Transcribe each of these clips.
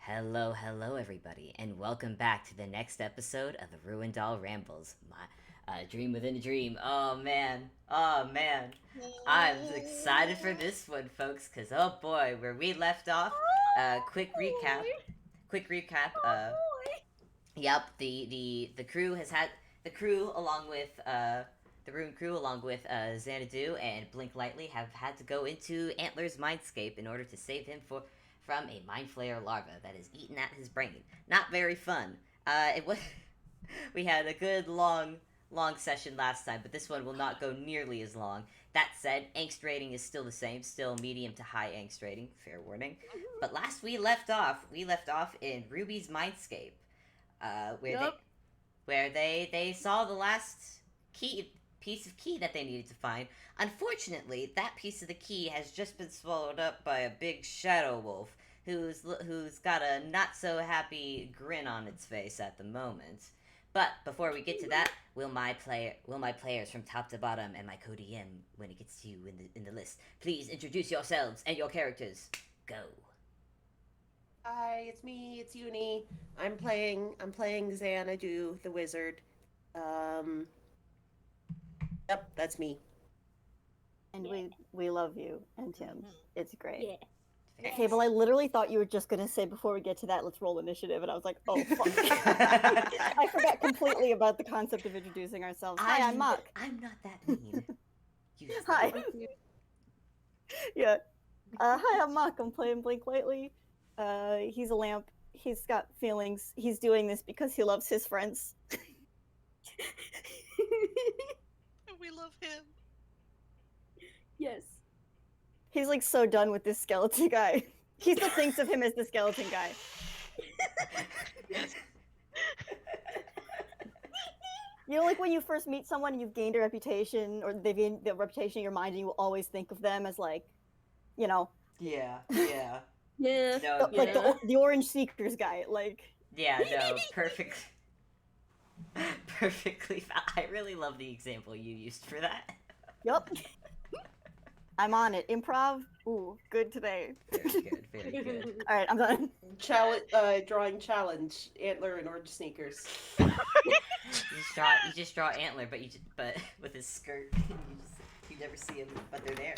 Hello, everybody, and welcome back to the next episode of the Ruindall Rambles. My dream within a dream. Oh man, I'm excited for this one, folks. Cause oh boy, where we left off. Quick recap. Quick recap. Yep. The crew has had the crew along with the Ruin crew along with Xanadu and Blink Lightly have had to go into Antler's mindscape in order to save him from a mindflayer larva that has eaten at his brain. Not very fun. It was we had a good long session last time, but this one will not go nearly as long. That said, angst rating is still the same, still medium to high angst rating, fair warning. But last we left off in Ruby's mindscape, where Yep. they saw the last piece of key that they needed to find. Unfortunately, that piece of the key has just been swallowed up by a big shadow wolf who's got a not so happy grin on its face at the moment. But before we get to that, will my players from top to bottom and my co-DM when it gets to you in the list, please introduce yourselves and your characters. Go. Hi, it's me. It's Uni. I'm playing Xanadu, the wizard. Yep, that's me. And Yeah. we love you and Tim. It's great. Yeah. Cable, I literally thought you were just gonna say before we get to that, let's roll initiative, and I was like, oh fuck. I forgot completely about the concept of introducing ourselves. Hi, I'm Mock. I'm not that mean. Hi. Yeah. Hi, I'm Mock. I'm playing Blink Lightly. He's a lamp. He's got feelings. He's doing this because he loves his friends. We love him. Yes. He's like so done with this skeleton guy. He still thinks of him as the skeleton guy. You know, like when you first meet someone, you've gained a reputation, or they've gained the reputation in your mind, and you will always think of them as like, you know, Yeah. Yeah. No, like the orange sneakers guy. Like, perfect. Perfectly. I really love the example you used for that. yup. I'm on it. Improv. Ooh, good today. Very good. All right, I'm done. Drawing challenge. Antler and orange sneakers. You just draw Antler, but with his skirt. You never see him, but they're there.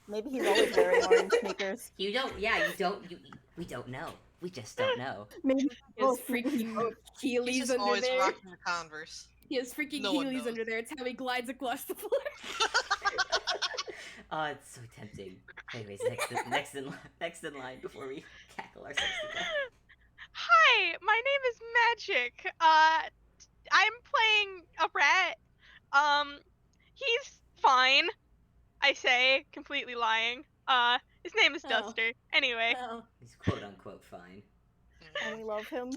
Maybe he's always wearing orange sneakers. We don't know. We just don't know. Maybe He has freaking He's Heelys just under always there. rocking the Converse. He has freaking No one Heelys knows. under there. It's how he glides across the floor. Oh, it's so tempting. Anyways, next in line before we cackle ourselves to death. Hi, my name is Magic. I'm playing a rat. He's fine. I say, completely lying. His name is Oh. Duster. Anyway. Oh, He's quote unquote fine. and we love him.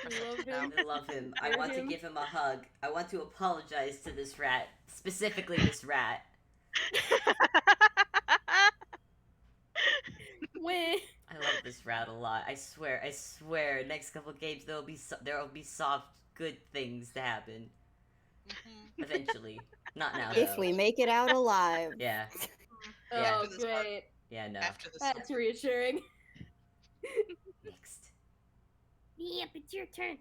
we love him. I love him. I Hear want to him. give him a hug. I want to apologize to this rat, specifically this rat. Weh. I love this rat a lot. I swear. Next couple games there will be soft, good things to happen. Eventually, not now. If though. we make it out alive. Yeah. Oh, Yeah. After this part. great. Yeah. No. After this, That's reassuring. Next. Yep, it's your turn.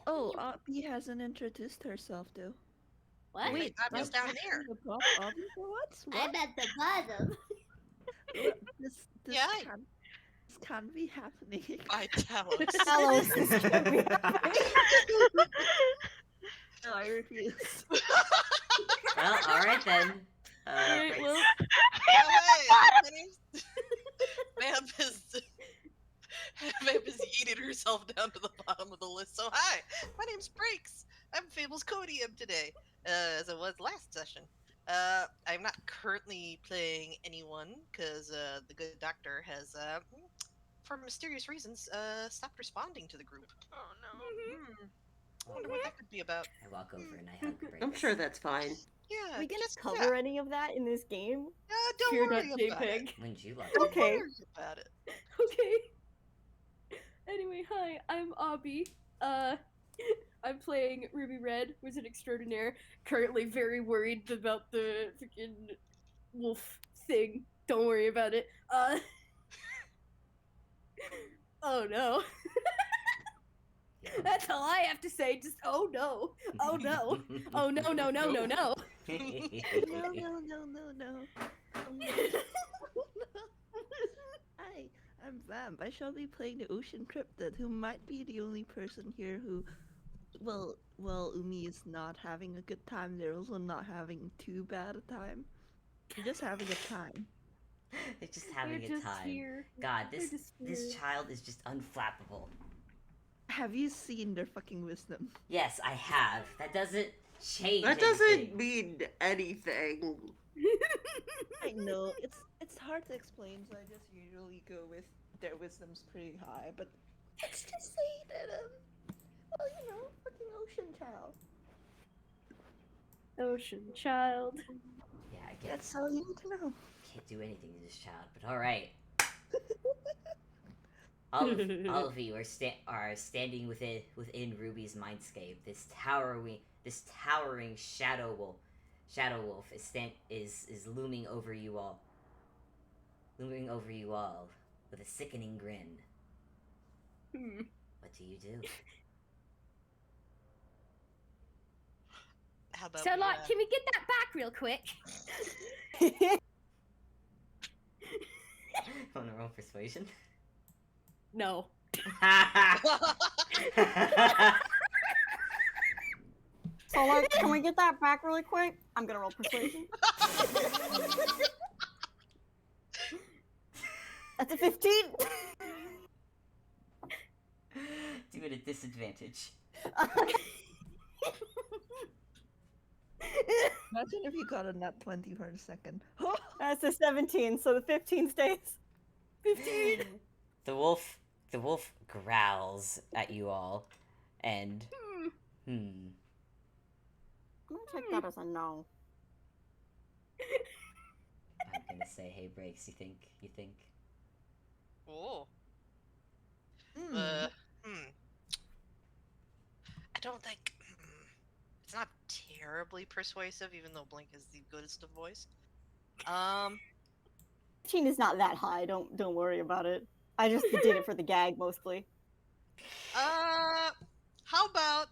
Oh, Abby hasn't introduced herself though. What? Wait, Abby's down there. The top Abby for what? I'm at the bottom. This Yeah. this can't be happening. By Talos. Hello, sister. No, I refuse. Well, all right then. Alright, Grace. well, My name's Vamp is eating herself down to the bottom of the list. So hi, my name's Breaks. I'm Fable's co-DM today, as I was last session. I'm not currently playing anyone because the good doctor has, for mysterious reasons, stopped responding to the group. Oh no. I wonder what that could be about. I walk over and I hug Grace. I'm sure that's fine. Yeah. Are we gonna just- cover any of that in this game? Yeah, don't worry about it. Fear.jpg. When'd you like? Don't Okay. worry about it. Okay. Anyway, hi, I'm Abby. I'm playing Ruby Red, Wizard Extraordinaire. Currently very worried about the freaking wolf thing. Don't worry about it. Oh no. That's all I have to say. Just oh no. Oh no. Oh no no no no no. No. Hi, I'm Vamp. I shall be playing the Ocean Cryptid, who might be the only person here who, well, Umi is not having a good time. They're also not having too bad a time. They're just having a time. They're just having They're a just time. here. God, They're this just this here. child is just unflappable. Have you seen their fucking wisdom? Yes, I have. That doesn't change That anything. doesn't mean anything. I know it's hard to explain, so I just usually go with their wisdom's pretty high. But let's just say that well, you know, fucking ocean child. Ocean child. Yeah, I That's all you need to know. can't do anything to this child, but alright. All of you are standing within Ruby's mindscape. This towering shadow wolf is looming over you all. Looming over you all with a sickening grin. What do you do? How about So, we, like, can we get that back real quick? Wanna roll persuasion? No. So, like, can we get that back really quick? I'm gonna roll persuasion. That's a 15. Do it at disadvantage. Imagine if you got a nat 20 for a second. That's a 17, so the 15 stays. 15. The wolf growls at you all, and I'm gonna take that as a no. I'm gonna say, hey, Breaks. You think? Oh. Mm. I don't think it's not terribly persuasive, even though Blink is the goodest of voice. 15 is not that high. Don't worry about it. I just did it for the gag mostly. How about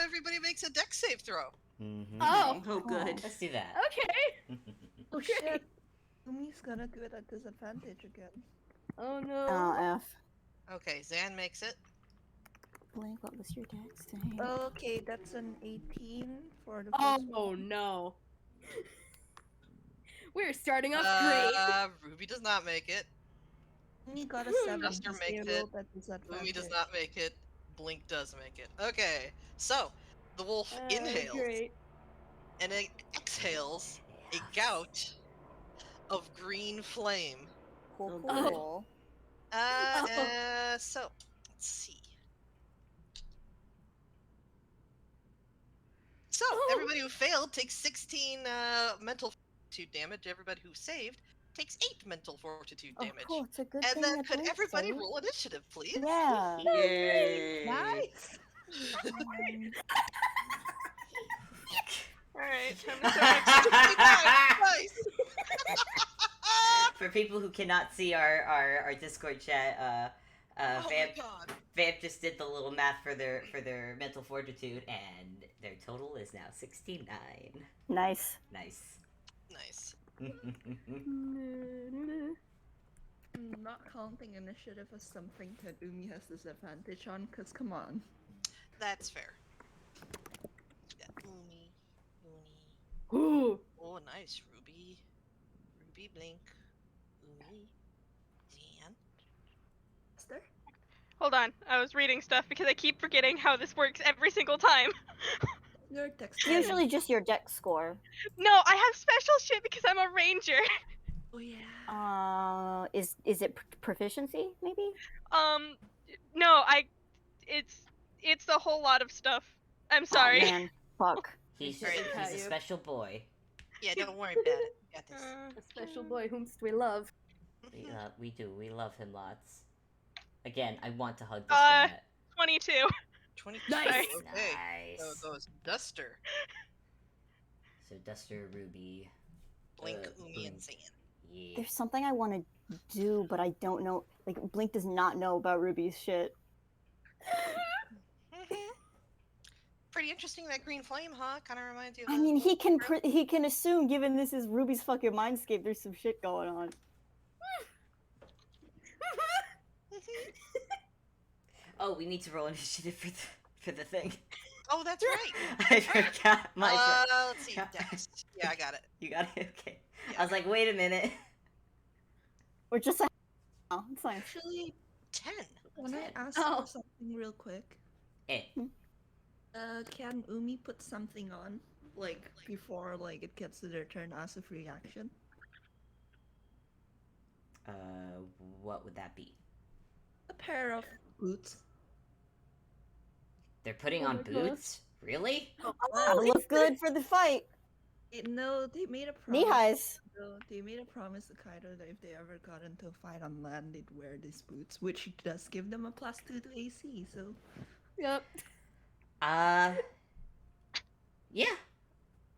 everybody makes a dex save throw? Mm-hmm. Oh. Oh, good. Let's do that. Okay. Oh shit. Umi's gonna do it at disadvantage again. Oh no. Oh, F. Okay, Zan makes it. Blink, what was your dex? Okay, that's an 18 for the first Oh one. no. We're starting off great. Ruby does not make it. Umi got a 7. Duster because makes they it. rolled at disadvantage. Umi does not make it. Blink does make it. Okay, so the wolf inhales Great. and it exhales a gout of green flame. Cool, Oh, cool. So let's see. So everybody who failed takes 16 mental fortitude damage. Everybody who saved takes 8 mental fortitude Oh, damage. cool. It's a good And thing then that could Blink everybody saved. roll initiative, please? Yeah. Yay! Nice! Alright, time to start. Nice. For people who cannot see our Discord chat, Oh my Vamp god. Vamp just did the little math for their mental fortitude, and their total is now 69. Nice. Nice. Nice. I'm not counting initiative as something that Umi has disadvantage on, because come on. That's fair. Yeah, Uni. Ooh. Oh, nice. Ruby. Ruby, Blink. Uni. Zan. Esther? Hold on, I was reading stuff because I keep forgetting how this works every single time. Your dex. Usually just your dex score. No, I have special shit because I'm a ranger. Oh yeah. Is it proficiency maybe? No, it's a whole lot of stuff. I'm sorry. Oh, man. Fuck. He's Sorry, he's a Caillou. special boy. Yeah, don't worry about it. We got this. A special boy whomst we love. We do. We love him lots. Again, I want to hug this Uh, cat. 22. 22. Nice. Okay. So Nice. it goes Duster, So Duster, Ruby, Blink, Blink. Umi, and Zan. Yeah. There's something I want to do, but I don't know. Like, Blink does not know about Ruby's shit. Pretty interesting, that green flame, huh? Kind of reminds you of I the mean, he little can he can assume, given this is Ruby's fucking mindscape, there's some shit going on. Oh, we need to roll initiative for the thing. Oh, that's right. I forgot my. Let's see. Dex. Yeah, I got it. You got it. Okay. Yeah. I was like, wait a minute. Or just a. Oh, it's fine. Actually, 10. can I ask Oh. you something real quick? Eh. Can Umi put something on, like, before, like, it gets to their turn as a free action? What would that be? A pair of boots. They're putting Oh on my gosh. boots? Really? Gotta look good for the fight. No, they made a promise. Knee highs. No, they made a promise to Kaido that if they ever got into a fight on land, they'd wear these boots, which does give them a +2 to AC. So Yep. Yeah.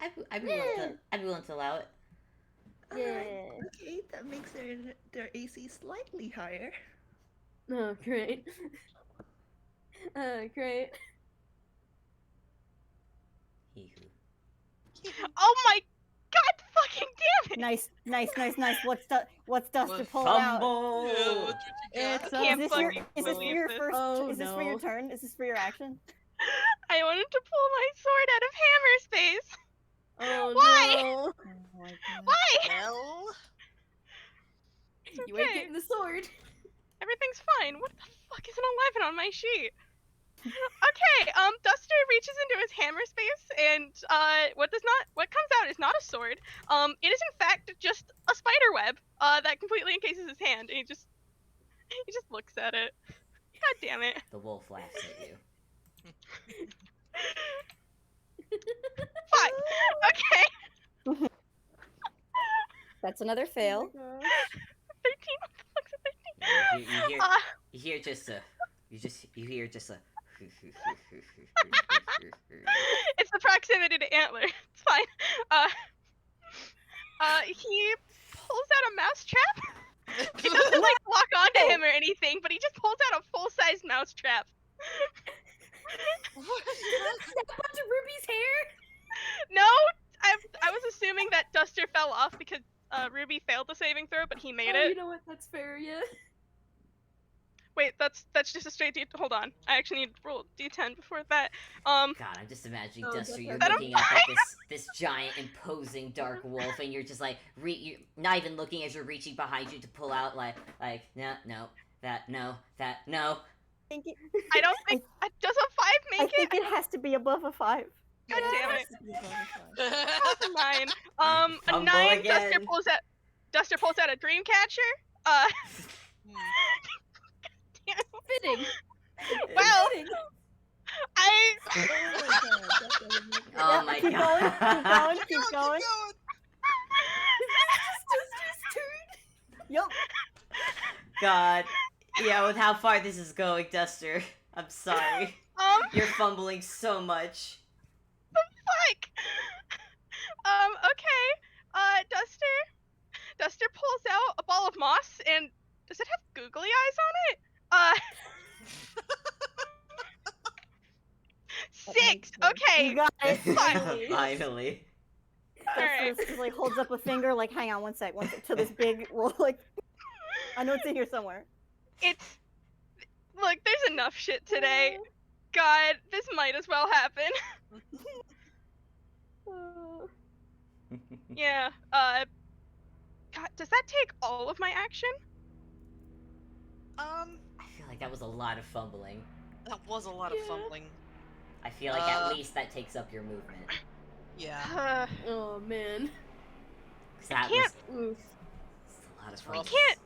I'd be willing to allow it. Yeah. Alright, okay, that makes their AC slightly higher. Oh, great. Great. Hee-hoo. Oh my god fucking damn it! Nice. What's Duster pulling out? Fumble! Yeah, what you got? It's I can't Is this your fucking is this for believe your this. first? Oh, is this for your no. turn? Is this for your action? I wanted to pull my sword out of hammer space. Oh Why? no. Oh my god. Why? Well, You ain't okay. getting the sword. Everything's fine. What the fuck is an 11 on my sheet? Okay, Duster reaches into his hammer space and what comes out is not a sword. It is in fact just a spider web that completely encases his hand, and he just looks at it. God damn it. The wolf laughs at you. Fine. Okay. That's another fail. Oh my gosh. 13. What the fuck's a 13? You hear just a It's the proximity to Antler. It's fine. He pulls out a mouse trap. It doesn't like lock onto him or anything, but he just pulls out a full-size mouse trap. Step onto Ruby's hair? No, I was assuming that Duster fell off because Ruby failed the saving throw, but he made Oh, it. you know what? That's fair, yeah. Wait, that's just a straight D. Hold on, I actually need to roll D10 before that. God, I'm just imagining Oh, Duster. that's You're okay. looking up at this giant, imposing dark wolf, and you're just like, you're not even looking as you're reaching behind you to pull out no. I think it, I don't think does a 5 I make think it? it has to be above a 5. God damn it. It. Never mind. A Fumble 9. again. Duster pulls out a dream catcher. Fitting. Well, Fitting. I Oh my keep god. Keep going. Yup. God. Yeah, with how far this is going, Duster. I'm sorry. You're fumbling so much. fuck. Okay. Duster pulls out a ball of moss, and does it have googly eyes on it? 6. Okay. You got it. Finally. Finally. Alright. Just like holds up a finger, like, hang on one sec, to this big roll, like, I know it's in here somewhere. Look, there's enough shit today. God, this might as well happen. Yeah, God, does that take all of my action? I feel like that was a lot of fumbling. that was a lot of fumbling. I feel like at least that takes up your movement. Yeah. Oh man. 'Cause that can't- was Oof. a lot of I fumbling. can't-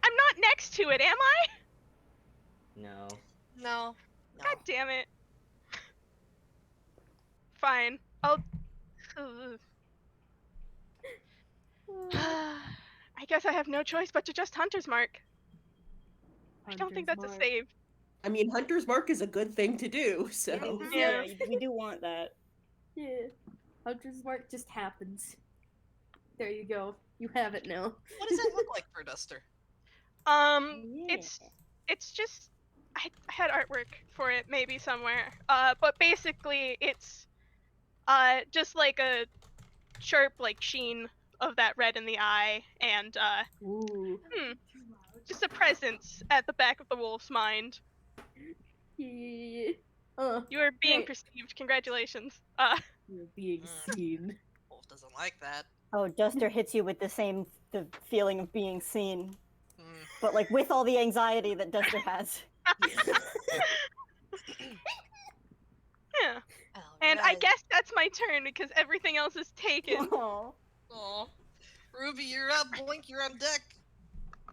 I'm not next to it, am I? No. No. God damn it. Fine. I'll. I guess I have no choice but to just Hunter's Mark. I don't think that's a save. I mean, Hunter's Mark is a good thing to do, so. Yeah. We do want that. Yeah. Hunter's Mark just happens. There you go. You have it now. What does that look like for Duster? Yeah. It's just I had artwork for it maybe somewhere. But basically it's just like a sharp like sheen of that red in the eye, and Ooh. just a presence at the back of the wolf's mind. Yeah. You are being Right. perceived. Congratulations. You're being seen. Wolf doesn't like that. Oh, Duster hits you with the feeling of being seen, Mm. but like with all the anxiety that Duster has. Yeah. And I Alright. guess that's my turn because everything else is taken. Aw. Aw. Ruby, you're up. Boink, you're on deck.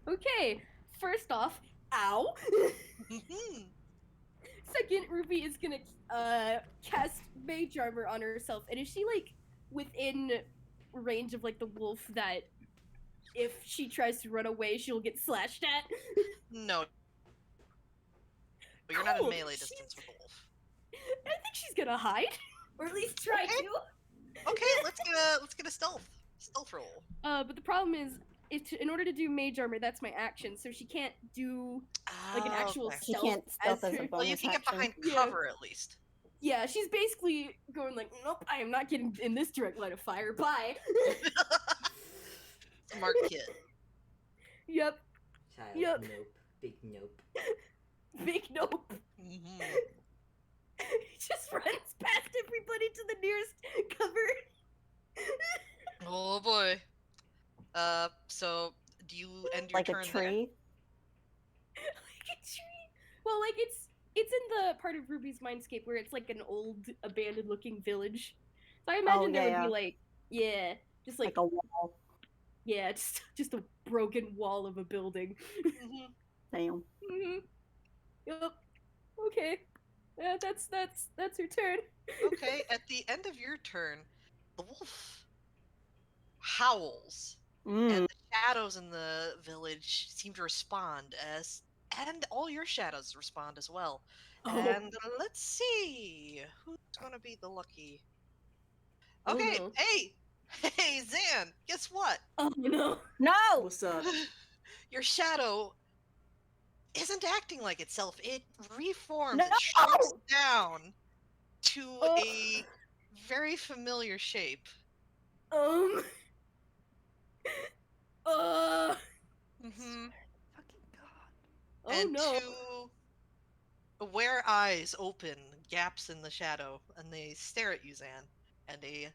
Okay. First off, ow. Mhm. Second, Ruby is gonna cast mage armor on herself, and is she like within range of like the wolf that if she tries to run away, she'll get slashed at? No. You're not in Cool. melee distance with the wolf. I think she's gonna hide, or at least try Okay. to. Okay, let's get a stealth roll. But the problem is, in order to do mage armor, that's my action, so she can't do like an actual Okay. She stealth. can't stealth as a her- Well, you bonus can get action. behind Yeah. cover at least. Yeah, she's basically going like, nope, I am not getting in this direct line of fire. Bye. Smart kid. Yep. Child, Yep. nope. Big nope. Big nope. Mhm. He just runs past everybody to the nearest cover. Oh boy. So do you end your Like a turn tree. Like a tree. Well, like it's in the part of Ruby's mindscape where it's like an old abandoned looking village. So I imagine there yeah, would be like just Like a wall. yeah, just a broken wall of a building. there? Mhm. Damn. Mhm. Yep. Okay. Yeah, that's her turn. Okay, at the end of your turn, the wolf howls, Mm. and the shadows in the village seem to respond and all your shadows respond as well. Oh. And let's see who's gonna be the lucky. Oh, Okay, no. hey, Zan, guess what? Oh no. No! What's up? Your shadow isn't acting like itself. It reforms, No! it shrinks down to Oh. a very familiar shape. Um. Mm-hmm. Fucking god. Oh And no. two aware eyes open, gaps in the shadow, and they stare at you, Zan. And a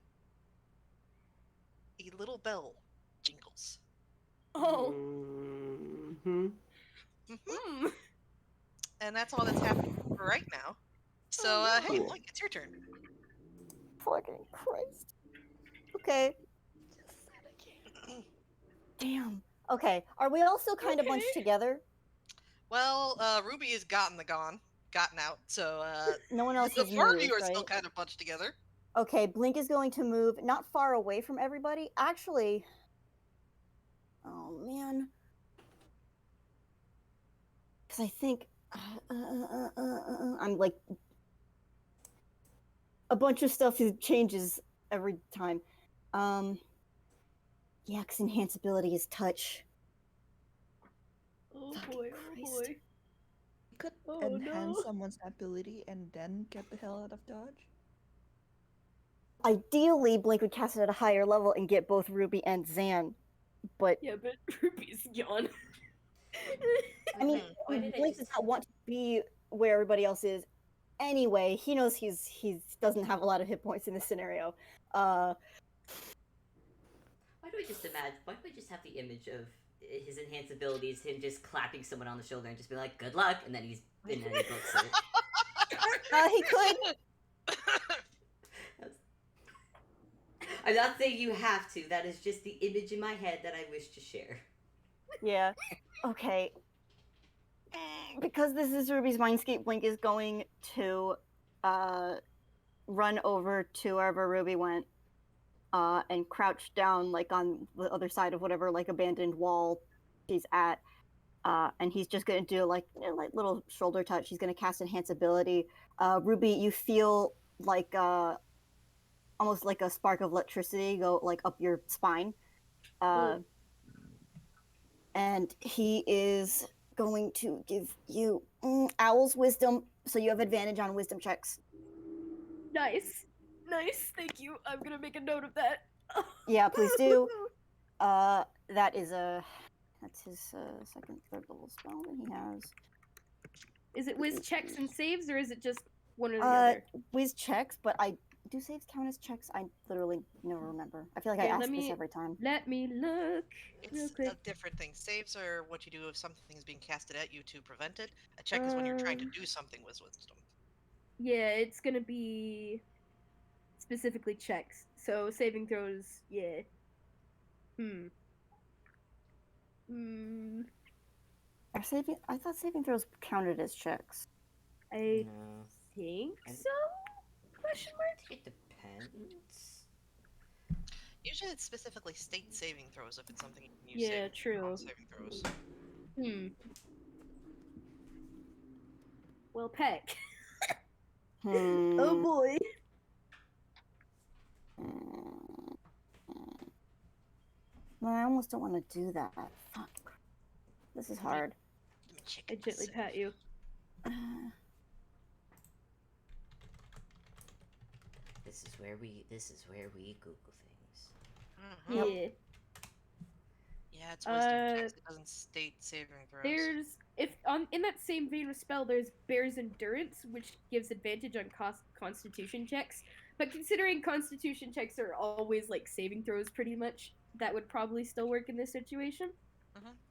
little bell jingles. Oh. Mm-hmm. Mm. And that's all that's happening for right now. So, Oh, hey, no. Blink, it's your turn. Fucking Christ. Okay. Damn. Okay. Are we all still kind of bunched Okay. together? Well, Ruby has gotten out, so No one else the has four of moved, you are right? still kind of bunched together. Okay, Blink is going to move not far away from everybody. Actually, oh man, because I think I'm like a bunch of stuff changes every time. Yeah, because enhanceability is touch. Oh Fucking boy. Oh Christ. boy. You could Oh, enhance no. someone's ability and then get the hell out of dodge. Ideally, Blink would cast it at a higher level and get both Ruby and Zan. But Yeah, but Ruby's gone. I mean, Why did I Blink just- does not want to be where everybody else is. Anyway, he knows he doesn't have a lot of hit points in this scenario. Why do I just imagine? Why do I just have the image of his enhanced abilities, him just clapping someone on the shoulder and just be like, "Good luck," and then he books it. He could. I'm not saying you have to. That is just the image in my head that I wish to share. Yeah. Okay. Because this is Ruby's Mindscape, Blink is going to run over to wherever Ruby went and crouch down like on the other side of whatever like abandoned wall she's at. And he's just going to do like little shoulder touch. He's going to cast Enhance Ability. Ruby, you feel like almost like a spark of electricity go like up your spine. Uh, and he is going to give you Owl's wisdom, so you have advantage on wisdom checks. Nice. Nice. Thank you. I'm gonna make a note of that. Yeah, please do. That is that's his second, third level spell that he has. Is it whiz checks and saves, or is it just one or the Uh, other? Whiz checks, but do saves count as checks? I literally never remember. I feel like I Yeah, ask this every time. Let me look real It's quick. a different thing. Saves are what you do if something's being casted at you to prevent it. A check is when you're trying to do something with wisdom. Yeah, it's gonna be specifically checks. So saving throws, yeah. I thought saving throws counted as checks. I No, think I- so? Question I mark? think it depends. Usually it's specifically state saving throws if it's something you can use Yeah, saving, true. saving throws. Well, Peck. Hmm. Oh boy. No, I almost don't want to do that. Fuck. This is hard. Let me check I gently myself. pat you. This is where we Google things. Mhm. Yep. Yeah. Yeah, it's wisdom checks. It doesn't state saving throws. There's in that same vein of spell, there's Bear's Endurance, which gives advantage on Constitution checks. But considering Constitution checks are always like saving throws, pretty much, that would probably still work in this situation.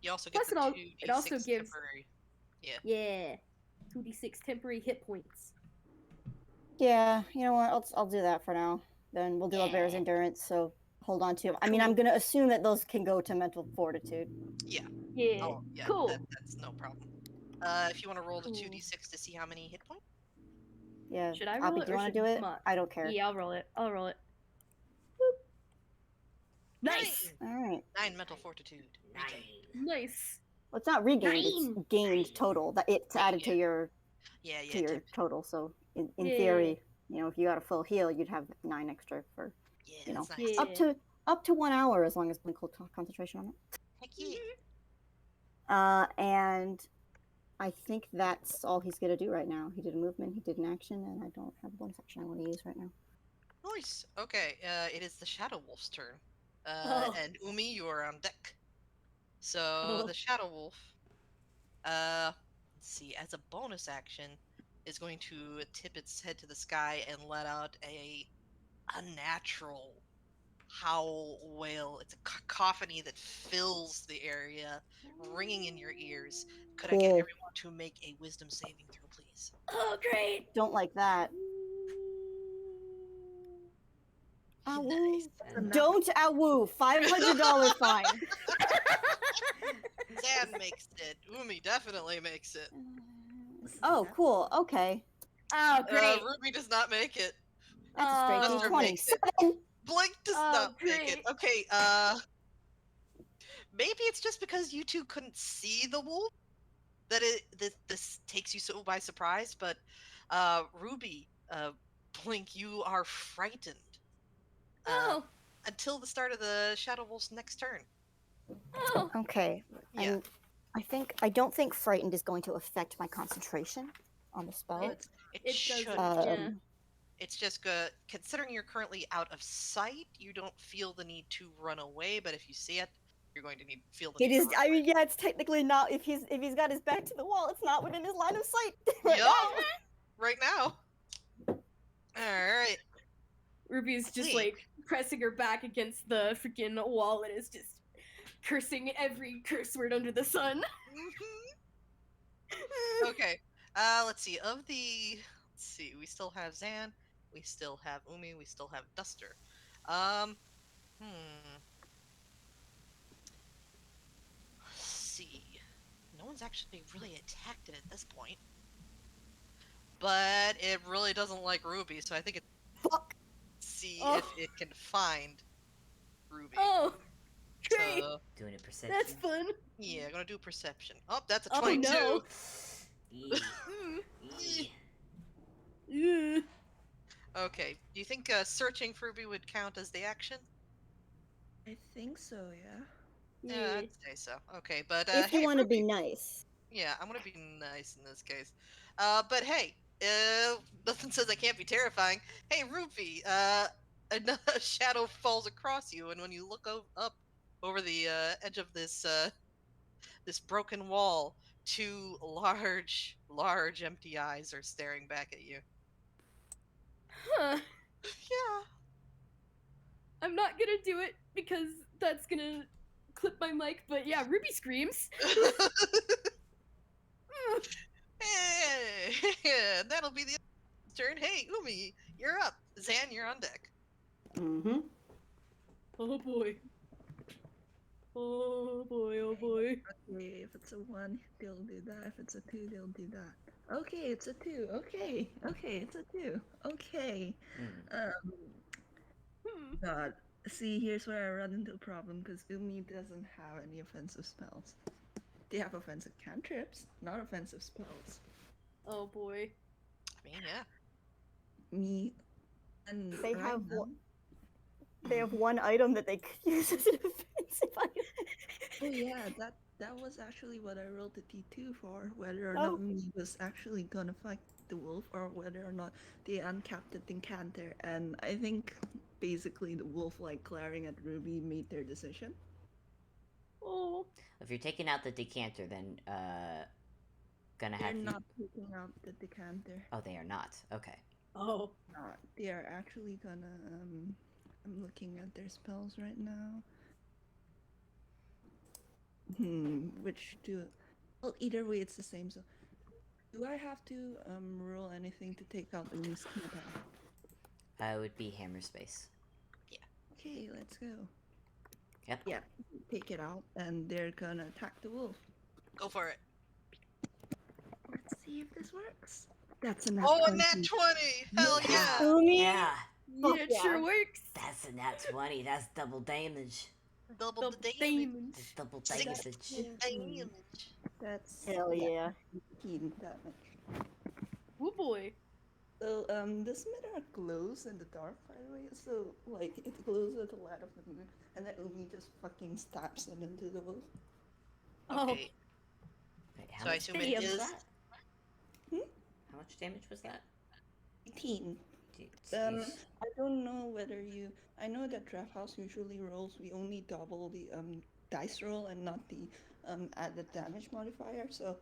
You also get Plus, the 2d6 it also gives temporary. yeah 2d6 temporary hit points. Yeah, you know what? I'll do that for now. Then we'll do a Bear's Yeah. Endurance. So hold on to. I mean, I'm gonna assume that those can go to mental fortitude. Yeah. Oh, yeah. Cool. That's no problem. If you want to roll the Cool. 2d6 to see how many hit points. Yeah. Should I Abby, roll it do you or want should to do it? Mott? I don't care. Yeah, I'll roll it. Boop. Nice. All right. 9 mental fortitude. Regain. Nice. Well, it's not regained. Nine. It's gained total. That it's added to your Yeah, to your temp- total. So in Yeah. theory, you know, if you got a full heal, you'd have 9 extra for yeah, you know, that's nice. Yeah. up to 1 hour as long as blink hold concentration on it. Heck yeah. And I think that's all he's gonna do right now. He did a movement, he did an action, and I don't have a bonus action I want to use right now. Nice. Okay, it is the Shadow Wolf's turn. And Umi, you are on deck. So the Shadow Wolf, let's see, as a bonus action, is going to tip its head to the sky and let out a unnatural howl wail. It's a cacophony that fills the area, ringing in your ears. Could I get Cool. everyone to make a wisdom saving throw, please? Oh, great. Don't like that. Nice. Don't awoo. $500 fine. Zan makes it. Umi definitely makes it. Oh, cool. Okay. Oh, great. Ruby does not make it. That's a straight Duster D20. makes it. Blink does Oh, not make it. great. Okay, maybe it's just because you two couldn't see the wolf that this takes you so by surprise, but Ruby, Blink, you are frightened. Until the start of the Shadow Wolf's next turn. Okay. Yeah. And I don't think frightened is going to affect my concentration on the spell. It should. doesn't. It's just good. Considering you're currently out of sight, you don't feel the need to run away. But if you see it, you're going to feel the It need. is. To run I away. mean, yeah, it's technically not. If he's got his back to the wall, it's not within his line of sight. Right Yup. now. Right now. All right. Ruby's just Blink. like pressing her back against the freaking wall and is just cursing every curse word under the sun. Okay. Let's see. Let's see. We still have Zan. We still have Umi. We still have Duster. Let's see. No one's actually really attacked it at this point. But it really doesn't like Ruby, so I think it's Fuck. see Oh. if it can find Ruby. Oh, great. So, Doing a perception. That's fun. yeah, I'm gonna do perception. Oh, that's a Oh, 22. no. Okay. Do you think searching for Ruby would count as the action? I think so, yeah. Yeah, I'd say so. Okay, but If you hey, want to be Ruby. nice. Yeah, I'm gonna be nice in this case. But hey, nothing says I can't be terrifying. Hey, Ruby. A shadow falls across you, and when you look up over the edge of this broken wall, two large empty eyes are staring back at you. Huh. Yeah. I'm not gonna do it because that's gonna clip my mic, but yeah, Ruby screams. Hey, that'll be the turn. Hey, Umi, you're up. Zan, you're on deck. Mm-hmm. Oh boy. Oh boy, oh boy. Okay, if it's a 1, they'll do that. If it's a 2, they'll do that. Okay, it's a 2. Okay, it's a 2. Okay. Mm. Hmm. God. See, here's where I run into a problem, because Umi doesn't have any offensive spells. They have offensive cantrips, not offensive spells. Oh boy. I mean, yeah. Me and They right have now, They have one item that they could use as an offensive item. oh yeah, that was actually what I rolled the T2 for, whether or Oh. not Umi was actually gonna fight the wolf, or whether or not they uncapped the decanter, and I think basically the wolf, like glaring at Ruby, made their decision. Oh. If you're taking out the decanter, then gonna They're have you. not taking out the decanter. Oh, they are not. Okay. Oh. Not. They are actually gonna. I'm looking at their spells right now. Which do? Well, either way, it's the same. So, do I have to roll anything to take out the Umi's key attack? It would be hammer space. Okay, let's go. Yep. Yeah, take it out, and they're gonna attack the wolf. Go for it. Let's see if this works. That's a Oh, a 20. nat 20! Hell yeah! Umi? Yeah. Fuck Yeah, it yeah. sure works. That's a nat 20. That's double damage. Double the damage. Damage. That's double Six damage. damage. That's Hell yeah. 15 damage. Oh boy. So, this mirror glows in the dark, by the way. So, like, it glows with the light of the moon, and then Umi just fucking stabs it into the wolf. Okay. Wait, how So I much assume damage it was is. that? Hmm? How much damage was that? 18. Jeez. I don't know whether you. I know that Draft House usually rolls. We only double the dice roll and not the added damage modifier. So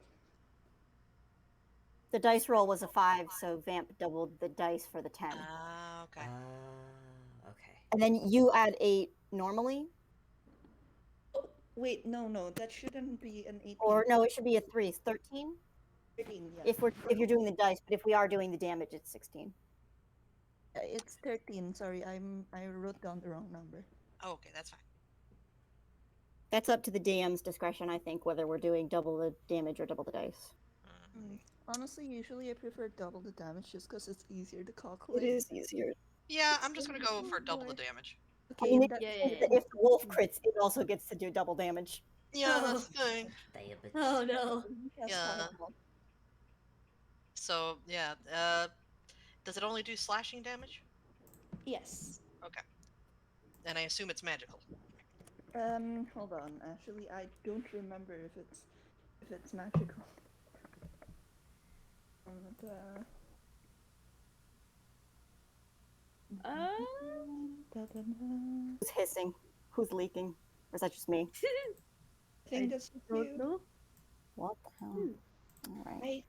The dice roll was a 5, so Vamp doubled the dice for the 10. Ah, okay. Okay. And then you add 8 normally? wait, no, that shouldn't be an 18. Or no, it should be a 3. 13? 13, yeah. If you're doing the dice, but if we are doing the damage, it's 16. It's 13. Sorry, I wrote down the wrong number. Oh, okay, that's fine. That's up to the DM's discretion, I think, whether we're doing double the damage or double the dice. Honestly, usually I prefer double the damage just because it's easier to calculate. It is easier. Yeah, I'm just gonna go for double the damage. I mean, that- if the wolf crits, it also gets to do double damage. Yeah, Oh. that's the thing. Damage. Oh no. Yes, Yeah. fireball. So yeah, does it only do slashing damage? Yes. Okay. And I assume it's magical. Hold on. Actually, I don't remember if it's magical. Who's hissing? Who's leaking? Or is that just me? I think that's Don't you. know. What the hell? Alright.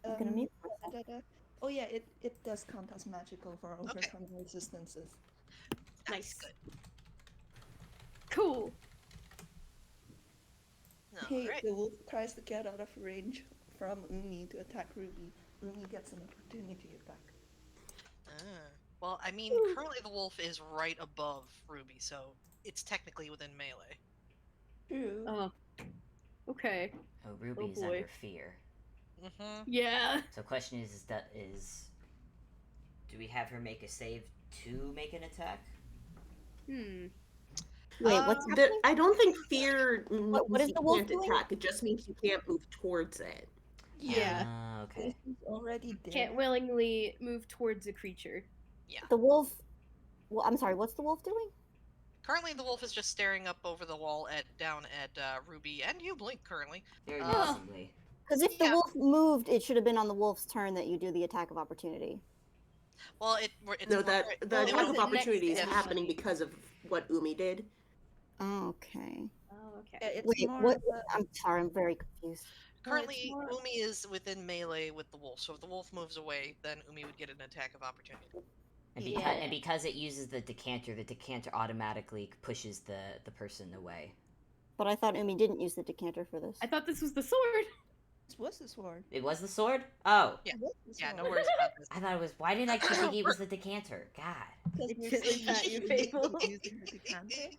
I, I'm gonna mute Oh yeah, it does count as magical for overcoming resistances. Nice. Nice. Good. Cool. Hey, Alright. the wolf tries to get out of range from Umi to attack Ruby. Umi gets an opportunity attack. Well, I mean, currently the wolf is right above Ruby, so it's technically within melee. True. Oh. Okay. Oh, Ruby is boy. under fear. Mm-hmm. Yeah. So question is do we have her make a save to make an attack? Hmm. Wait, what's The, happening? I don't think fear means what is you the wolf can't doing? attack. It just means you can't move towards it. Yeah. Okay. He's already dead. Can't willingly move towards a creature. The wolf. Well, I'm sorry, what's the wolf doing? Currently, the wolf is just staring up over the wall down at Ruby and you, Blink. Currently, Very Oh. menacingly. Because if the Yeah. wolf moved, it should have been on the wolf's turn that you do the attack of opportunity. well, it's No, more- that it the Or attack was of it next opportunity is to happening everybody? because of what Umi did. Okay. Oh, okay. Yeah, it's Wait, more what? of a- I'm sorry, I'm very confused. Currently, more- Umi is within melee with the wolf, so if the wolf moves away, then Umi would get an attack of opportunity. And because it uses the decanter automatically pushes the person away. But I thought Umi didn't use the decanter for this. I thought this was the sword. This was the sword. It was the sword? Oh. Yeah. It was the Yeah, no sword. worries about this. I thought it was. Why didn't I keep thinking it was the decanter? God. Because It we're gently seeing pat you, Umi Fable. using the decanter.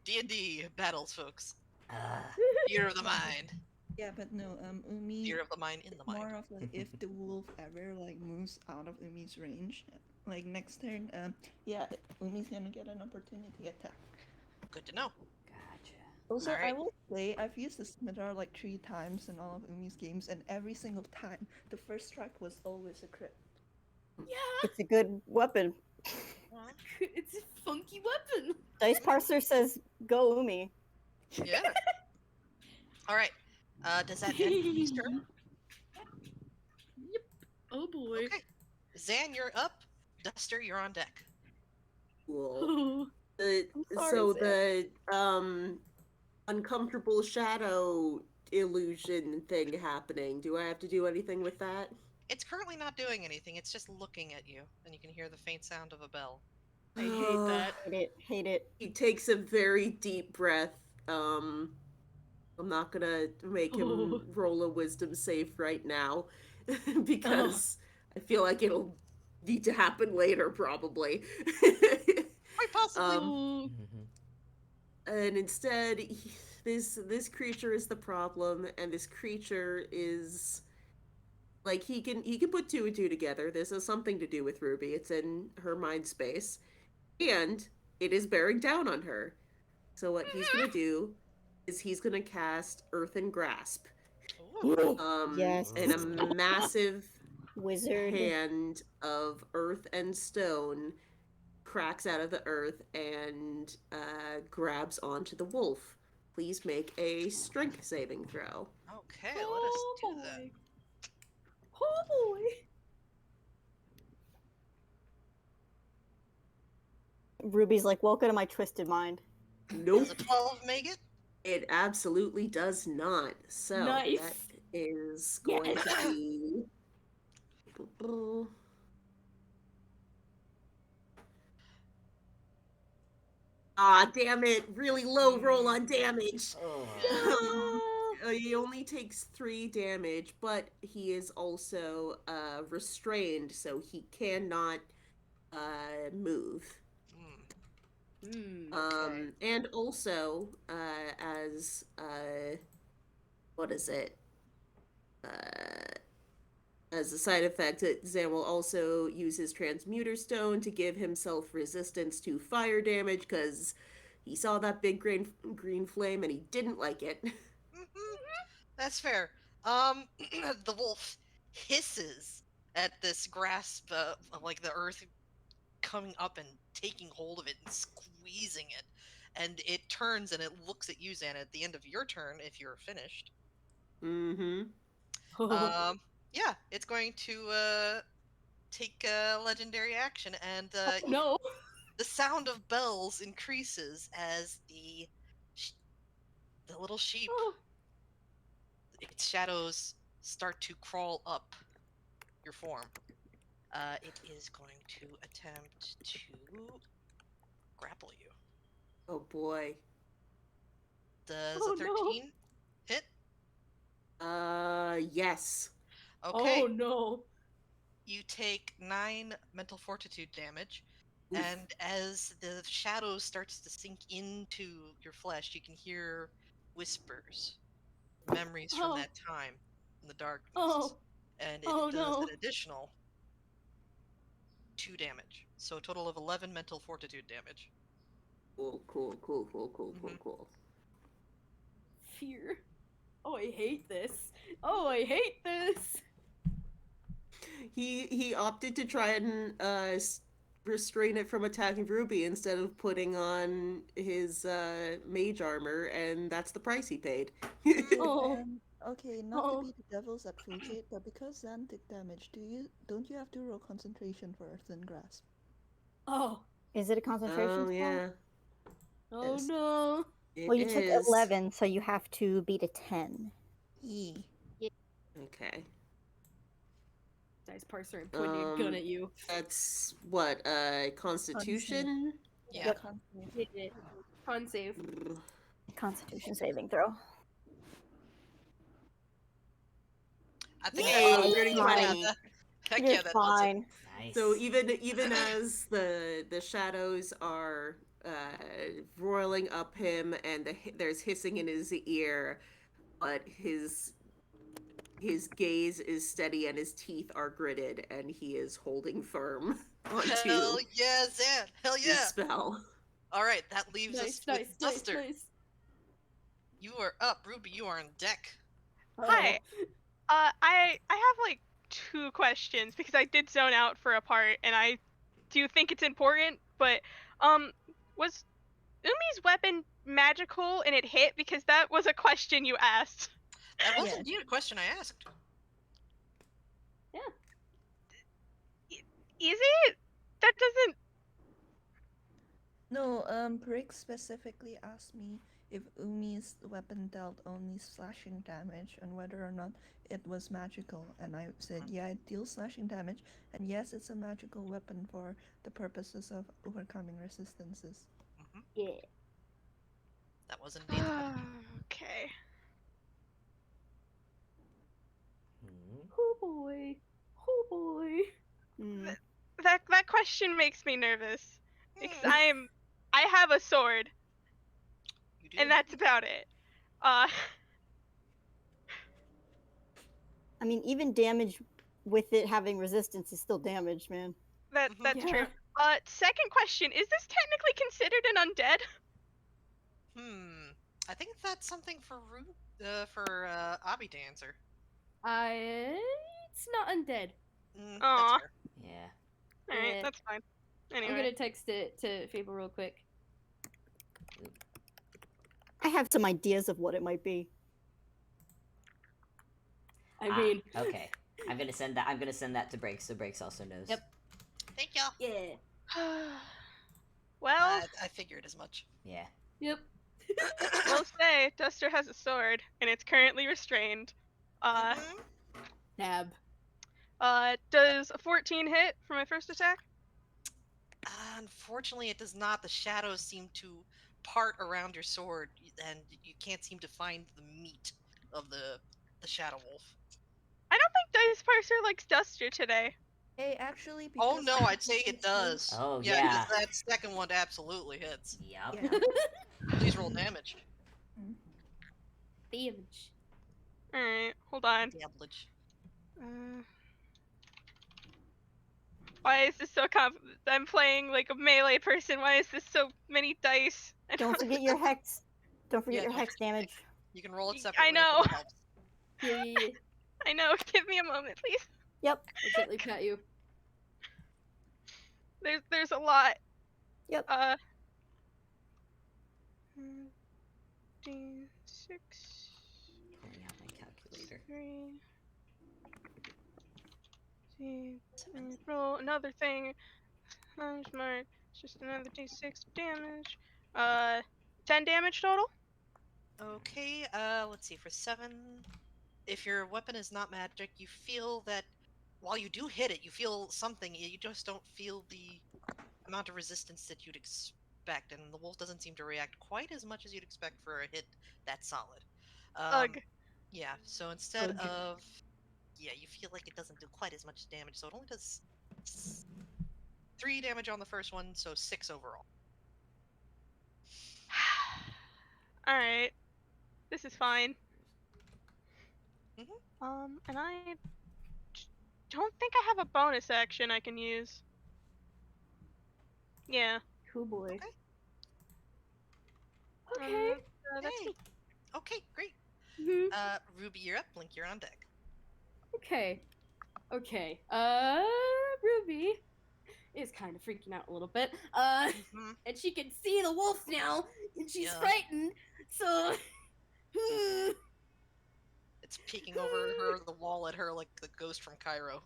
D&D battles, folks. Ugh. Theater of the mind. Yeah, but no, Umi. Theater of the mind in the mind. More of like if the wolf ever like moves out of Umi's range, like next turn, yeah, Umi's gonna get an opportunity attack. Good to know. Gotcha. Also, I Alright. will say I've used the scimitar like 3 times in all of Umi's games, and every single time the first strike was always a crit. Yeah, It's a good weapon. it's a funky weapon. Dice Parser says, "Go Umi." Yeah. All right. Does that end Umi's turn? Yep. Oh boy. Okay. Zan, you're up. Duster, you're on deck. Cool. Oh, So the uncomfortable shadow illusion thing happening. Do I have to do anything with that? It's currently not doing anything. It's just looking at you, and you can hear the faint sound of a bell. I hate that. Hate it. Hate it. He takes a very deep breath. I'm not gonna make him roll a wisdom save right now because I feel like it'll need to happen later, probably. Quite possibly. Oh. And instead, this creature is the problem, and this creature is like he can put 2 and 2 together. This has something to do with Ruby. It's in her mind space, and it is bearing down on her. So what he's gonna do is he's gonna cast Earthen Grasp. Ooh. Yes. And a massive Wizard. hand of earth and stone cracks out of the earth and grabs onto the wolf. Please make a strength saving throw. Okay, let us do that. boy. Oh boy. Ruby's like, "Welcome to my twisted mind." Nope. Does a 12 make it? It absolutely does not. So Nice. that is going to be. Ah, damn it! Really low roll on damage. He only takes 3 damage, but he is also restrained, so he cannot move. Okay. And also, as what is it? As a side effect, Zan will also use his transmuter stone to give himself resistance to fire damage because he saw that big green flame and he didn't like it. That's fair. The wolf hisses at this grasp of like the earth coming up and taking hold of it and squeezing it. And it turns and it looks at you, Zan, at the end of your turn, if you're finished. Mm-hmm. Yeah, it's going to take a legendary action, and No. the sound of bells increases as the little sheep, its shadows start to crawl up your form. It is going to attempt to grapple you. Oh boy. Does Oh, a 13 hit? Yes. Okay. Oh no. You take 9 mental fortitude damage, Oof. and as the shadow starts to sink into your flesh, you can hear whispers, memories from that time in the darkness. And it does an additional 2 damage. So a total of 11 mental fortitude damage. Cool. Fear. Oh, I hate this. Oh, I hate this. He opted to try and restrain it from attacking Ruby instead of putting on his mage armor, and that's the price he paid. Oh. And, okay, not to Oh. be the devil's advocate, but because Zan took damage, don't you have to roll concentration for Earthen Grasp? Oh. Is it a concentration Oh spell? yeah, Oh Yes. no. it Well, you took is. 11, so you have to beat a 10. Yee. Okay. Dice parser and pointing a gun at you. That's what, Constitution? Yeah. Yep. Yeah. Con save. Constitution saving throw. I think Yay, I caught dirty yeah, 20. that, heck You're yeah, that was it. fine. Nice. So even as the shadows are roiling up him, and there's hissing in his ear, but his gaze is steady and his teeth are gritted, and he is holding firm onto Hell yeah, Zan! Hell his yeah! spell. All right, that leaves Nice, us nice, with nice, Duster. nice. You are up, Ruby. You are on deck. Hi. I have like 2 questions because I did zone out for a part, and I do think it's important. But was Umi's weapon magical and it hit? Because that was a question you asked. That was Yes. indeed a question I asked. Is it? That doesn't. No, Brick specifically asked me if Umi's weapon dealt only slashing damage and whether or not it was magical, and I said yeah, it deals slashing damage, and yes, it's a magical weapon for the purposes of overcoming resistances. Yeah. That was indeed the question. Okay. Hmm. Oh boy. Oh boy. Mm. That question makes me nervous because Hmm, I have a sword, you do. and that's about it. I mean, even damage with it having resistance is still damage, man. Mhm. That's Yeah. true. Second question: is this technically considered an undead? I think that's something for Abby to answer. It's not undead. That's Aw. fair. Yeah. All right, Yeah. that's fine. I'm Anyway, gonna text it to Fable real quick. I have some ideas of what it might be. I mean, Okay. I'm gonna send that. I'm gonna send that to Breaks, so Breaks also knows. Yep. Thank y'all. yeah. well, I figured as much. Yeah. Yep. we'll say Duster has a sword, and it's currently restrained. Mhm. Nab. Does a 14 hit for my first attack? Unfortunately, it does not. The shadows seem to part around your sword, and you can't seem to find the meat of the shadow wolf. I don't think Dice Parser likes Duster today. Hey, actually, Oh because no, I'm I'd say it does. Oh, yeah, yeah. because that second one absolutely hits. Yup. Yeah. Please roll damage. Damage. Alright, hold on. Damage. Why is this so I'm playing like a melee person. Why is this so many dice? Don't forget your hex. Don't forget Yeah, your don't hex damage. You can roll it I separately. if know. it helps. Yeah. I know. Give me a moment, please. Yep. I gently pat you. There's a lot. Yep. D6. Pulling out my calculator. 3. Roll another thing. Smart. It's just another d6 damage. 10 damage total. Okay, let's see. For 7, if your weapon is not magic, you feel that while you do hit it, you feel something. You just don't feel the amount of resistance that you'd expect, and the wolf doesn't seem to react quite as much as you'd expect for a hit that solid. Ugh. Yeah, so instead Ugh. of... Yeah, you feel like it doesn't do quite as much damage, so it only does 3 damage on the first one, so 6 overall. Alright. This is fine. Mhm. And I don't think I have a bonus action I can use. Yeah. Cool boy. Okay. Okay. That's Hey. me. Okay, great. Mhm. Ruby, you're up. Blink, you're on deck. Okay. Okay. Ruby, is kind of freaking out a little bit. Mhm. And she can see the wolf now, and she's Yeah. frightened. So, It's peeking over her the wall at her like the ghost from Cairo.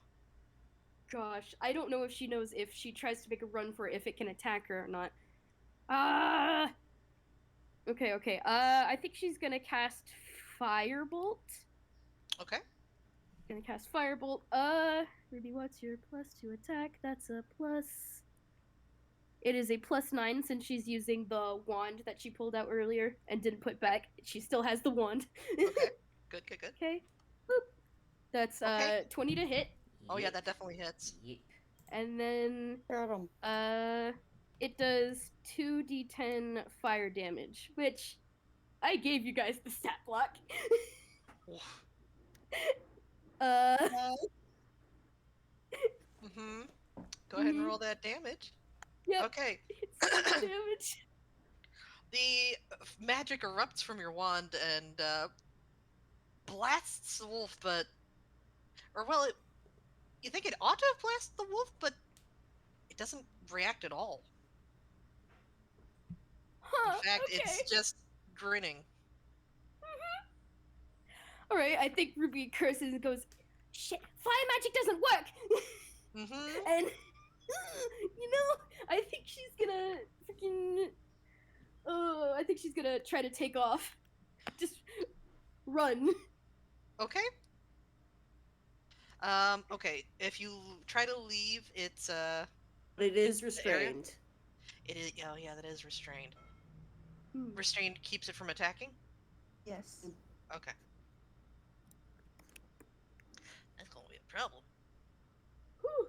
gosh, I don't know if she knows if she tries to make a run for it, if it can attack her or not. Okay. I think she's gonna cast Firebolt. Okay. Gonna cast Firebolt. Ruby, what's your plus to attack? That's a plus. It is a +9 since she's using the wand that she pulled out earlier and didn't put back. She still has the wand. Okay. Good. Okay. Boop. That's Okay. 20 to hit, Oh yeah, Yep. that definitely hits. Yep. and then Got 'em. it does 2d10 fire damage, which I gave you guys the stat block. Oof. uh, Mm-hmm. Go ahead and Mhm. roll that damage. yep, Okay. it's 6 damage. The magic erupts from your wand and blasts the wolf, you think it ought to have blasted the wolf, but it doesn't react at all. Huh, In fact, okay. it's just grinning. Alright, I think Ruby curses and goes, shit, fire magic doesn't work! Mm-hmm. And, I think she's gonna freaking. I think she's gonna try to take off. Just run. Okay. Okay. If you try to leave, it's But it is The area? restrained. it is. Oh yeah, that is restrained. Hmm. Restrained keeps it from attacking. Yes. Okay. That's gonna be a problem.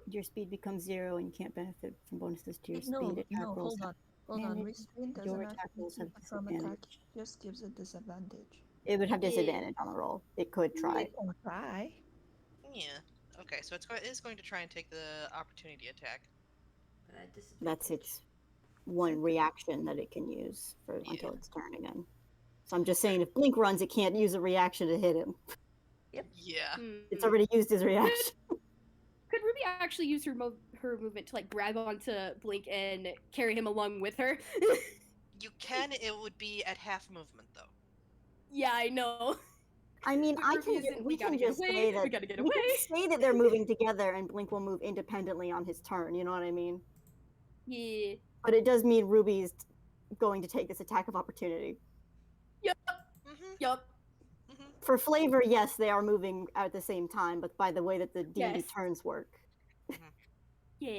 Your speed becomes 0 and you can't benefit from bonuses to your No, speed. Attack rolls hold on. Hold on. advantage. Restraint Your doesn't attack actually rolls have keep it from attack. disadvantage. Just gives it disadvantage. It would have Yeah. disadvantage on the roll. It could try. It can try. Yeah. Okay, so it is going to try and take the opportunity attack. But at That's disadvantage. its one reaction that it can use until its turn again. So I'm just saying, if Blink runs, it can't use a reaction to hit him. Yeah. It's already used his reaction. Could Ruby actually use her movement to like grab onto Blink and carry him along with her? You can. It would be at half movement though. Yeah, I know. I mean, But I Ruby can. isn't, We gotta can get just away, say that we gotta get we away. can say that they're moving together, and Blink will move independently on his turn. You know what I mean? Yeah. But it does mean Ruby's going to take this attack of opportunity. Mm-hmm. Yup. Mm-hmm. For flavor, yes, they are moving at the same time, but by the way that the D&D Yes. turns work. Yeah.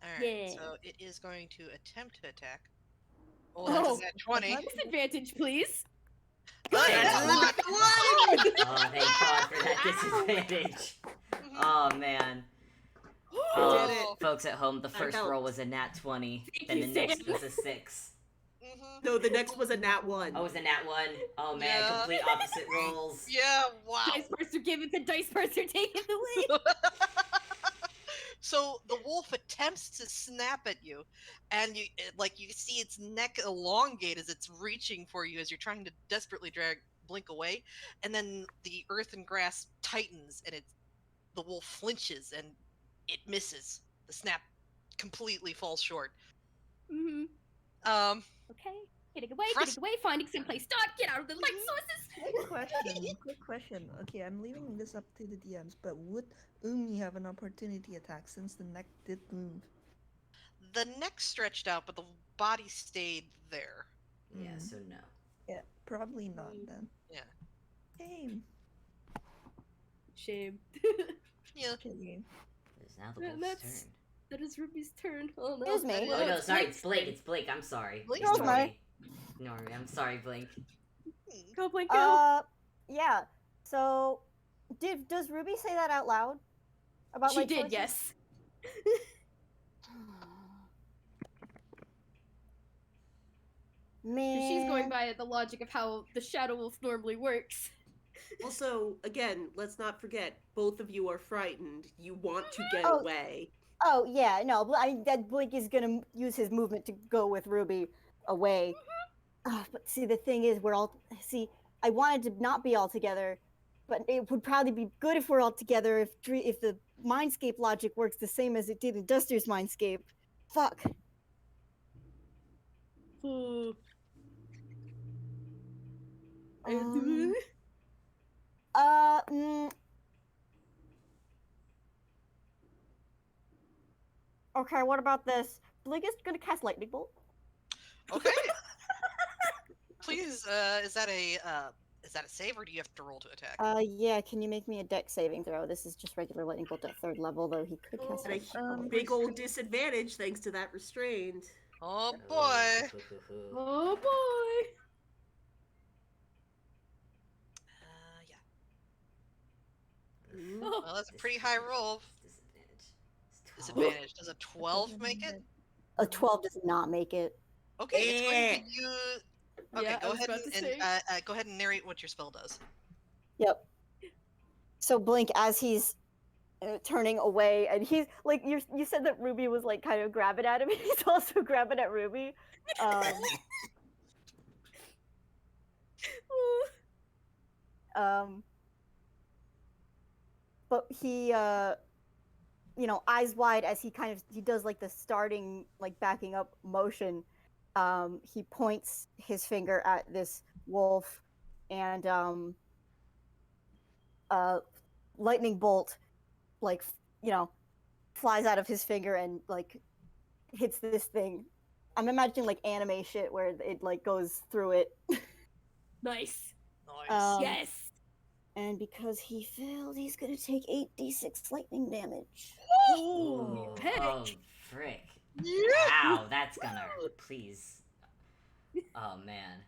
All right. Yeah. So it is going to attempt to attack. Oh, Oh. that's a nat 20. Disadvantage, please. That's a lot. Oh, thank God for that disadvantage. Mhm. Oh man. Did Oh, it. folks at home, the first roll helped. was a nat 20, Thank then you, the next Sam. was a 6. Mhm. No, the next was a nat 1. Oh, it was a nat 1. Oh man, Yeah. complete opposite rolls. Yeah. Wow. Dice Burster give it to Dice Burster, take it away. So the wolf attempts to snap at you, and you see its neck elongate as it's reaching for you as you're trying to desperately drag Blink away, and then the earth and grass tightens, and the wolf flinches and it misses. The snap completely falls short. Mm-hmm. Um, Getting away, Frust- finding someplace dark, get out of the light sources. Quick question. Okay, I'm leaving this up to the DMs, but would Umi have an opportunity attack since the neck did move? the neck stretched out, but the body stayed there. Yeah, Mm. so no. Yeah, probably not then. Yeah. Game. Shame. Yeah. Okay. It's now the Yeah, wolf's that's- turn. That is Ruby's turn. Oh no. Excuse me. Oh no, it's sorry, Blink's it's Blake. turn. It's Blake. I'm sorry. Blake? Ignore It's Blake. me. Ignore me. I'm sorry, Blink. Go, Blink, go. Yeah. So, does Ruby say that out loud? About She light did, sources? yes. Man. She's going by the logic of how the Shadow Wolf normally works. Also, again, let's not forget, both of you are frightened. You want to get Oh. away. Oh yeah, no, that Blink is gonna use his movement to go with Ruby away. But see, the thing is, I wanted to not be all together, but it would probably be good if we're all together if the mindscape logic works the same as it did in Duster's mindscape. Fuck. Ooh. Um, Okay, what about this? Blink is gonna cast lightning bolt. Okay. Please, is that a save, or do you have to roll to attack? Yeah, can you make me a dex saving throw? This is just regular lightning bolt at 3rd level, though he could cast At it. a big old disadvantage thanks to that restrained. Oh boy. Oh boy. Yeah. Oh. Well, that's a pretty high roll. Disadvantage. Disadvantage. Does a 12 make it? A 12 does not make it. Okay, it's going to use. Okay, Yeah, I go was ahead about to say. go ahead and narrate what your spell does. Yep. So Blink, as he's turning away, and he's like, you said that Ruby was like kind of grabbing at him. He's also grabbing at Ruby. But he, eyes wide as he does like the starting, like backing up motion. He points his finger at this wolf, and lightning bolt, like, flies out of his finger and like hits this thing. I'm imagining like anime shit where it like goes through it. Nice. Nice. Yes. And because he failed, he's gonna take 8d6 lightning damage. Ooh, heck. oh, frick. Yeah. Wow, that's gonna hurt. Please. Oh, man.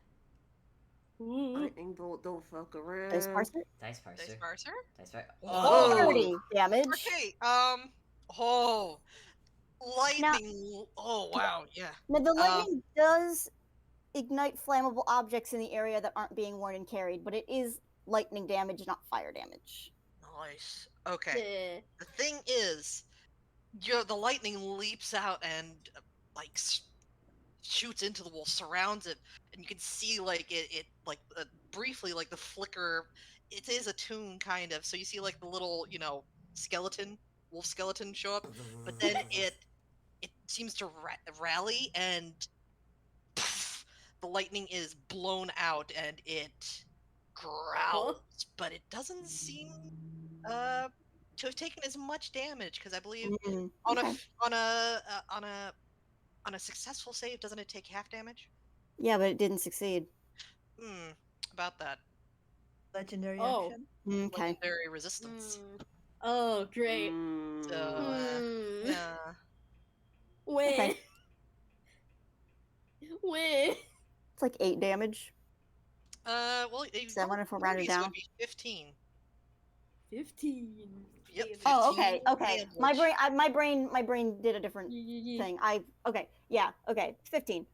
Ooh. Lightning bolt, don't fuck around. Dice parser? Dice parser. Dice parser. Dice parser. Oh. 30 damage. Okay. Oh. Lightning. Oh wow. Yeah. Now the lightning does ignite flammable objects in the area that aren't being worn and carried, but it is lightning damage, not fire damage. Nice. Okay. The thing is, the lightning leaps out and like shoots into the wall, surrounds it, and you can see like it briefly like the flicker. It is a toon kind of, so you see like the little skeleton, wolf skeleton show up, but then it seems to rally, and poof, the lightning is blown out and it growls, but it doesn't seem to have taken as much damage, because I believe on a successful save, doesn't it take half damage? Yeah, but it didn't succeed. About that. Legendary Oh. action. Okay. Legendary resistance. Oh, great. So yeah. Wait. Okay. Wait. It's like 8 damage. Well, 7 if we're rounded down. Would be 15. 15. Yep. Oh, 15 okay. My damage. brain did a different thing. Okay, 15.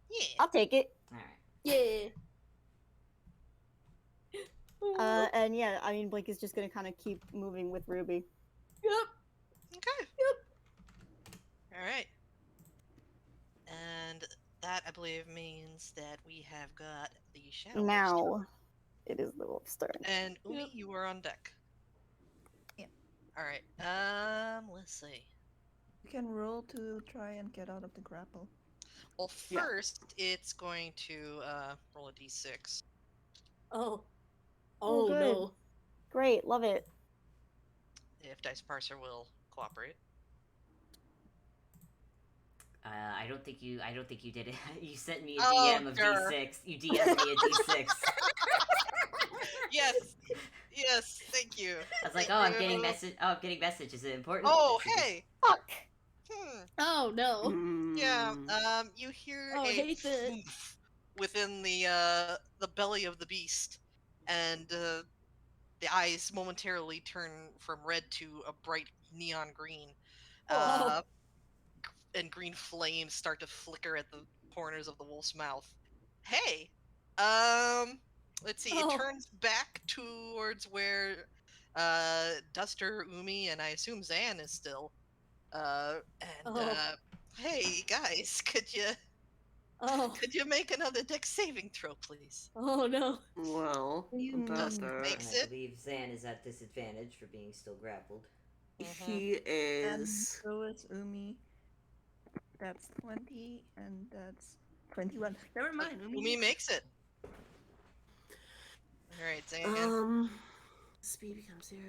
Yeah. I'll take it. Alright. Yeah. And yeah, I mean, Blink is just gonna kind of keep moving with Ruby. Yep. Okay. All right. And that, I believe, means that we have got the shadow. Now, it is the wolf's turn. And Umi, you are on deck. Yeah. All right. Let's see. You can roll to try and get out of the grapple. Well, first it's going to roll a d6. Oh. Oh, Oh good. no. Great, love it. If Dice Parser will cooperate. I don't think you did it. You sent me a Oh, DM of sure. D6. You DM'd me a D6. Yes. Yes. Thank you. I was like, Thank oh, I'm you. getting message. Oh, I'm getting message. Is it important? Oh, Messages. hey. Fuck! Oh no. Yeah. You hear Oh, I a hate that. thump within the belly of the beast, and the eyes momentarily turn from red to a bright neon green. Oh. And green flames start to flicker at the corners of the wolf's mouth. Hey, let's see. Oh. It turns back towards where Duster, Umi, and I assume Zan is still. Oh. Hey guys, could you Oh, Could you make another deck saving throw, please? oh no. Well, What do you about mean? And that. Makes I it. believe Zan is at disadvantage for being still grappled. He And is. so is Umi. That's 20, and that's 21. Never mind. Umi makes it. Alright, Zan. Speed becomes 0.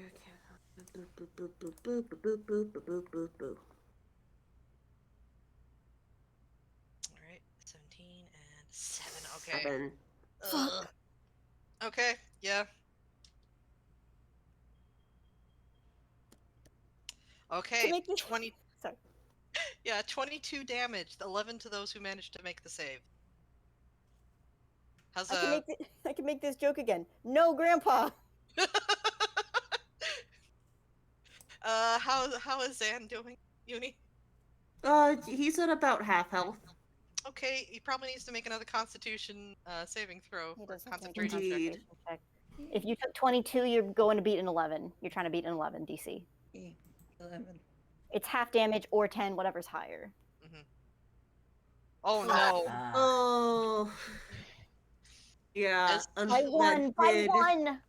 Boop, boop, boop, boop, boop, boop, boop, boop, boop, boop, boop. Alright, 17 and 7. Okay. 7. Ugh. Okay, yeah. Okay, make this- 20. Sorry. Yeah, 22 damage. 11 to those who managed to make the save. How's I can make this joke again. No, Grandpa. how is Zan doing, Uni? He's at about half health. Okay, he probably needs to make another Constitution saving throw He for doesn't make a concentration check. Indeed. concentration check. If you took 22, you're going to beat an 11. You're trying to beat an 11 DC. Okay, 11. It's half damage or 10, whatever's higher. Oh no! Oh. Yeah. As- By one, by one.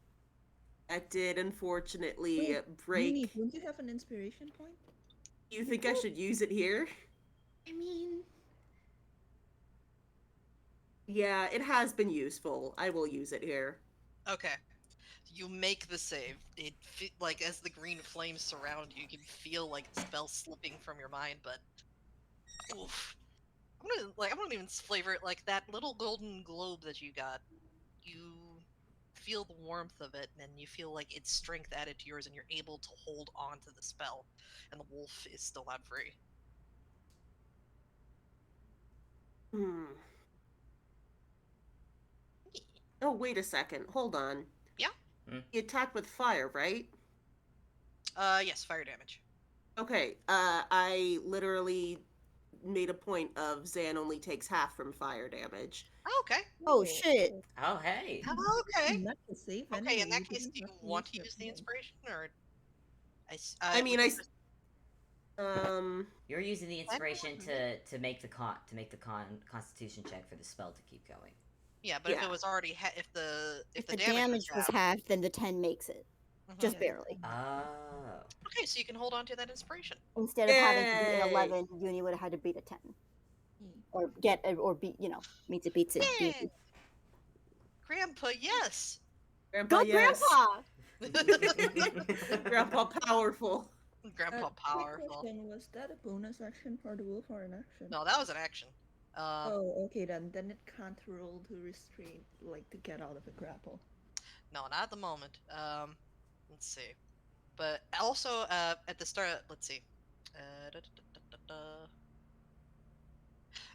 That did unfortunately Wait, break. Umi, don't you have an inspiration point? You think I should use it here? I mean, Yeah, it has been useful. I will use it here. Okay. You make the save. It like as the green flames surround you, you can feel like the spell slipping from your mind, but oof. I wouldn't even flavor it like that little golden globe that you got. You feel the warmth of it, and you feel like its strength added to yours, and you're able to hold on to the spell, and the wolf is still not free. Oh, wait a second. Hold on. Yeah? He attacked with fire, right? Yes, fire damage. Okay, I literally made a point of Zan only takes half from fire damage. Oh, okay. Oh, shit. Oh, hey. Oh, okay. not to save Okay, anyway, in that you case, didn't do you have want to your use the point. inspiration, or? I mean, would you You're using the inspiration to make the Constitution check for the spell to keep going. Yeah, but if Yeah. it was already if the damage was half, then the 10 makes it. Mhm. Just barely. Oh. Okay, so you can hold on to that inspiration. Instead of having to beat an Yay. 11, Uni would have had to beat a 10. Or beat, meets it, beats it. Yay! Grandpa, yes. Grandpa, Go, yes. Grandpa! Grandpa powerful. Grandpa Quick powerful. question, was that a bonus action for the wolf or an action? No, that was an action. Oh, okay then. Then it can't roll to restrain, like to get out of a grapple. No, not at the moment. Let's see. But also, at the start, let's see.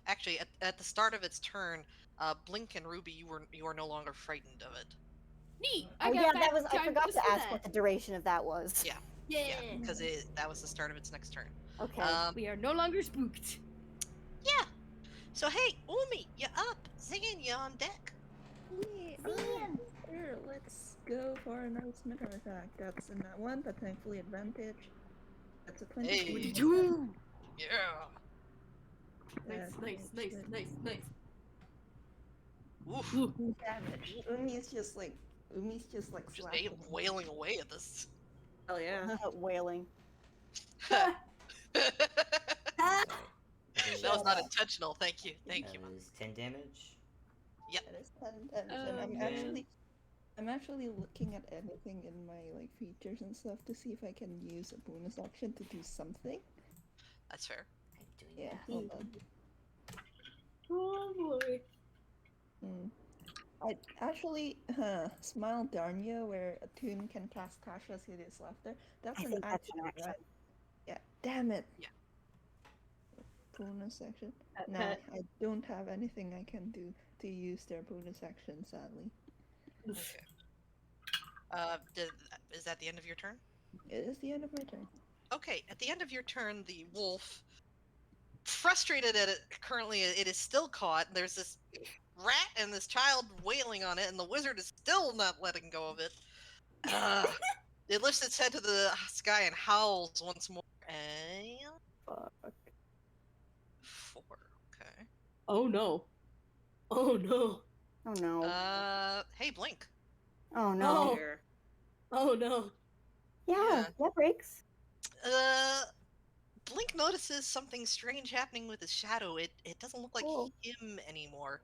Actually, at the start of its turn, Blink and Ruby, you are no longer frightened of it. Neat. Oh, got yeah, back in I time forgot to to see ask that. what the duration of that was. Yeah. Yeah. Because that was the start of its next turn. Okay. We are no longer spooked. Yeah. So hey, Umi, you're up. Zan, you're on deck. Here, let's go for a nice snicker attack. That's in that one, but thankfully advantage. That's a 20. Hey. Yeah. Nice. Oof. Damage. Umi's just like Just slapping him. wailing away at this. Hell yeah. Wailing. That That was not intentional. Thank you. Thank you. That was 10 damage. That is 10 damage, and I'm actually looking at anything in my like features and stuff to see if I can use a bonus action to do something. That's fair. I'm doing Yeah, that. hold on. Oh boy. I actually, Smile Darnia, where a Toon can cast Tasha's Hideous Laughter. That's I an think that's action, an action. right? Yeah, damn it. Yeah. Bonus action. No, I don't have anything I can do to use their bonus action, sadly. Okay. Is that the end of your turn? It is the end of my turn. Okay, at the end of your turn, the wolf, frustrated at it, currently it is still caught. There's this rat and this child wailing on it, and the wizard is still not letting go of it. It lifts its head to the sky and howls once more. And Fuck. 4. Okay. Oh no. Oh no. Oh no. Hey, Blink. Oh no. Oh. Here. Oh no. Yeah, that breaks. Uh, Blink notices something strange happening with his shadow. It doesn't look like Oh. him anymore.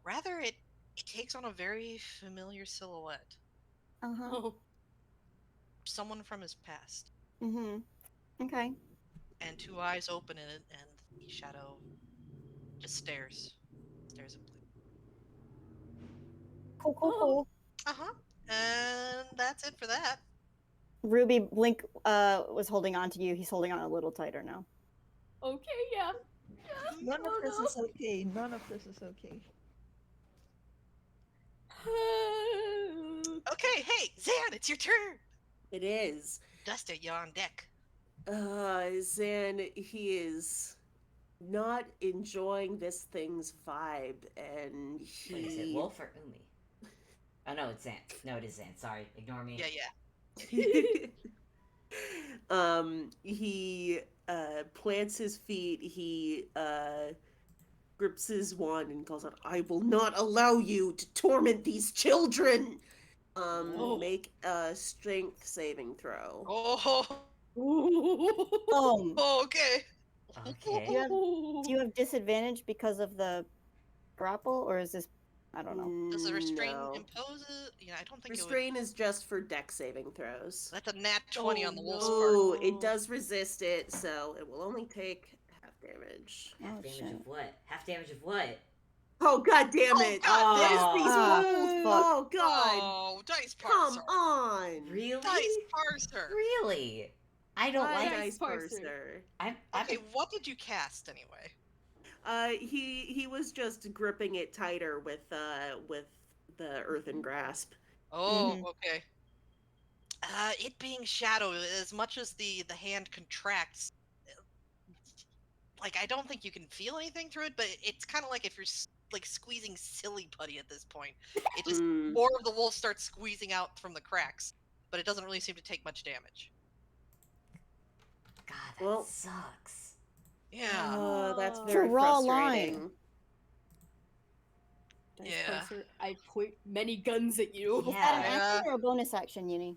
Rather, it takes on a very familiar silhouette. Uh-huh. Oh. Someone from his past. Mm-hmm. Okay. And two eyes open in it, and the shadow just stares. Stares at Blink. Cool, cool, Oh. cool. Uh-huh. And that's it for that. Ruby, Blink was holding on to you. He's holding on a little tighter now. Okay, yeah. None of Oh, this no. is okay. None of this is okay. Okay, hey, Zan, it's your turn. It is. Duster, you're on deck. Zan, he is not enjoying this thing's vibe, and he. Wait, is it Wolf or Umi? Oh no, it's Zan. No, it is Zan. Sorry, ignore me. Yeah. He plants his feet. He grips his wand and calls out, "I will not allow you to torment these children." Oh. Make a strength saving throw. Oh, okay. Okay. Do you have disadvantage because of the grapple, or is this? I don't know. Does the restrain No. impose it? Yeah, I don't think Restrain is just for dex saving throws. That's a nat 20 on the wolf's part. Oh, it does resist it, so it will only take half damage. Half Oh, damage shit. of what? Half damage of what? Oh, god damn it! God What is damn. these Ah, rules? fuck. Oh god! Oh, dice Come parser. on! Really? Dice parser. Really? I don't Hi, like. dice parser. parser. I'm Okay, what did you cast anyway? He was just gripping it tighter with the earthen grasp. Oh, Mhm. okay. It being shadow, as much as the hand contracts, like I don't think you can feel anything through it, but it's kind of like if you're like squeezing silly putty at this point. It just more of the wolf starts squeezing out from the cracks, but it doesn't really seem to take much damage. God, that Well- sucks. Yeah. That's It's a very raw frustrating. line. Dice Yeah. parser, I point many guns at you. Is that an Yeah. action or a bonus action, Uni?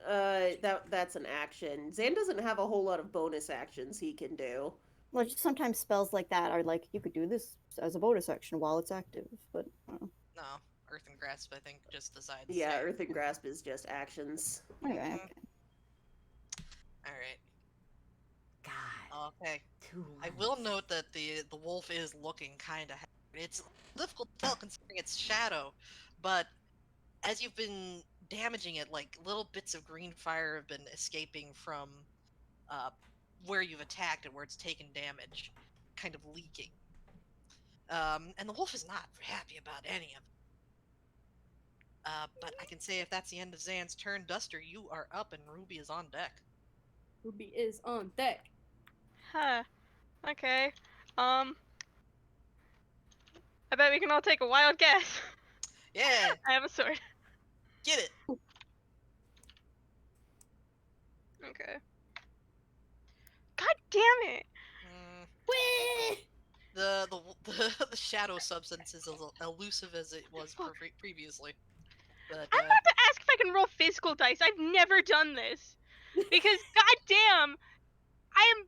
That's an action. Zan doesn't have a whole lot of bonus actions he can do. Well, just sometimes spells like that are like, you could do this as a bonus action while it's active, but No, Earthen Grasp, I think, just decides. Yeah, hey, earthen grasp is just actions. okay. Mhm. Okay. All right. God. Okay. Two I months. will note that the wolf is looking kind of. It's difficult to tell considering its shadow, but as you've been damaging it, like little bits of green fire have been escaping from where you've attacked and where it's taken damage, kind of leaking. And the wolf is not happy about any of it. But I can say if that's the end of Zan's turn, Duster, you are up and Ruby is on deck. Ruby is on deck. Huh. Okay. I bet we can all take a wild guess. Yeah, I have a sword. get it. Okay. God damn it! Mm, Whee! the shadow substance is as elusive as it was Fuck. previously. But I'm about to ask if I can roll physical dice. I've never done this. Because, goddamn, I am.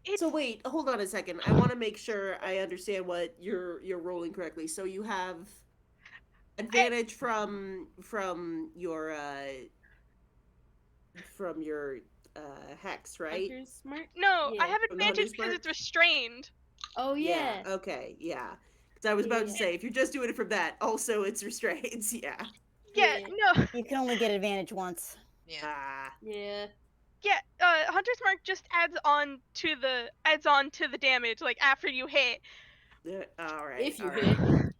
It's, So wait, hold on a second. I want to make sure I understand what you're rolling correctly. So you have advantage from your hex, right? Hunter's smart. no, I Yeah. have From the advantage Hunter's because Mark? it's restrained. Oh yeah. Okay. Yeah. Because I was about to Yeah. say, if you're just doing it from that, also it's restraints. Yeah. Yeah, Yeah. no. You can only get advantage once. yeah, Ah. Yeah. Yeah, Hunter's Mark just adds on to the damage, like, after you hit. All right. If you all right. hit.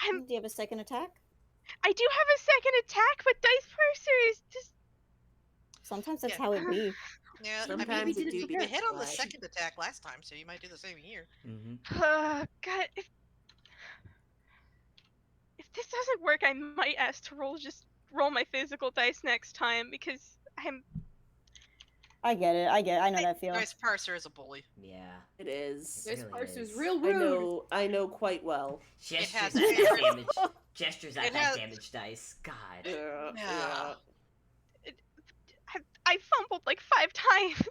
I'm, Do you have a second attack? I do have a second attack, but Dice Parser is just. Sometimes that's Yeah. how it be. yeah. Sometimes I mean, it do you be hit on the like- second attack last time, so you might do the same here. Mm-hmm. God, if this doesn't work, I might ask to roll my physical dice next time because I get it. I know that feel. Dice Parser is a bully. Yeah. It is. This really parser's is. real rude. I know quite well. Gestures has at that favorite- damage. Gestures at It that has- damage dice. God. Yeah. I fumbled like 5 times.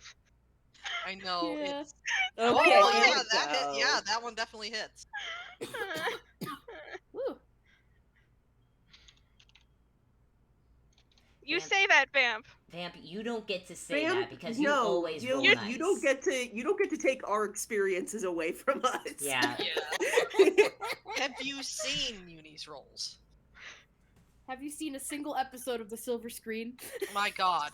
I know. Yeah. It's... Okay. Oh, here yeah, we that hit. go. Yeah, that one definitely hits. Woo. You Vamp. say that, Vamp. Vamp, you don't get to say Vamp, that because you no, always roll you, nice. you don't get to take our experiences away from us. Yeah. Yeah. Have you seen Muni's rolls? Have you seen a single episode of The Silver Screen? My God.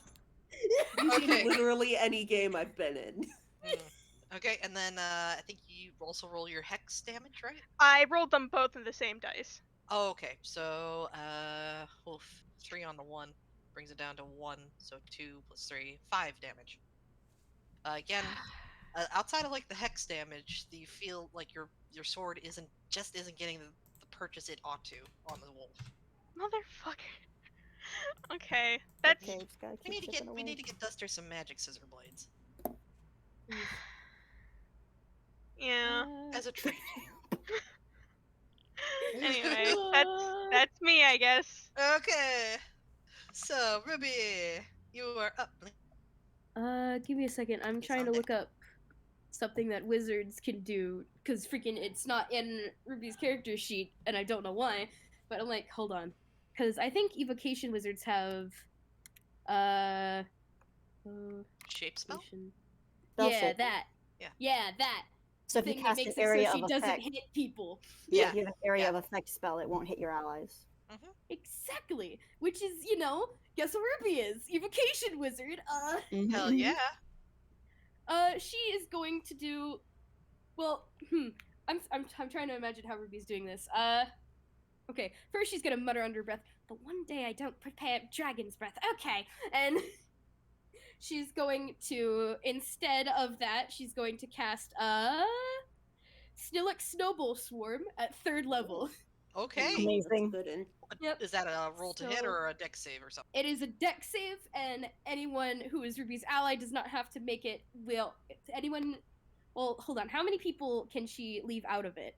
You've seen Okay. literally any game I've been in. Hmm. Okay, and then I think you also roll your hex damage, right? I rolled them both in the same dice. Oh, okay. So, 3 on the 1 brings it down to 1. So 2 plus 3, 5 damage. Again, outside of like the hex damage, do you feel like your sword isn't getting the purchase it ought to on the wolf? Motherfucker. Okay, that's Okay, just gotta We keep need to chipping get away. Duster some magic scissor blades yeah. as a treat. Anyway, that's me, I guess. Okay. So Ruby, you are up. Give me a second. I'm It's trying on to deck. look up something that wizards can do, because freaking it's not in Ruby's character sheet, and I don't know why, but I'm like, hold on. Because I think evocation wizards have, Shape spell. evocation- Spell Yeah, shape. that. Yeah. Yeah, that. So if you Thing that cast an makes it area so she of doesn't effect, hit people. Yeah, if you have an area yeah. of effect spell, it won't hit your allies. Exactly. Which is, guess what Ruby is? Evocation wizard. Hell yeah. She is going to do. Well, I'm trying to imagine how Ruby's doing this. Okay. First, she's gonna mutter under her breath. But one day I don't prepare dragon's breath. Okay, and she's going to, instead of that, she's going to cast Snillick Snowball Swarm at 3rd level. Okay. Amazing. That's good. Yep. Is that a roll to hit So- or a dex save or something? It is a dex save, and anyone who is Ruby's ally does not have to make it. Well, hold on. How many people can she leave out of it?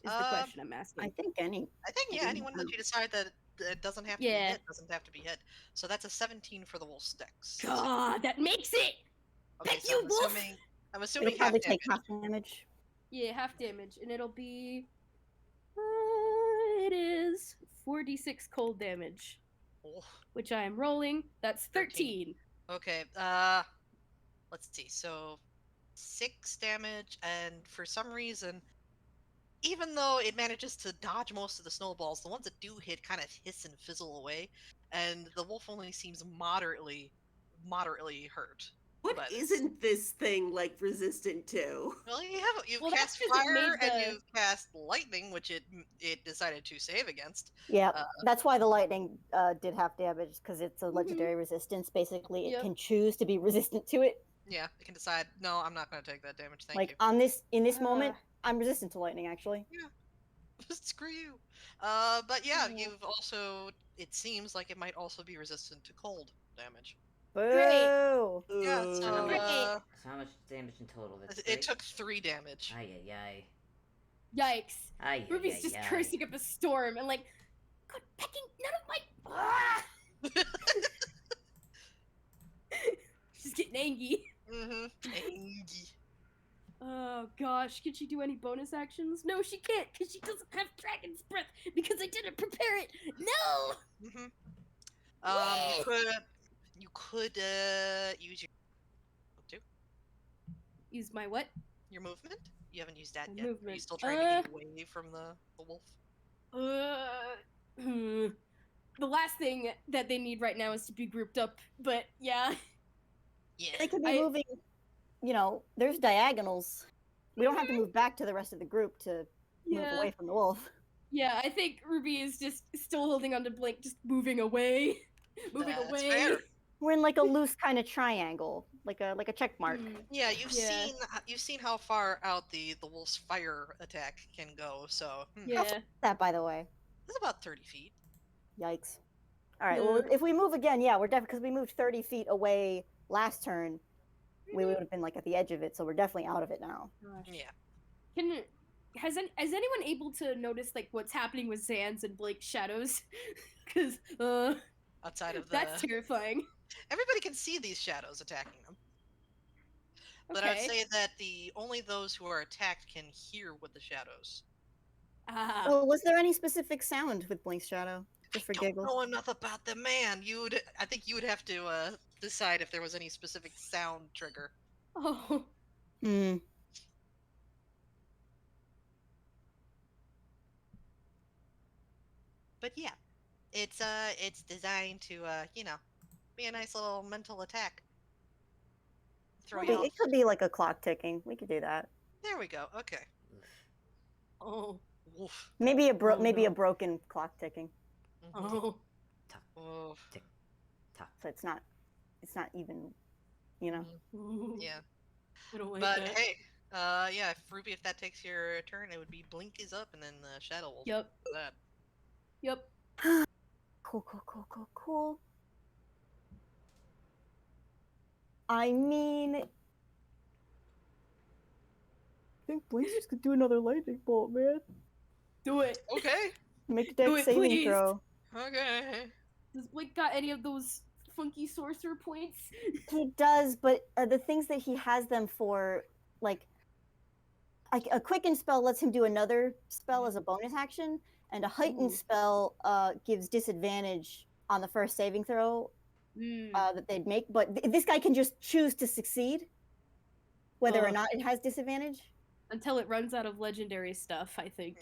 Is the question I'm asking. I think any. I think anyone that you decide that it doesn't have to be Yeah. hit doesn't have to be hit. So that's a 17 for the wolf's dex. God, that makes it. Okay, Bet so you I'm wolf! assuming It'll half probably damage. take half damage. Yeah, half damage, and it'll be. It is 4d6 cold damage, Oh, which I am rolling. That's 13. okay, let's see. So 6 damage, and for some reason, even though it manages to dodge most of the snowballs, the ones that do hit kind of hiss and fizzle away, and the wolf only seems moderately hurt. What But- isn't this thing like resistant to? Well, you've Well, cast that's 'cause it fire made and the- you've cast lightning, which it decided to save against. Yeah, Uh, that's why the lightning did half damage, because it's a legendary resistance. Basically, it Yep. can choose to be resistant to it. Yeah, it can decide. No, I'm not going to take that damage. Thank Like in this moment, Uh. I'm resistant to lightning. Actually, you. Screw you. But yeah, Yeah. you've also. It seems like it might also be resistant to cold damage. boo! Yeah. So Great. So how much damage in total? That's it took 3 damage. Ay ay ay. Yikes. Ay Ruby's ay, just ay. cursing up a storm and like, God, pecking none of my. Ah! She's getting angry. Angy. Oh gosh, can she do any bonus actions? No, she can't, because she doesn't have dragon's breath, because I didn't prepare it. No! You could use your Use my what? your movement. You haven't used that My yet. Are you movement. still trying to get away from the wolf? The last thing that they need right now is to be grouped up, but yeah. Yeah. They could be I- moving. There's diagonals. We don't have to move back to the rest of the group to move Yeah. away from the wolf. Yeah, I think Ruby is just still holding on to Blink, just moving away. Moving That's away. fair. We're in like a loose kind of triangle, like a check mark. Hmm. Yeah, Yeah. you've seen how far out the wolf's fire attack can go. So Yeah. That, by the way. it's about 30 feet. Yikes. All right. Well, if we move again, yeah, we're definitely because we moved 30 feet away last turn, we would have been like at the edge of it, so we're definitely out of it now. Gosh. Yeah. Has anyone able to notice like what's happening with Zan's and Blake's shadows? Because Outside of the. that's terrifying. Everybody can see these shadows attacking them. But I would Okay. say that only those who are attacked can hear with the shadows. Ah. Oh, was there any specific sound with Blink's shadow? Just for Don't giggles. know enough about the man. I think you would have to decide if there was any specific sound trigger. Oh. Hmm. But yeah, it's designed to be a nice little mental attack. Throw you off. It could be like a clock ticking. We could do that. There we go. Okay. Oh. Woof. Maybe Oh, maybe no. a broken clock ticking. Mhm. Oh. Woof. So it's not even, you know. Ooh. Yeah. I don't like But that. hey, yeah, Ruby, if that takes your turn, it would be Blink is up, and then the Shadow will Yep. do that. Yep. Cool. I mean, I think Blink's just gonna do another lightning bolt, man. Do it. Okay. Make a Do dex it, saving please. throw. Okay. Does Blake got any of those funky sorcerer points? He does, but the things that he has them for, like a quicken spell lets him do another spell as a bonus action, and a heightened Ooh. spell gives disadvantage on the first saving throw that they'd make. But this guy can just choose to succeed, whether or Ugh. not it has disadvantage. Until it runs out of legendary stuff, I think.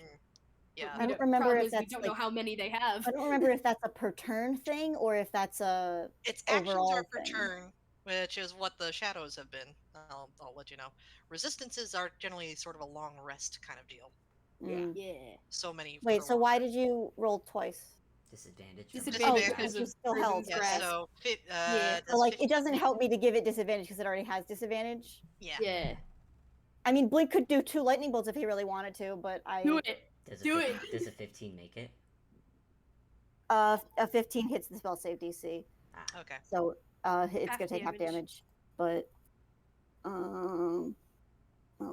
Yeah. I don't remember Problem if is we that's don't know like, how many they have. I don't remember if that's a per turn thing or if that's a Its actions overall are per thing. turn, which is what the shadows have been. I'll let you know. Resistances are generally sort of a long rest kind of deal. Mm. Yeah. So many. Wait, for so long why rest. did you roll twice? Disadvantage. Disadvantage Disadvantage. because You of still held. Ruben's Yeah. grasp. So Yeah. So like, it doesn't help me to give it disadvantage because it already has disadvantage. Yeah. Yeah. I mean, Blink could do 2 lightning bolts if he really wanted to, but Do it. Do it. Does a 15 make it? a 15 hits the spell save DC, Okay. so it's Half gonna take half damage. But oh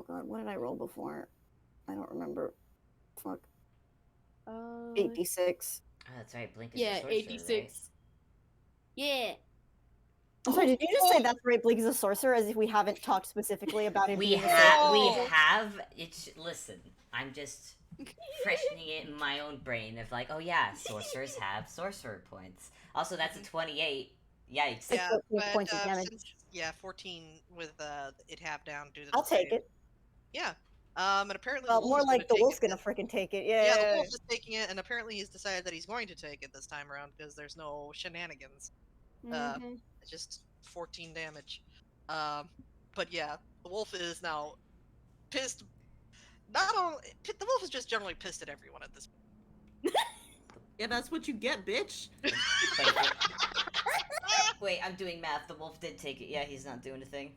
god, what did I roll before? I don't remember. Fuck. 8d6. Oh, that's right. Blink is Yeah, a sorcerer, 86. right? Yeah. I'm sorry, did you just say that's right? Blink is a sorcerer, as if we haven't talked specifically about him We being a have. We sorcerer? have. It's listen. I'm just freshening it in my own brain of like, oh yeah, sorcerers have sorcerer points. Also, that's a 28. Yikes. Yeah, 14 but points of damage. 14 with it half down due to. I'll the take save. it. Yeah. And apparently. Well, the wolf more is like the take wolf's it. gonna freaking take it. Yeah, the Yeah. wolf is taking it, and apparently he's decided that he's going to take it this time around because there's no shenanigans. Mhm. It's just 14 damage. But yeah, the wolf is now pissed. Not only the wolf is just generally pissed at everyone at this point. Yeah, that's what you get, bitch. Wait, I'm doing math. The wolf did take it. Yeah, he's not doing a thing.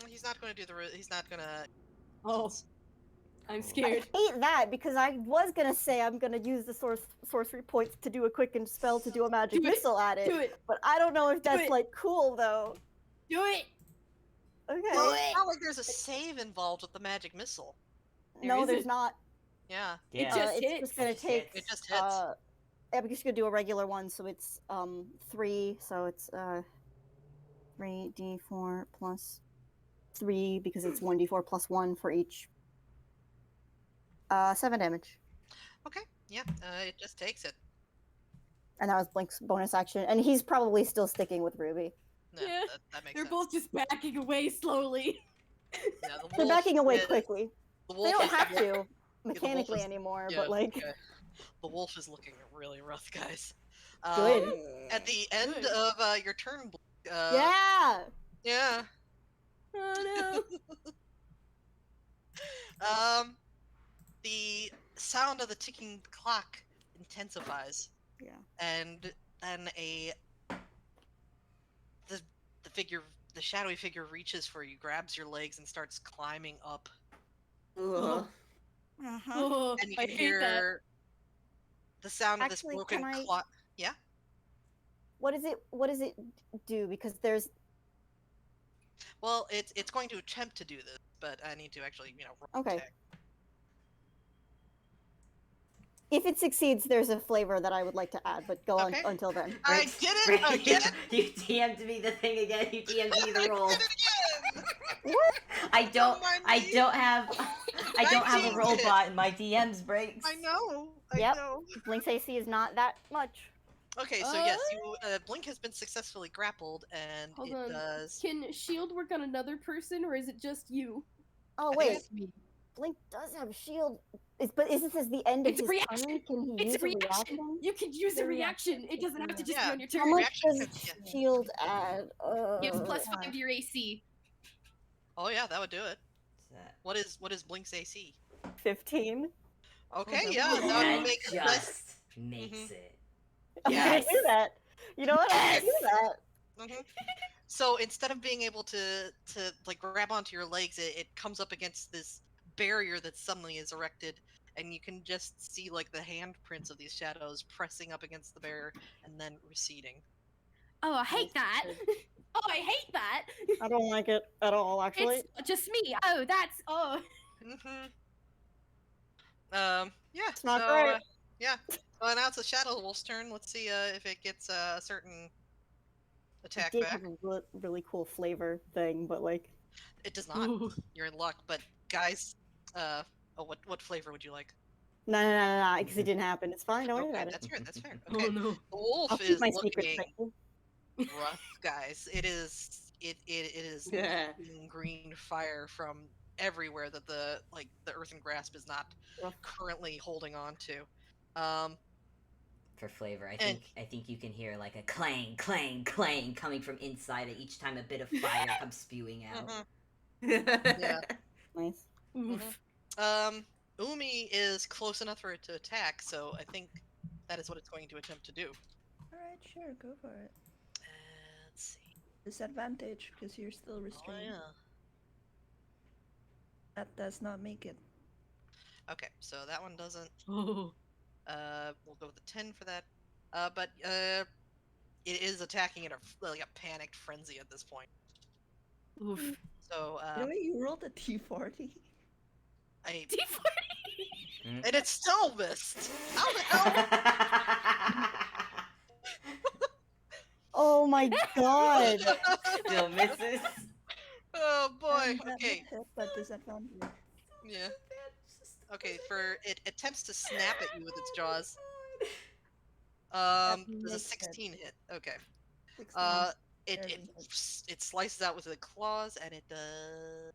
He's not going to do He's not going to. Oh. I'm I scared. hate that because I was gonna say I'm gonna use the sorcery points to do a quicken spell to do a magic Do it. missile at Do it, it. but I don't know if that's it. like cool though. Do it. Okay. Well, it's not like there's a save involved with the magic missile. No, there's isn't. not. Yeah. Yeah. just It's hits. just gonna It just take. hits. It just hits. I'm just gonna do a regular one, so it's 3. So it's 3d4 plus 3 because it's 1d4 plus 1 for each. 7 damage. Okay. Yeah. It just takes it. And that was Blink's bonus action, and he's probably still sticking with Ruby. No, Yeah, that makes They're sense. both just backing away slowly. Yeah, the They're wolf backing away is- quickly. The They wolf don't is- have to mechanically is- anymore, yeah, but like. okay. The wolf is looking really rough, guys. Good. At the end Good. of your turn, Yeah. yeah. Oh The sound of the ticking clock intensifies. Yeah. And then the shadowy figure reaches for you, grabs your legs, and starts climbing up. Ugh. no. Oh, And you I can hate that. hear the sound of this Actually, broken can I- clock. Yeah. What does it do? Because Well, it's going to attempt to do this, but I need to actually, roll Okay. attack. If it succeeds, there's a flavor that I would like to add, but go on Okay. until then. I get it again. You DM'd me the thing again. You DM'd me the I roll. did it again. I don't mind me. have I don't have a 19 roll hit. bot in my DMs breaks. I know. Yep. I know. Blink's AC is not that much. Okay, so yes, you Blink has been successfully grappled, and Hold it on. does. Can shield work on another person, or is it just you? Oh I think wait, it's me. Blink does have a shield. But isn't this the end of It's a his reaction. turn? Can he It's use a reaction. You can use The a reaction. It doesn't have to just be Yeah. on your How turn. much Reaction does can- yeah. shield add? Gives +5 to your AC. Oh yeah, that would do it. That- What is Blink's AC? 15. Okay, that yeah, would- that that would make just makes it. I'm gonna Yes. do that. You know what? I'm gonna do that. Mhm. So instead of being able to like grab onto your legs, it comes up against this barrier that suddenly is erected, and you can just see like the handprints of these shadows pressing up against the barrier and then receding. Oh, I hate that. Oh, I hate that. I don't like it at all, actually. It's not just me. Oh, that's Mm-hmm. Yeah. It's not so, great. yeah. So now it's a Shadow Wolf's turn. Let's see if it gets a certain It attack did back. have a really cool flavor thing, but like, It does not. You're in luck. But guys, oh, what flavor would you like? no, because it didn't happen. It's fine. Don't worry Okay, about it. that's fair. That's fair. Okay. no. The wolf I'll keep is my secret looking safe. rough, guys. It is Yeah. leaking green fire from everywhere that the earthen grasp is not Rough. currently holding on to. Um, For flavor, I And- think you can hear like a clang, clang, clang coming from inside it each time a bit of fire comes spewing out. Yeah. Nice. Oof. Umi is close enough for it to attack, so I think that is what it's going to attempt to do. Alright, sure, go for it. Let's see. Disadvantage, because you're still Oh restrained. yeah. That does not make it. Okay, so that one doesn't. Oh. We'll go with the 10 for that. But it is attacking in a panicked frenzy at this point. Oof. So By the way, you rolled a T40. I D40. and it still missed. How the hell? Oh my god. Still misses. Oh boy. That Okay. would hit, but disadvantage. Yeah. Okay. For it attempts to snap at you with its jaws. Does a makes it. 16 hit? Okay. 16. It Barely it hits. it slices out with the claws, and it does.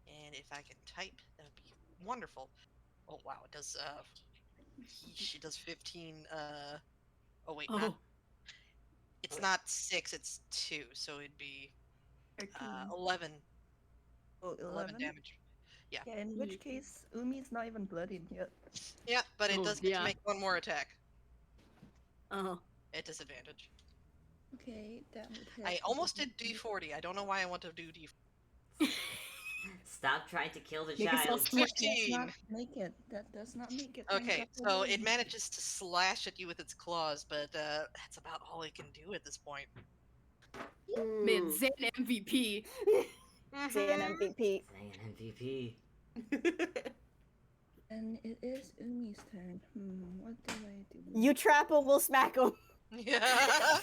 And if I can type, that would be wonderful. Oh wow, it does. She does 15. Oh wait, not. It's not 6. It's 2, so it'd be 13. 11. Oh, 11 damage. Yeah, in which case, Umi's not even bloodied yet. Yeah, but it Oh, does get yeah. to make one more attack Uh-huh. at disadvantage. Okay, that would hit. I almost did D40. I don't know why I want to do D40. Stop trying to kill the Make us all child. smart. That does 15. not make it. That does not make it. Okay, Thanks, so it everyone. manages to slash at you with its claws, but that's about all it can do at this point. Man, Zen MVP. Say an MVP. Saying MVP. And it is Umi's turn. What do I do? You trap him, we'll smack him. Yeah.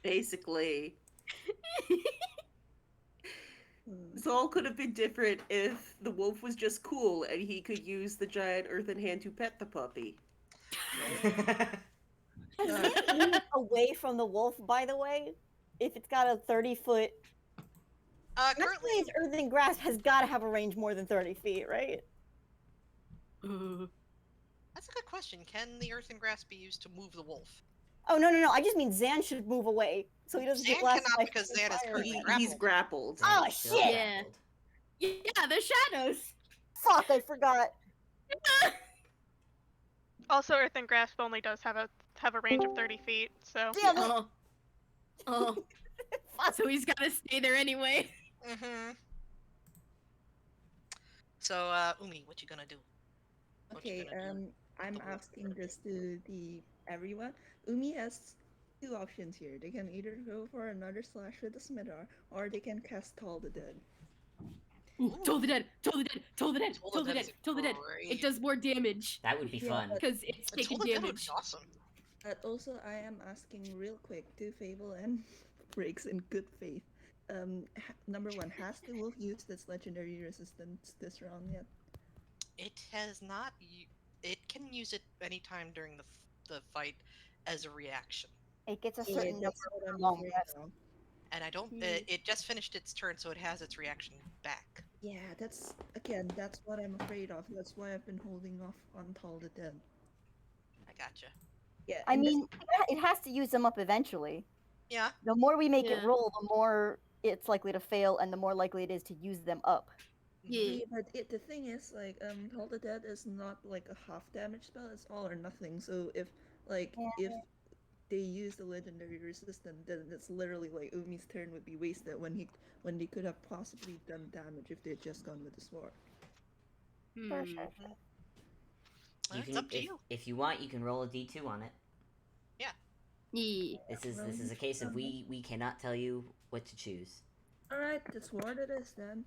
Basically. Hmm. This all could have been different if the wolf was just cool and he could use the giant earthen hand to pet the puppy. Has it moved away from the wolf, by the way? If it's got a 30-foot... Currently, Currently, its earthen grasp has got to have a range more than 30 feet, right? that's a good question. Can the earthen grasp be used to move the wolf? Oh, no. I just mean Zan should move away, so he doesn't Zan get blasted cannot by because fucking Zan is fire. currently He's grappled. Oh, Still shit! Yeah. grappled. Yeah, the shadows. Fuck, I forgot. Also, Earthen Grasp only does have a range of 30 feet, so Damn it! Oh. Oh. So he's gotta stay there anyway. Mm-hmm. So, Umi, what you gonna do? What you Okay, gonna do? I'm the wolf asking gonna this to everyone. Umi has two options here. They can either go for another slash with the scimitar, or they can cast Toll the Dead. Ooh, Toll the Dead! Toll the Dead! Toll the Dead! Toll the Dead! Toll the Dead! It Great. does more damage That would be Yeah, fun. but- because it's The taking Toll the Dead would be damage. awesome. But also, I am asking real quick to Fable and Breaks in good faith. Number one, has the wolf used its legendary resistance this round yet? It has not. It can use it anytime during the fight as a reaction. It gets a Yeah, certain number that's what for I'm long afraid rest. of. And I don't. Hmm. It just finished its turn, so it has its reaction back. Yeah, that's what I'm afraid of. That's why I've been holding off on Toll the Dead. I gotcha. Yeah, I and this- mean, it has to use them up eventually. Yeah. The more we make it Yeah. roll, the more it's likely to fail, and the more likely it is to use them up. Yeah. but the thing is, like, Toll the Dead is not like a half damage spell; it's all or nothing. So if if they use the legendary resistance, then it's literally like Umi's turn would be wasted when they could have possibly done damage if they had just gone with the sword. Sure, Hmm. sure. You It's can, up to you. if you want, you can roll a d2 on it. Yeah. This is a case of we cannot tell you what to choose. All right, the sword it is then.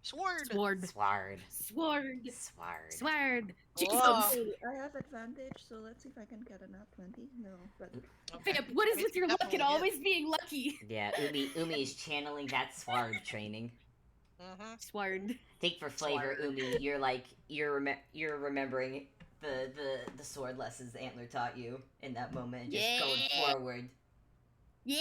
Sword. Sword. Sword. Sword. Sword. Sword. Whoa. Jesus. I have advantage, so let's see if I can get a nat 20. No, but Okay. Philip, what is with your luck and Definitely always being lucky? Yeah, Umi is channeling that sword training. Mm-hmm. Sword. Think for flavor, Umi. You're like you're remembering the sword lessons Antler taught you in that moment, and just going Yeah. forward. Yeah.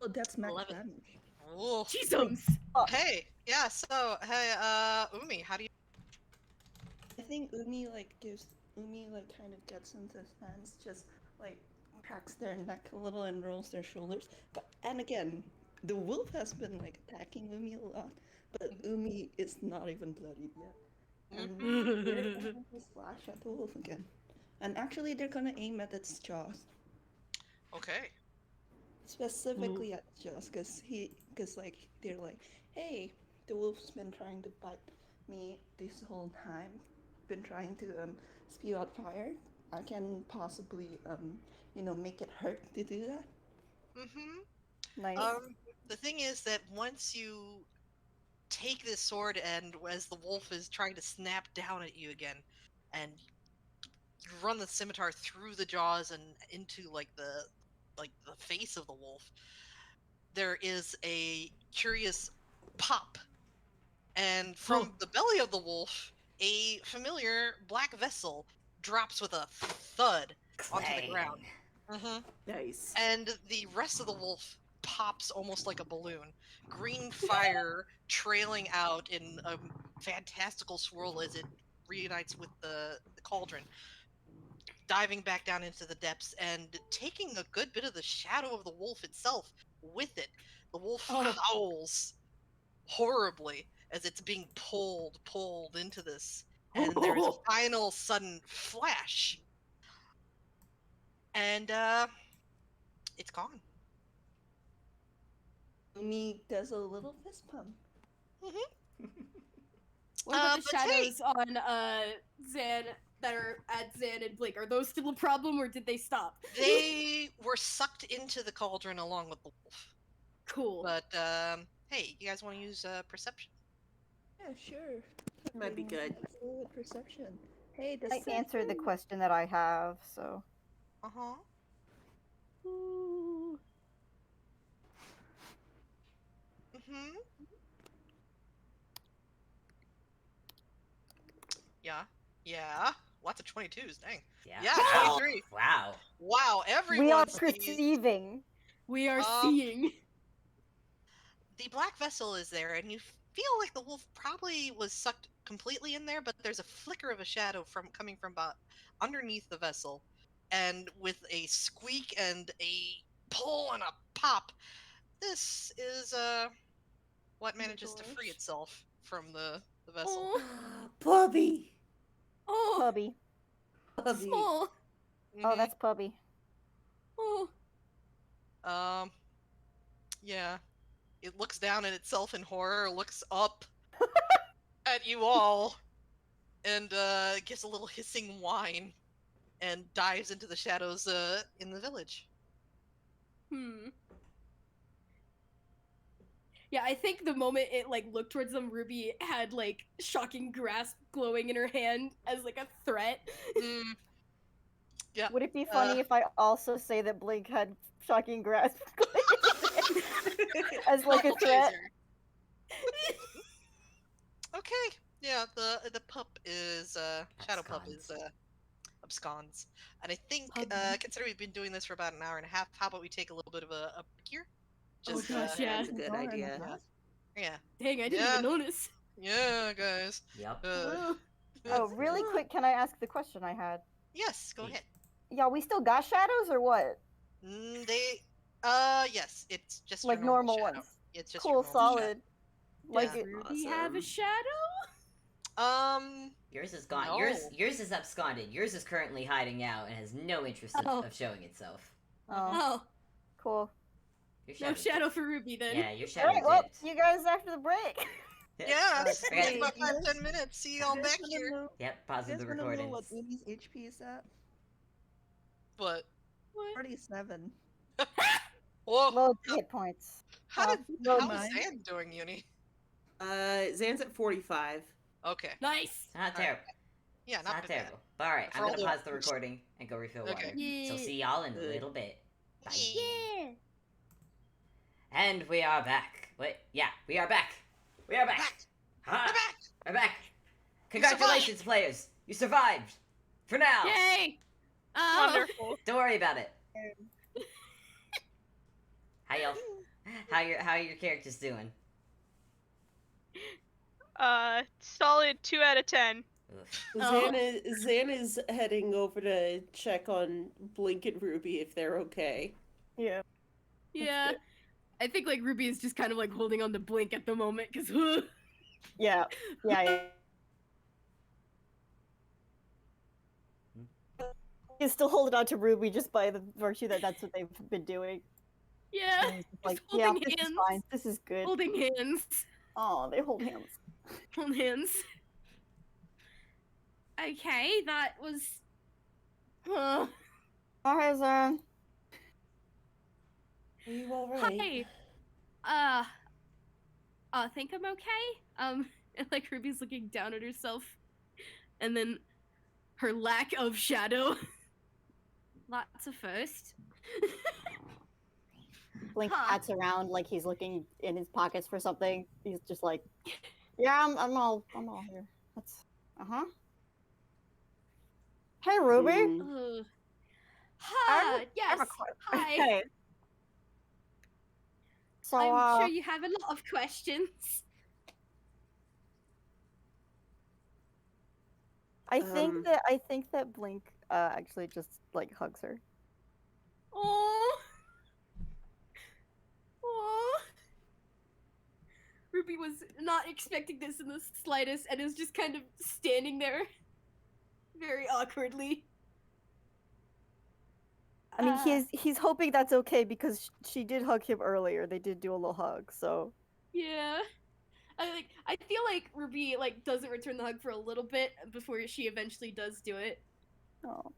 oh, that's max 11. damage. Ooh. Jesus. Hey. Yeah. So hey. Umi, how do you? I think Umi kind of gets into his hands, just like cracks their neck a little and rolls their shoulders. But and again, the wolf has been like attacking Umi a lot, but Umi is not even bloodied yet. And they're going to slash at the wolf again. And actually, they're gonna aim at its jaws, Okay. specifically at its jaws, because like they're like, hey, the wolf's been trying to bite me this whole time, been trying to spew out fire. I can possibly make it hurt to do that. Mm-hmm. Nice. The thing is that once you take this sword and as the wolf is trying to snap down at you again, and you run the scimitar through the jaws and into the face of the wolf, there is a curious pop, and from the belly of the wolf, a familiar black vessel drops with a thud onto the ground. Mm-hmm. Nice. And the rest of the wolf pops almost like a balloon. Green fire trailing out in a fantastical swirl as it reunites with the cauldron, diving back down into the depths and taking a good bit of the shadow of the wolf itself with it. The wolf howls horribly as it's being pulled into this. And there's a final sudden flash. And it's gone. Umi does a little fist pump. What about the but hey- shadows on Zan that are at Zan and Blake? Are those still a problem or did they stop? They were sucked into the cauldron along with the wolf. Cool. But hey, you guys want to use perception? Yeah, sure. Might be good. Let's go with perception. Hey, the I answered the question that I have, so. Uh huh. Ooh. Mhm. Yeah. Yeah. Lots of 22s. Dang. Yeah. Yeah. Wow. 23. Wow. Wow. Everyone. We are sees- perceiving. We are Um, seeing. The black vessel is there, and you feel like the wolf probably was sucked completely in there, but there's a flicker of a shadow coming from underneath the vessel, and with a squeak and a pull and a pop, this is what manages to free doors. itself from the vessel. Oh, Puppy. oh, Pubby. Puppy. small. Oh, Mhm. that's Pubby. Oh, Yeah. It looks down at itself in horror, looks up at you all, and gives a little hissing whine, and dives into the shadows in the village. Yeah, I think the moment it like looked towards them, Ruby had like shocking grasp glowing in her hand as like a threat. Mm, yeah. Would it be funny if I also say that Blink had shocking grasp as like a Double threat? taser. Okay. Yeah, the pup is shadow pup is absconds. And I think considering we've been doing this for about an hour and a half, how about we take a little bit of a break here? Oh gosh, yeah. That's a good idea. Yeah. Dang, I didn't even notice. Yeah, guys. Yep. Oh, really quick, can I ask the question I had? Yes, go ahead. Yeah, we still got shadows or what? Yes, it's just Like your normal normal shadow. ones. It's just Cool, your normal solid. Like Yeah. it, Ruby have a Awesome. shadow? shadow. Yours is gone. No. Yours is absconded. Yours is currently hiding out and has no interest of showing itself. oh, cool. Your No shadow's shadow for Ruby then. Yeah, your All shadow right, well, dipped. you guys after the break. Yeah, Okay. about 5-10 minutes. See y'all back here. Yep, pausing the You guys wanna know recording. what Umi's HP is at? But 47. whoa, Low hit points. how no, is mine. Zan doing, Uni? Zan's at 45. Okay. Nice. Not terrible. Yeah, It's not not bad. terrible. But alright, I'm For all gonna the- pause the recording and go refill water. Okay. So see y'all in a little bit. Bye. Yeah. And we are back. Wait, yeah, we are back. We are back. Ha! We're back. We're back. Congratulations, players. You survived. For now. Yay! Oh. Wonderful. Don't worry about it. How y'all? How are your characters doing? Solid 2 out of 10. Oof. Zan is heading over to check on Blink and Ruby if they're okay. Yeah. Yeah. I think like Ruby is just kind of like holding on to Blink at the moment because Yeah. Yeah. He's still holding on to Ruby just by the virtue that that's what they've been doing. yeah, And he's just like, holding yeah, this is hands. fine. This is good. Holding hands. Oh, they hold hands. Hold hands. Okay, that was. Oh, hi, Zan. Are you alright? Hi. I think I'm okay. And like Ruby's looking down at herself, and then her lack of shadow. Lots of first. Blink Huh. pats around like he's looking in his pockets for something. He's just like, yeah, I'm all here. That's Hey, Ruby. Mm. Hi. Yes. I'm a Hi. Hey. So, I'm sure you have a lot of questions. I think that Blink actually just like hugs her. Oh. Oh. Ruby was not expecting this in the slightest and is just kind of standing there very awkwardly. I mean, he's hoping that's okay because she did hug him earlier. They did do a little hug, so Yeah. I feel like Ruby like doesn't return the hug for a little bit before she eventually does do it oh,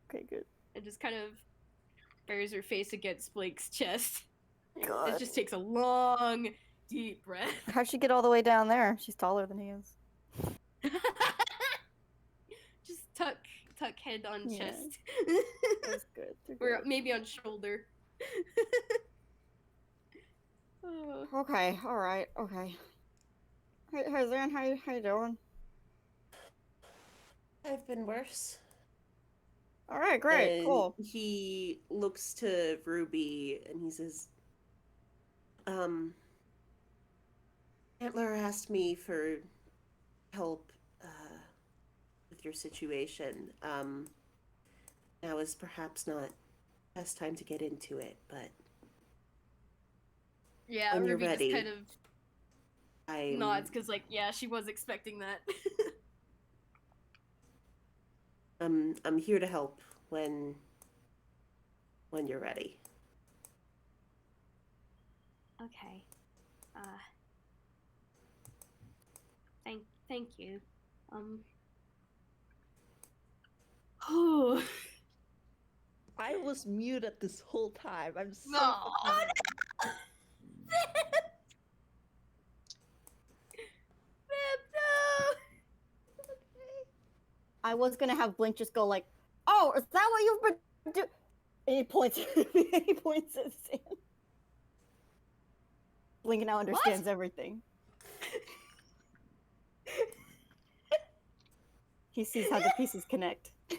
okay, good. and just kind of buries her face against Blake's chest. God. It just takes a long, deep breath. How'd she get all the way down there? She's taller than he is. Just tuck head on Yeah. chest. That's good. They're Or good. maybe on shoulder. Oh. Okay, all right, okay. Hey, Zan, how you doing? I've been worse. All right, great, And cool. he looks to Ruby and he says, Antler asked me for help with your situation. Now is perhaps not best time to get into it, but Yeah, when you're Ruby ready, just kind of I'm nods because, like, yeah, she was expecting that. I'm here to help when you're ready. Okay. Thank you. Oh. I was muted this whole time. I'm so No. fucking- I was gonna have Blink just go like, "Oh, is that what you've been doing?" And he points. He points at Sam. Blink now understands everything. He sees how the pieces connect. You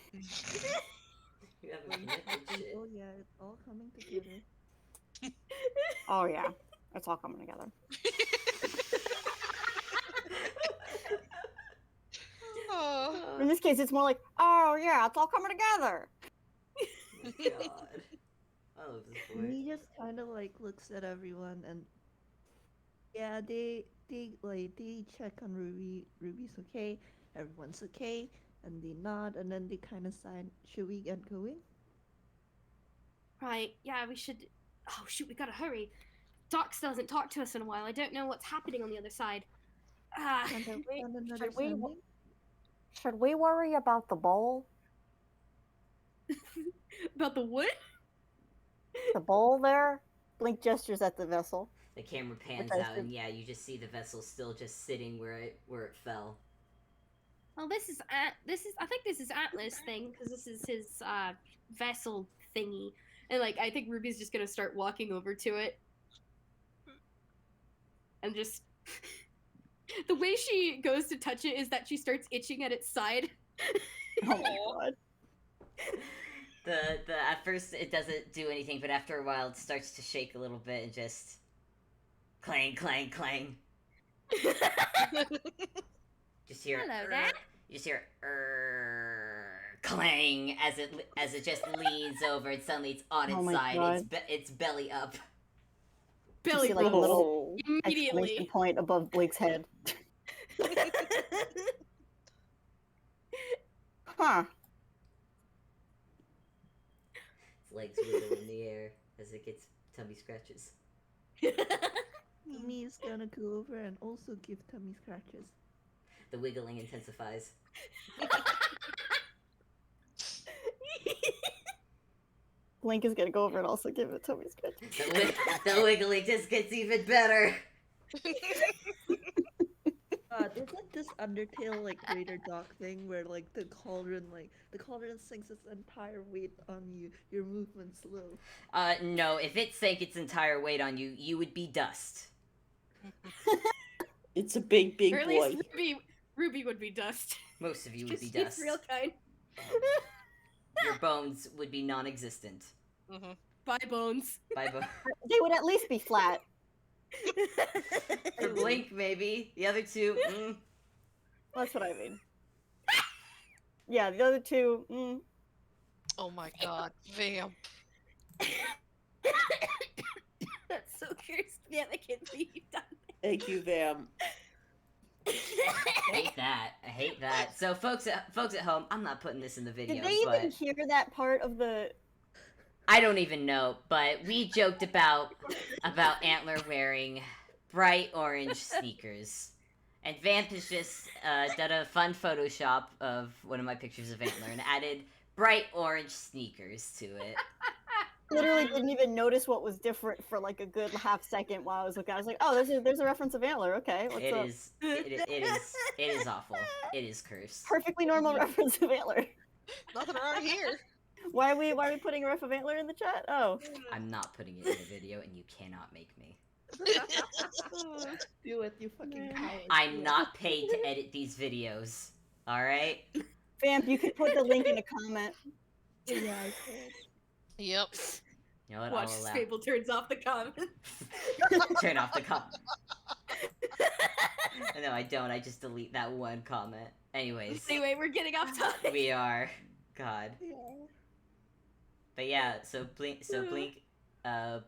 haven't connected shit. Oh yeah, it's all coming together. Oh yeah, it's all coming together. Oh. In this case, it's more like, "Oh yeah, it's all coming together." Oh my god. I love this boy. He just kind of like looks at everyone and yeah, they check on Ruby. Ruby's okay. Everyone's okay, and they nod, and then they kind of sign. Should we get going? Right, yeah, we should. Oh shoot, we gotta hurry. Doc still hasn't talked to us in a while. I don't know what's happening on the other side. Ah, Kind of we- found another should we- sending? Should we worry about the bowl? about the wood? The bowl there? Blink gestures at the vessel. The camera pans I out, see. and yeah, you just see the vessel still just sitting where it fell. Well, this is I think this is Antler's thing because this is his vessel thingy, and like I think Ruby's just gonna start walking over to it, and just the way she goes to touch it is that she starts itching at its side. Oh my god. The at first it doesn't do anything, but after a while it starts to shake a little bit and just clang, clang, clang. Just hear Hello there. you just hear clang as it just leans over and suddenly it's on its Oh my side. God. It's belly up. You Belly see like a rolls little immediately. exclamation point above Blake's head. Huh. Its legs wiggle in the air as it gets tummy scratches. Umi is gonna go over and also give tummy scratches. The wiggling intensifies. Blink is gonna go over and also give it tummy scratch. The wiggling just gets even better. Isn't this Undertale like Greater Dock thing where like the cauldron sinks its entire weight on you, your movement slow? No, if it sank its entire weight on you, you would be dust. It's a big, big Or at boy. least Ruby would be dust. Most of you would be She's dust. real kind. Your bones would be non-existent. Mhm. Bye, bones. By They would at least be flat. for Blink, maybe. The other two, That's what I mean. Yeah, the other two, Oh my god, vamp. That's so cursed. Yeah, I can't believe you've done Thank you, Vam. I hate that. I hate that. So, folks at home, I'm not putting this in the video, did they even but hear that part of the... I don't even know. But we joked about Antler wearing bright orange sneakers, and Vamp has just done a fun Photoshop of one of my pictures of Antler and added bright orange sneakers to it. Literally didn't even notice what was different for like a good half second while I was looking. I was like, oh, there's a reference of Antler. Okay, what's It up? is awful. It is cursed. Perfectly normal reference of Antler. Nothing around here. Why are we putting a ref of Antler in the chat? Oh, I'm not putting it in the video, and you cannot make me. Do it, you fucking coward. I'm not paid to edit these videos. All right. Vamp, you could put the link in a comment. Yeah, I could. Yep. You know what? Watch I'll allow. Fable turns off the comment. Turn off the comment. No, I don't. I just delete that one comment. Anyways, Anyway, we're getting off topic. we are. God. Yeah. But yeah, so Blink,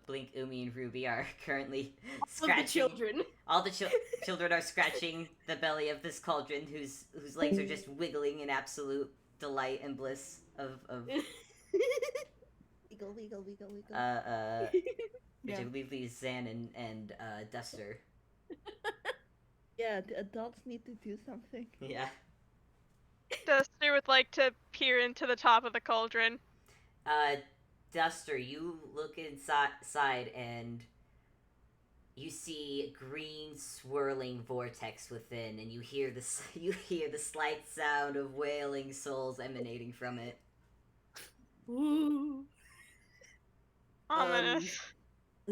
Blink, Umi, and Ruby are currently All of the scratching. children. All the children are scratching the belly of this cauldron, whose legs are just wiggling in absolute delight and bliss of Wiggle, wiggle, wiggle, wiggle. Yeah. particularly Zan and Duster. Yeah, the adults need to do something. Yeah. Duster would like to peer into the top of the cauldron. Duster, you look inside and you see green swirling vortex within, and you hear the slight sound of wailing souls emanating from it. Ooh. Ominous.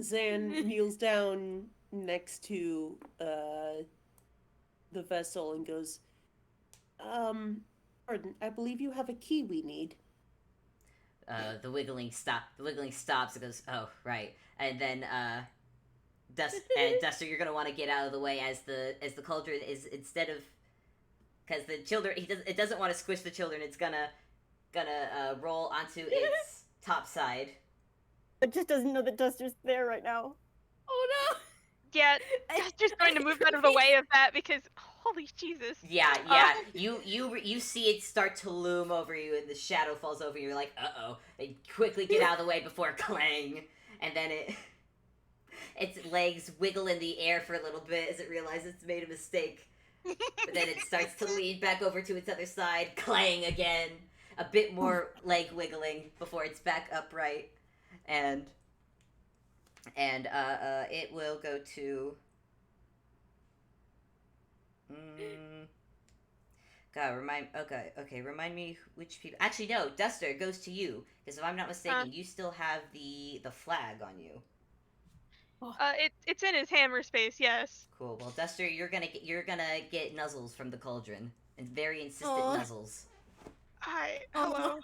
Zan kneels down next to the vessel and goes, pardon, I believe you have a key we need. The wiggling stops and goes, oh, right. And then, Duster, you're gonna want to get out of the way as the cauldron is, instead of, because the children, it doesn't want to squish the children, it's gonna roll onto its top side. It just doesn't know that Duster's there right now. Oh no! Yeah, Duster's going to move out of the way of that because, holy Jesus. Yeah. You see it start to loom over you, and the shadow falls over you. You're like, uh-oh. And quickly get out of the way before clang. And then its legs wiggle in the air for a little bit as it realizes it's made a mistake. But then it starts to lean back over to its other side, clang again. A bit more leg wiggling before it's back upright. And it will go to... God, remind me which people... Actually, no, Duster, it goes to you. Because if I'm not mistaken, you still have the flag on you. It's in his hammer space, yes. Cool. Well, Duster, you're gonna get nuzzles from the cauldron. And very insistent nuzzles. Hi, hello.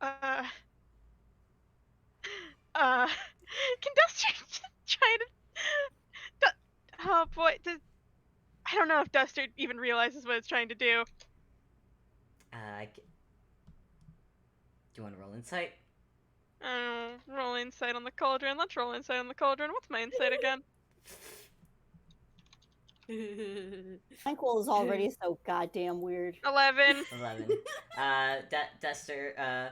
Can Duster just try to... Oh boy, I don't know if Duster even realizes what it's trying to do. Do you want to roll insight? Roll insight on the cauldron. Let's roll insight on the cauldron. What's my insight again? Tranquil is already so goddamn weird. 11. 11. Duster,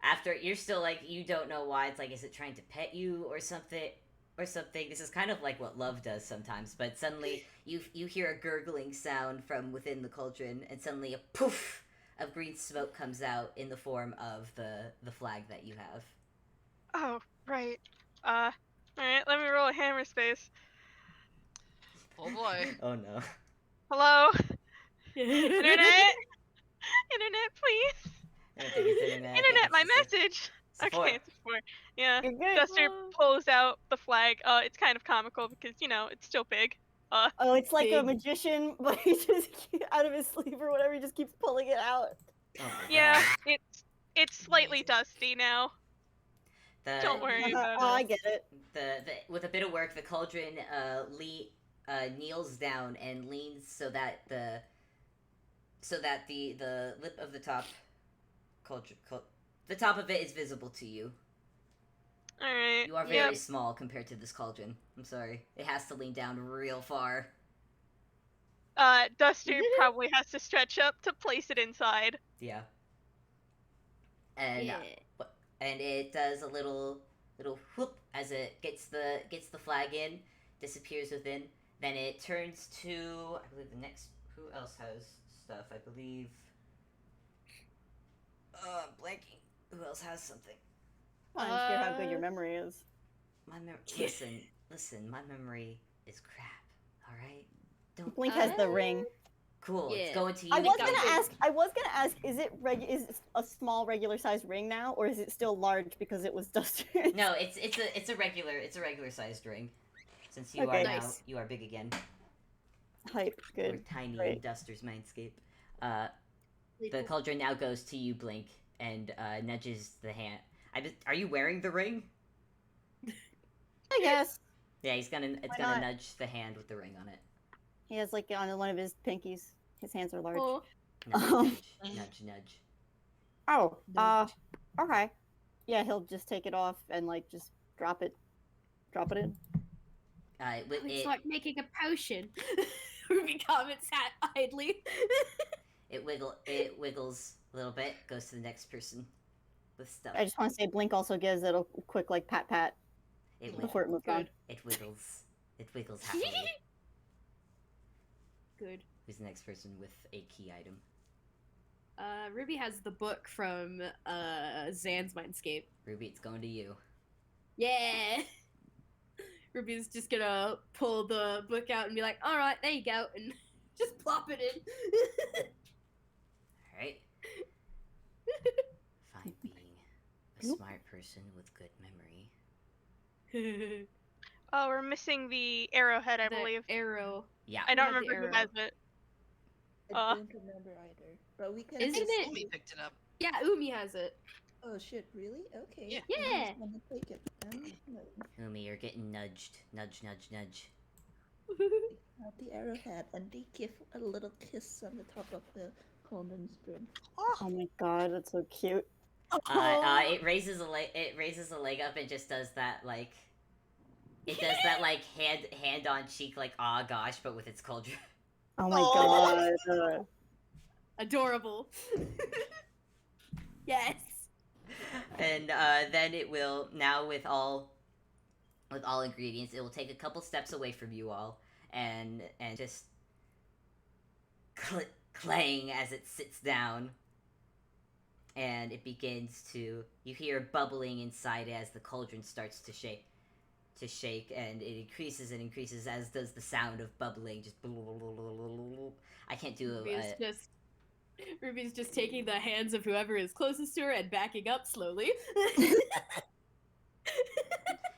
after, you're still like, you don't know why. It's like, is it trying to pet you or something? This is kind of like what love does sometimes, but suddenly you hear a gurgling sound from within the cauldron, and suddenly a poof of green smoke comes out in the form of the flag that you have. Oh, right. Alright, let me roll a hammer space. Oh boy. Oh no. Hello? Internet? Internet, please? I don't think it's internet. Internet, my message! Support. Okay, it's 4. Yeah. You're good. Duster pulls out the flag. It's kind of comical because, it's still big. Oh, it's like a Big. magician, but he just out of his sleeve or whatever, he just keeps pulling it out. Oh my Yeah, God. it's slightly dusty now. Don't worry about Oh, it. I get it. With a bit of work, the cauldron kneels down and leans so that the lip of the top the top of it is visible to you. Alright. You are very small compared to this cauldron. I'm sorry. It has to lean down real far. Duster probably has to stretch up to place it inside. Yeah. And and it does a little whoop as it gets the flag in, disappears within. Then it turns to, I believe, the next. Who else has stuff? I believe. Blanking. Who else has something? I don't care how good your memory is. My listen. My memory is crap. All right. Don't. Blink has the ring. Cool. Yeah. It's going to you. I was Nick. gonna ask, is it a small regular sized ring now, or is it still large because it was Duster? No, it's a regular sized ring. Since you Okay. are now Nice. you are big again. Hype, You're good. tiny in Great. Duster's mindscape. The cauldron now goes to you, Blink, and nudges the hand. Are you wearing the ring? I guess Yeah, it's gonna not? nudge the hand with the ring on it. he has like on one of his pinkies. His hands are large. Oh, Nudge, nudge. Oh, okay. Yeah, he'll just take it off and like just drop it in. it's like making a potion. Ruby comments idly. It wiggles a little bit, goes to the next person with stuff. I just want to say, Blink also gives it a quick like pat It before it moves on. It wiggles happily. Good. Who's the next person with a key item? Ruby has the book from Zan's Mindscape. Ruby, it's going to you. Yeah. Ruby's just gonna pull the book out and be like, "All right, there you go," and just plop it in. All right. Find being a smart person with good memory. Oh, we're missing the arrowhead, I The believe. arrow. Yeah. I don't have the remember who arrow. has it. I don't remember either. But we can. Isn't just- it- Umi picked it up. Yeah, Umi has it. Oh shit! Really? Okay. Yeah. Yeah. Who's gonna take it? No. Umi, you're getting nudged. Nudge, nudge, nudge. Have the arrowhead, and they give a little kiss on the top of the cauldron string. Oh my god, that's so cute. It raises a leg. It raises a leg up and just does that like. It does that like hand on cheek like ah gosh, but with its cauldron. Oh my Oh. god. Adorable. Yes. And then it will now with all ingredients, it will take a couple steps away from you all and just clang as it sits down, and it begins to, you hear bubbling inside as the cauldron starts to shake, and it increases and increases, as does the sound of bubbling. Just I can't do Ruby's just taking the hands of whoever is closest to her and backing up slowly.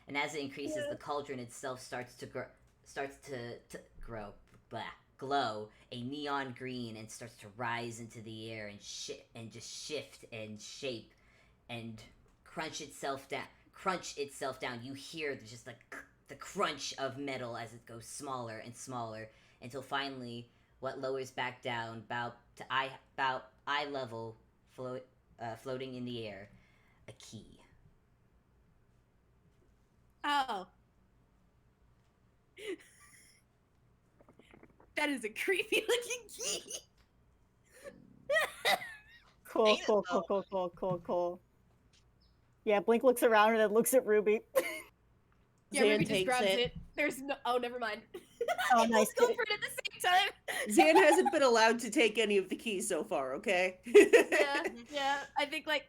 And as it increases, the cauldron itself starts to glow a neon green, and starts to rise into the air and just shift and shape and crunch itself down. You hear just the crunch of metal as it goes smaller and smaller, until finally what lowers back down about eye level, floating in the air, a key. Oh. That is a creepy looking key. Cool, Ain't it cool, though? cool. Yeah, Blink looks around and then looks at Ruby. Yeah, Zan Ruby just takes grabs it. it. There's no. Oh, never mind. Oh, Let's nice. go for it at the same time. Zan hasn't been allowed to take any of the keys so far, okay? Yeah. I think like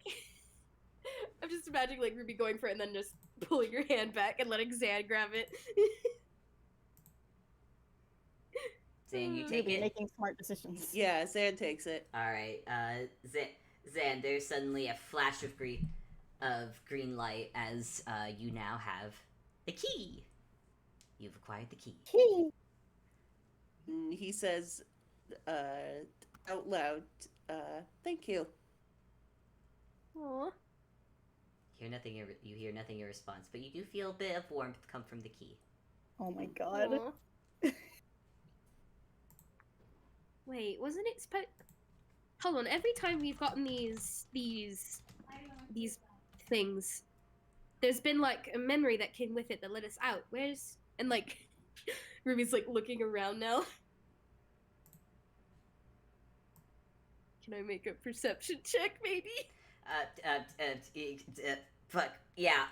I'm just imagining like Ruby going for it and then just pulling her hand back and letting Zan grab it. Zan, you take Ruby it. making smart decisions. Yeah, Zan takes it. All right, Zan. There's suddenly a flash of green light as you now have the key. You've acquired the key. Key. And he says, out loud, thank you. Aww. You hear nothing in response, but you do feel a bit of warmth come from the key. Oh my god. Aw. Wait, wasn't it Hold on, every time we've gotten these things, there's been like a memory that came with it that let us out. Where's and like Ruby's like looking around now. Can I make a perception check, maybe? Fuck yeah.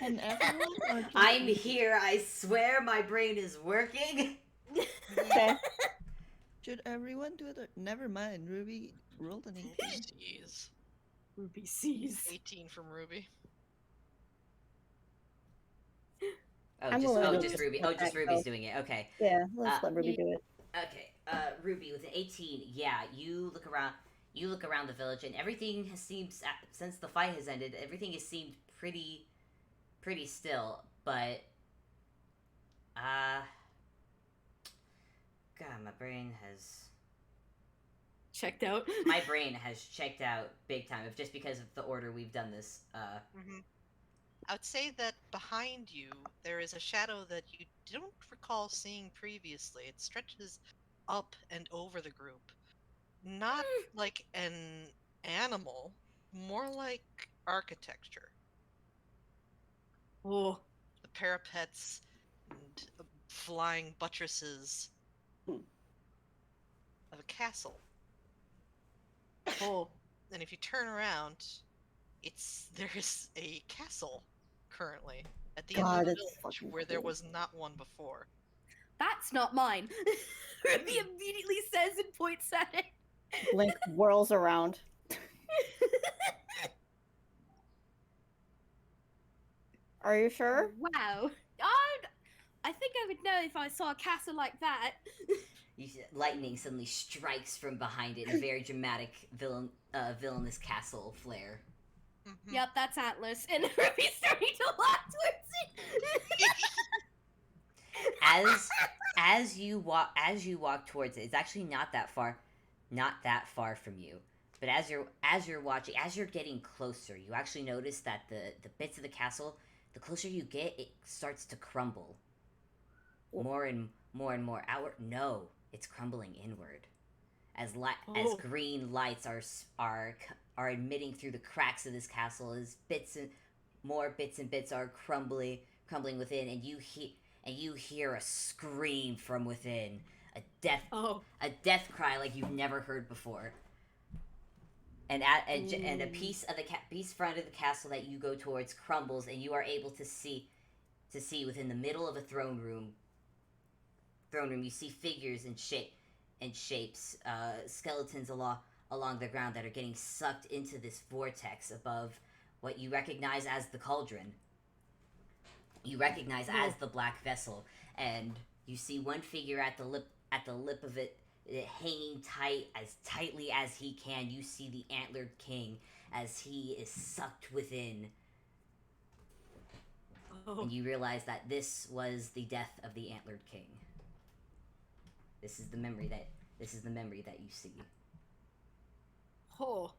And everyone. Or just I'm Ruby? here. I swear my brain is working. Okay. Should everyone do it? Or... Never mind. Ruby rolled an 18. Jeez. Ruby sees. 18 from Ruby. I'm willing to Just just Ruby. go Oh, just back, Ruby's though. doing it. Okay. Yeah, let's let Ruby Yeah. do it. Okay. Ruby with an 18. Yeah, you look around. You look around the village, and everything has seemed, since the fight has ended, everything has seemed pretty still. But God, my brain has Checked out. checked out big time, just because of the order we've done this. Mm-hmm. I would say that behind you there is a shadow that you don't recall seeing previously. It stretches up and over the group. Not like an animal, more like architecture. Oh. The parapets and flying buttresses Hmm. of a castle. Oh. And if you turn around, there's a castle currently at the end God, of the it's village fucking where there cool. was not one before. That's not mine. Ruby immediately says and points at it. Link whirls around. Are you sure? Wow. I think I would know if I saw a castle like that. Lightning suddenly strikes from behind it in a very dramatic villainous castle flare. Mhm. Yep, that's Atlas. And Ruby's starting to walk towards it. As you walk towards it, it's actually not that far from you. But as you're watching, as you're getting closer, you actually notice that the bits of the castle, the closer you get, it starts to crumble. More and more outward. No, it's crumbling inward. As green lights are emitting through the cracks of this castle, as more bits and bits are crumbling within, and you hear a scream from within, a death cry like you've never heard before. And a piece of the piece front of the castle that you go towards crumbles, and you are able to see within the middle of a throne room. You see figures and shapes, skeletons along the ground that are getting sucked into this vortex above what you recognize as the cauldron. You recognize as the black vessel, and you see one figure at the lip of it hanging as tightly as he can. You see the Antlered King as he is sucked within. And you realize that this was the death of the Antlered King. This is the memory that you see. Oh.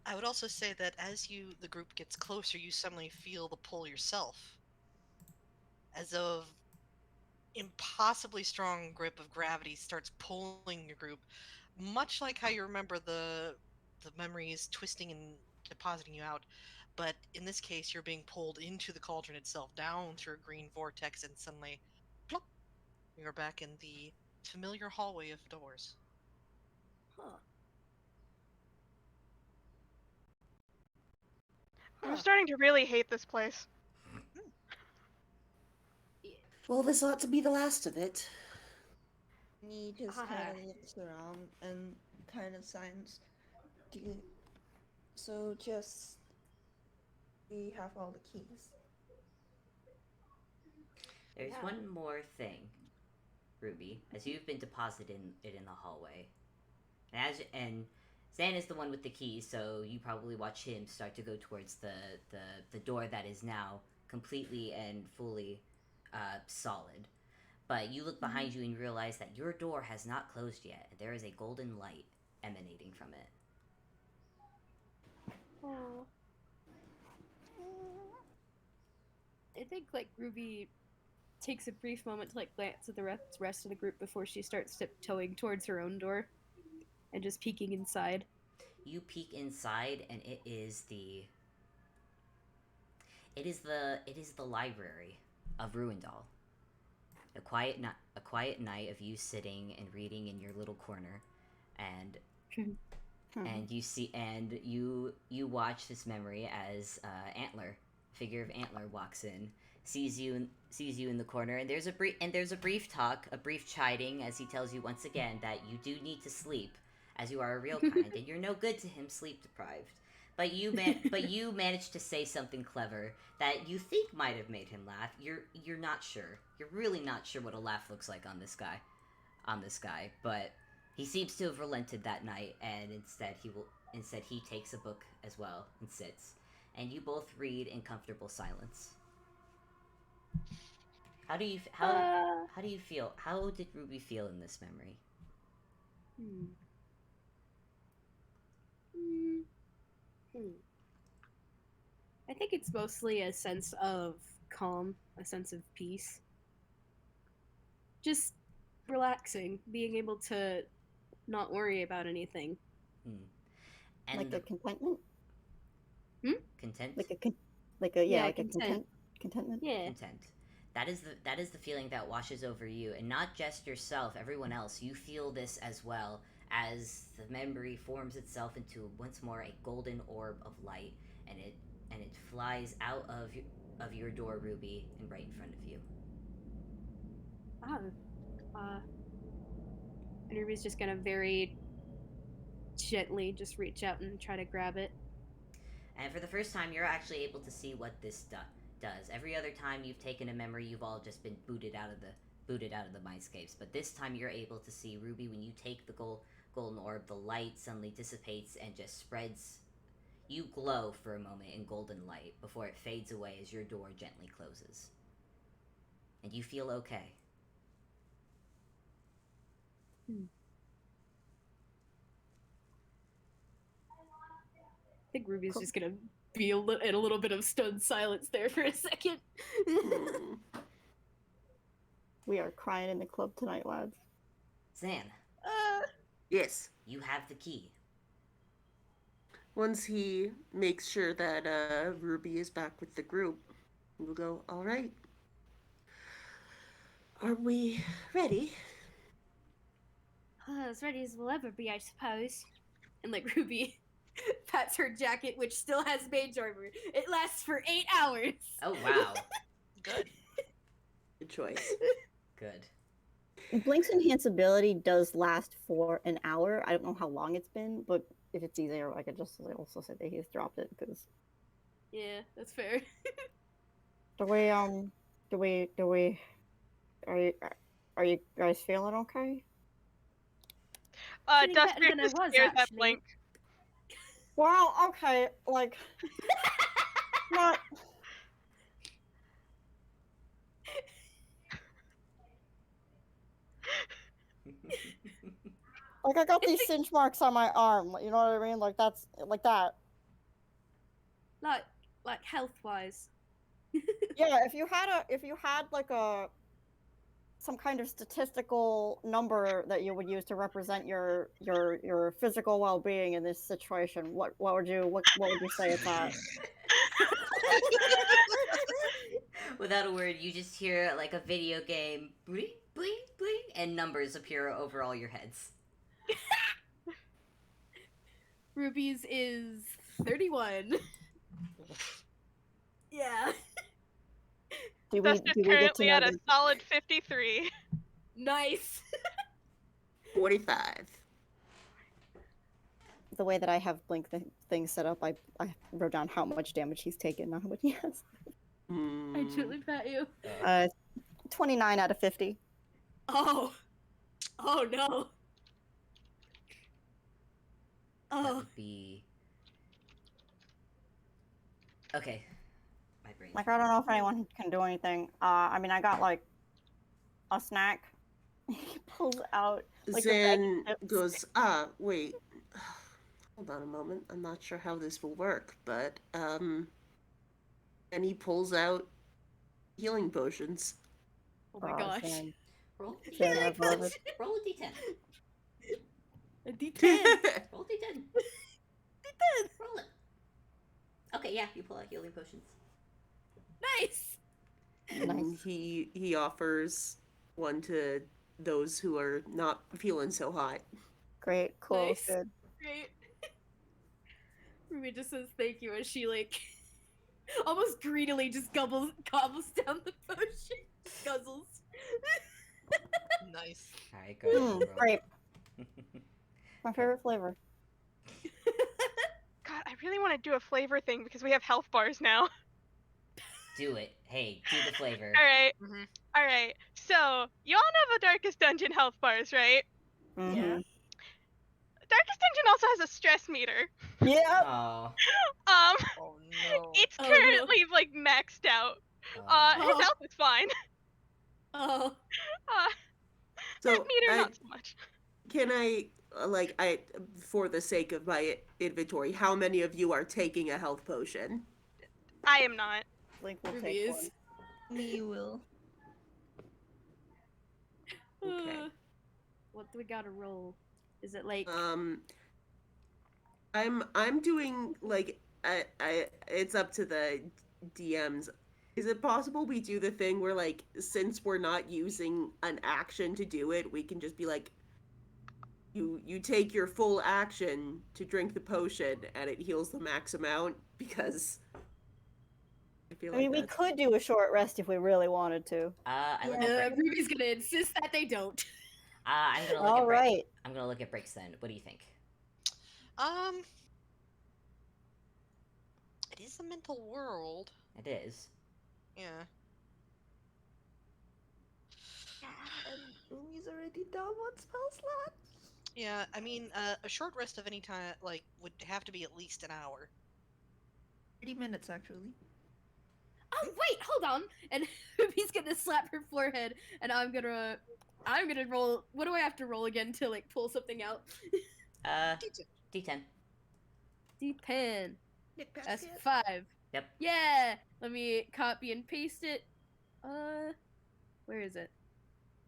I would also say that as the group gets closer, you suddenly feel the pull yourself. As of impossibly strong grip of gravity starts pulling your group, much like how you remember the memories twisting and depositing you out. But in this case, you're being pulled into the cauldron itself, down through a green vortex, and suddenly, plop, you're back in the familiar hallway of doors. Huh. I'm starting to really hate this place. Well, this ought to be the last of it. He just kind of looks around and kind of signs. So just, we have all the keys. There's one more thing, Ruby, as you've been deposited in the hallway, and Zan is the one with the keys, so you probably watch him start to go towards the door that is now completely and fully solid. But you look behind you and you realize that your door has not closed yet. There is a golden light emanating from it. Oh. I think Ruby takes a brief moment to glance at the rest of the group before she starts tiptoeing towards her own door and just peeking inside. You peek inside, and it is the library of Ruindall. A quiet night of you sitting and reading in your little corner, and you watch this memory as figure of Antler walks in, sees you in the corner, and there's a brief talk, a brief chiding as he tells you once again that you do need to sleep, as you are a real kind, and you're no good to him, sleep deprived. But you managed to say something clever that you think might have made him laugh. You're not sure. You're really not sure what a laugh looks like on this guy. But he seems to have relented that night, and instead he takes a book as well and sits, and you both read in comfortable silence. How do you feel? How did Ruby feel in this memory? I think it's mostly a sense of calm, a sense of peace. Just relaxing, being able to not worry about anything. And like a contentment? Content? Contentment? Yeah. Content. That is the feeling that washes over you, and not just yourself, everyone else. You feel this as well, as the memory forms itself into once more a golden orb of light, and it flies out of your door, Ruby, and right in front of you. Oh. And Ruby's just gonna very gently just reach out and try to grab it. And for the first time, you're actually able to see what this does. Every other time you've taken a memory, you've all just been booted out of the mindscapes. But this time, you're able to see, Ruby, when you take the golden orb, the light suddenly dissipates and just spreads. You glow for a moment in golden light before it fades away as your door gently closes. And you feel okay. I think Ruby's just gonna be in a little bit of stunned silence there for a second. We are crying in the club tonight, lads. Zan, Yes. you have the key. Once he makes sure that Ruby is back with the group, we'll go, all right. Are we ready? As ready as we'll ever be, I suppose. And like Ruby pats her jacket, which still has mage armor. It lasts for 8 hours. Oh, wow. Good. Good choice. Good. Blink's enhanceability does last for an hour. I don't know how long it's been, but if it's easier, I could just also say that he's dropped it because. Yeah, that's fair. Are you guys feeling okay? Feeling Dust better than I just was, stares at actually. Blink. Well, okay, like, not. Like, I got these cinch marks on my arm. You know what I mean? Like that's like that. Like health-wise. Yeah, if you had like some kind of statistical number that you would use to represent your physical well-being in this situation, what would you say it's at? Without a word, you just hear like a video game, bling, bling, bling, and numbers appear over all your heads. Ruby's is 31. Yeah. Dust is currently at a solid 53. Nice. 45. The way that I have Blink thing set up, I wrote down how much damage he's taken, not how much he has. I totally pat you. 29 out of 50. Oh no. That Oh. would be... Okay. My brain. Like, I don't know if anyone can do anything. I mean, I got, like, a snack. He pulls out, like, Zan goes, wait. Hold on a moment. I'm not sure how this will work, but, and he pulls out healing potions. Oh my gosh. Zan. Roll a Zan, d10. I've loved it. Roll a d10. A D10. Roll a d10. Roll it. Okay, yeah, you pull out healing potions. Nice. And he offers one to those who are not feeling so hot. Great, cool, Nice. good. Great. Ruby just says thank you as she like almost greedily just gobbles down the potion. Guzzles. Nice. Alright, go ahead and roll. Grape. My favorite flavor. God, I really want to do a flavor thing because we have health bars now. Do it. Hey, do the flavor. Alright. Mm-hmm. Alright. So, you all know the Darkest Dungeon health bars, right? Mm-hmm. Darkest Dungeon also has a stress meter. Yeah. Oh. Oh no. It's Oh, no. currently like maxed out. His Oh. health is fine. Oh. So That meter I- not so much. Can I, for the sake of my inventory, how many of you are taking a health potion? I am not. Blink will Ruby take is. one. Me will. Okay. What do we gotta roll? Is it like I'm doing like I it's up to the DMs. Is it possible we do the thing where like since we're not using an action to do it, we can just be like you take your full action to drink the potion and it heals the max amount because feel I mean, like we that's... could do a short rest if we really wanted to. I look at Brick. Ruby's gonna insist that they don't. I'm gonna look All at Brick. right. I'm gonna look at Bricks then. What do you think? It is a mental world. It is. Yeah. And Umi's already down one spell slot. Yeah, I mean, a short rest of any kind, like, would have to be at least an hour. 30 minutes, actually. Oh wait, hold on. And Ruby's gonna slap her forehead, and I'm gonna roll. What do I have to roll again to like pull something out? D10. D10. Nick That's basket. 5. Yep. Yeah. Let me copy and paste it. Where is it?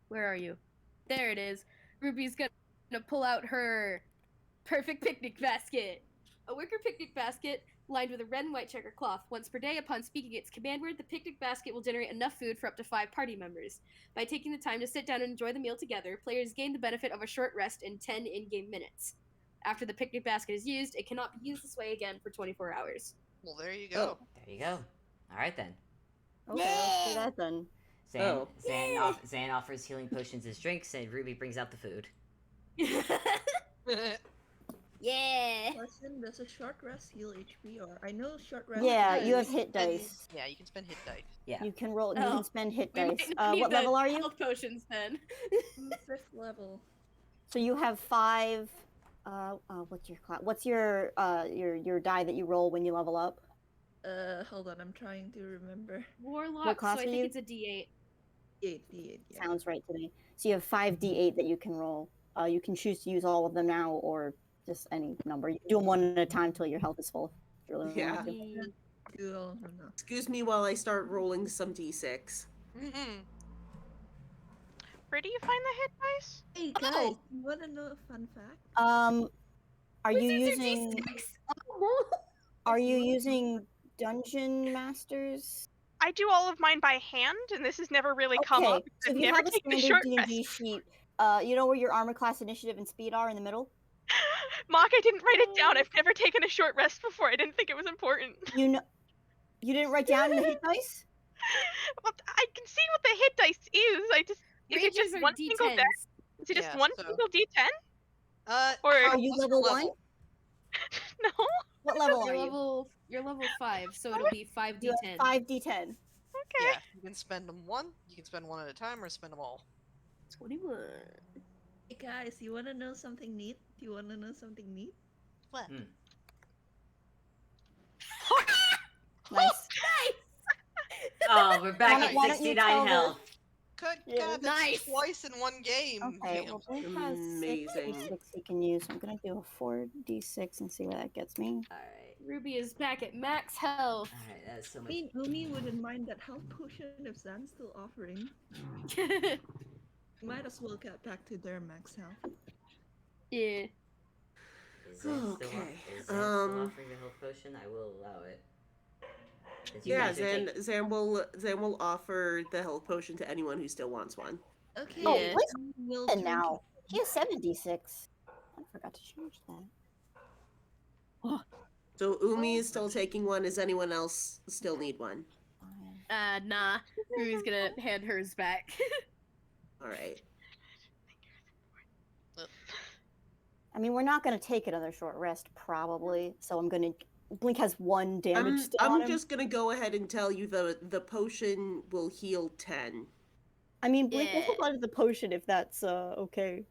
Where are you? There it is. Ruby's gonna pull out her perfect picnic basket. A wicker picnic basket lined with a red and white checker cloth. Once per day, upon speaking its command word, the picnic basket will generate enough food for up to 5 party members. By taking the time to sit down and enjoy the meal together, players gain the benefit of a short rest in 10 in-game minutes. After the picnic basket is used, it cannot be used this way again for 24 hours. Well, there you go. There you go. All right then. Okay, let's do that then. Zan offers healing potions as drinks, and Ruby brings out the food. Yeah. Question, does a short rest heal HP? Or I know short rest. Yeah, does. you have hit dice. Yeah, you can spend hit dice. Yeah. You can roll. You Oh. can spend hit We dice. might not need What the level are you? Health potions then. 5th level. So you have 5. What's your class? What's your die that you roll when you level up? Hold on, I'm trying to remember. Warlock, What class so I are think you? it's a D8. D8, yeah. Sounds right to me. So you have 5d8 that you can roll. You can choose to use all of them now, or just any number. You can do them one at a time till your health is full. If you really Yeah. want to. Do all of them now. Excuse me while I start rolling some d6. Mm-hmm. Where do you find the hit dice? Hey guys, you wanna know a fun fact? Are Whose you user using? D6? Are you using Dungeon Masters? I do all of mine by hand, and this has never really come Okay, up. so I've if you never have a taken a standard short D&D rest. sheet, you know where your armor class, initiative, and speed are in the middle? Mock, I didn't write it down. I've never taken a short rest before. I didn't think it was important. You know, you didn't write down the hit dice? Well, I can see what the hit dice is. I just is it Ranges just are one single D10s. deck? Is it just Yeah, one so- single D10? Or Are you what's your level 1? no? What level are You're you? you're level 5, so it'll be 5d10. You have 5d10. Okay. Yeah, you can spend them one. You can spend one at a time, or spend them all. 21. Hey guys, you wanna know something neat? Do you wanna know something neat? What? Nice. Oh, we're back at Why don't you 69 tell the- health. Good Yeah. God, that's Nice. twice in one game. Okay, Damn. well, Blake has 6 Amazing. d6 he can use. So I'm gonna do a 4d6 and see where that gets me. Alright. Ruby is back at max health. Alright, that's so I much. mean, Umi wouldn't mind that health potion if Zan's still offering. Might as well get back to their max health. Yeah. Is Zan still, Okay, is Zan still offering the health potion? I will allow it. 'Cause you Yeah, guys are Zan will offer the health potion to anyone who still wants one. Okay. Oh, Yeah. Blake's We'll and drink now he has 7d6. I forgot to change that. So Umi is still taking one. Does anyone else still need one? Nah. Ruby's gonna hand hers back. All right. I mean, we're not gonna take another short rest probably. So I'm gonna. Blink has 1 damage still on I'm him. just gonna go ahead and tell you the potion will heal 10. I mean, Blink will Yeah. hold on to the potion if that's okay.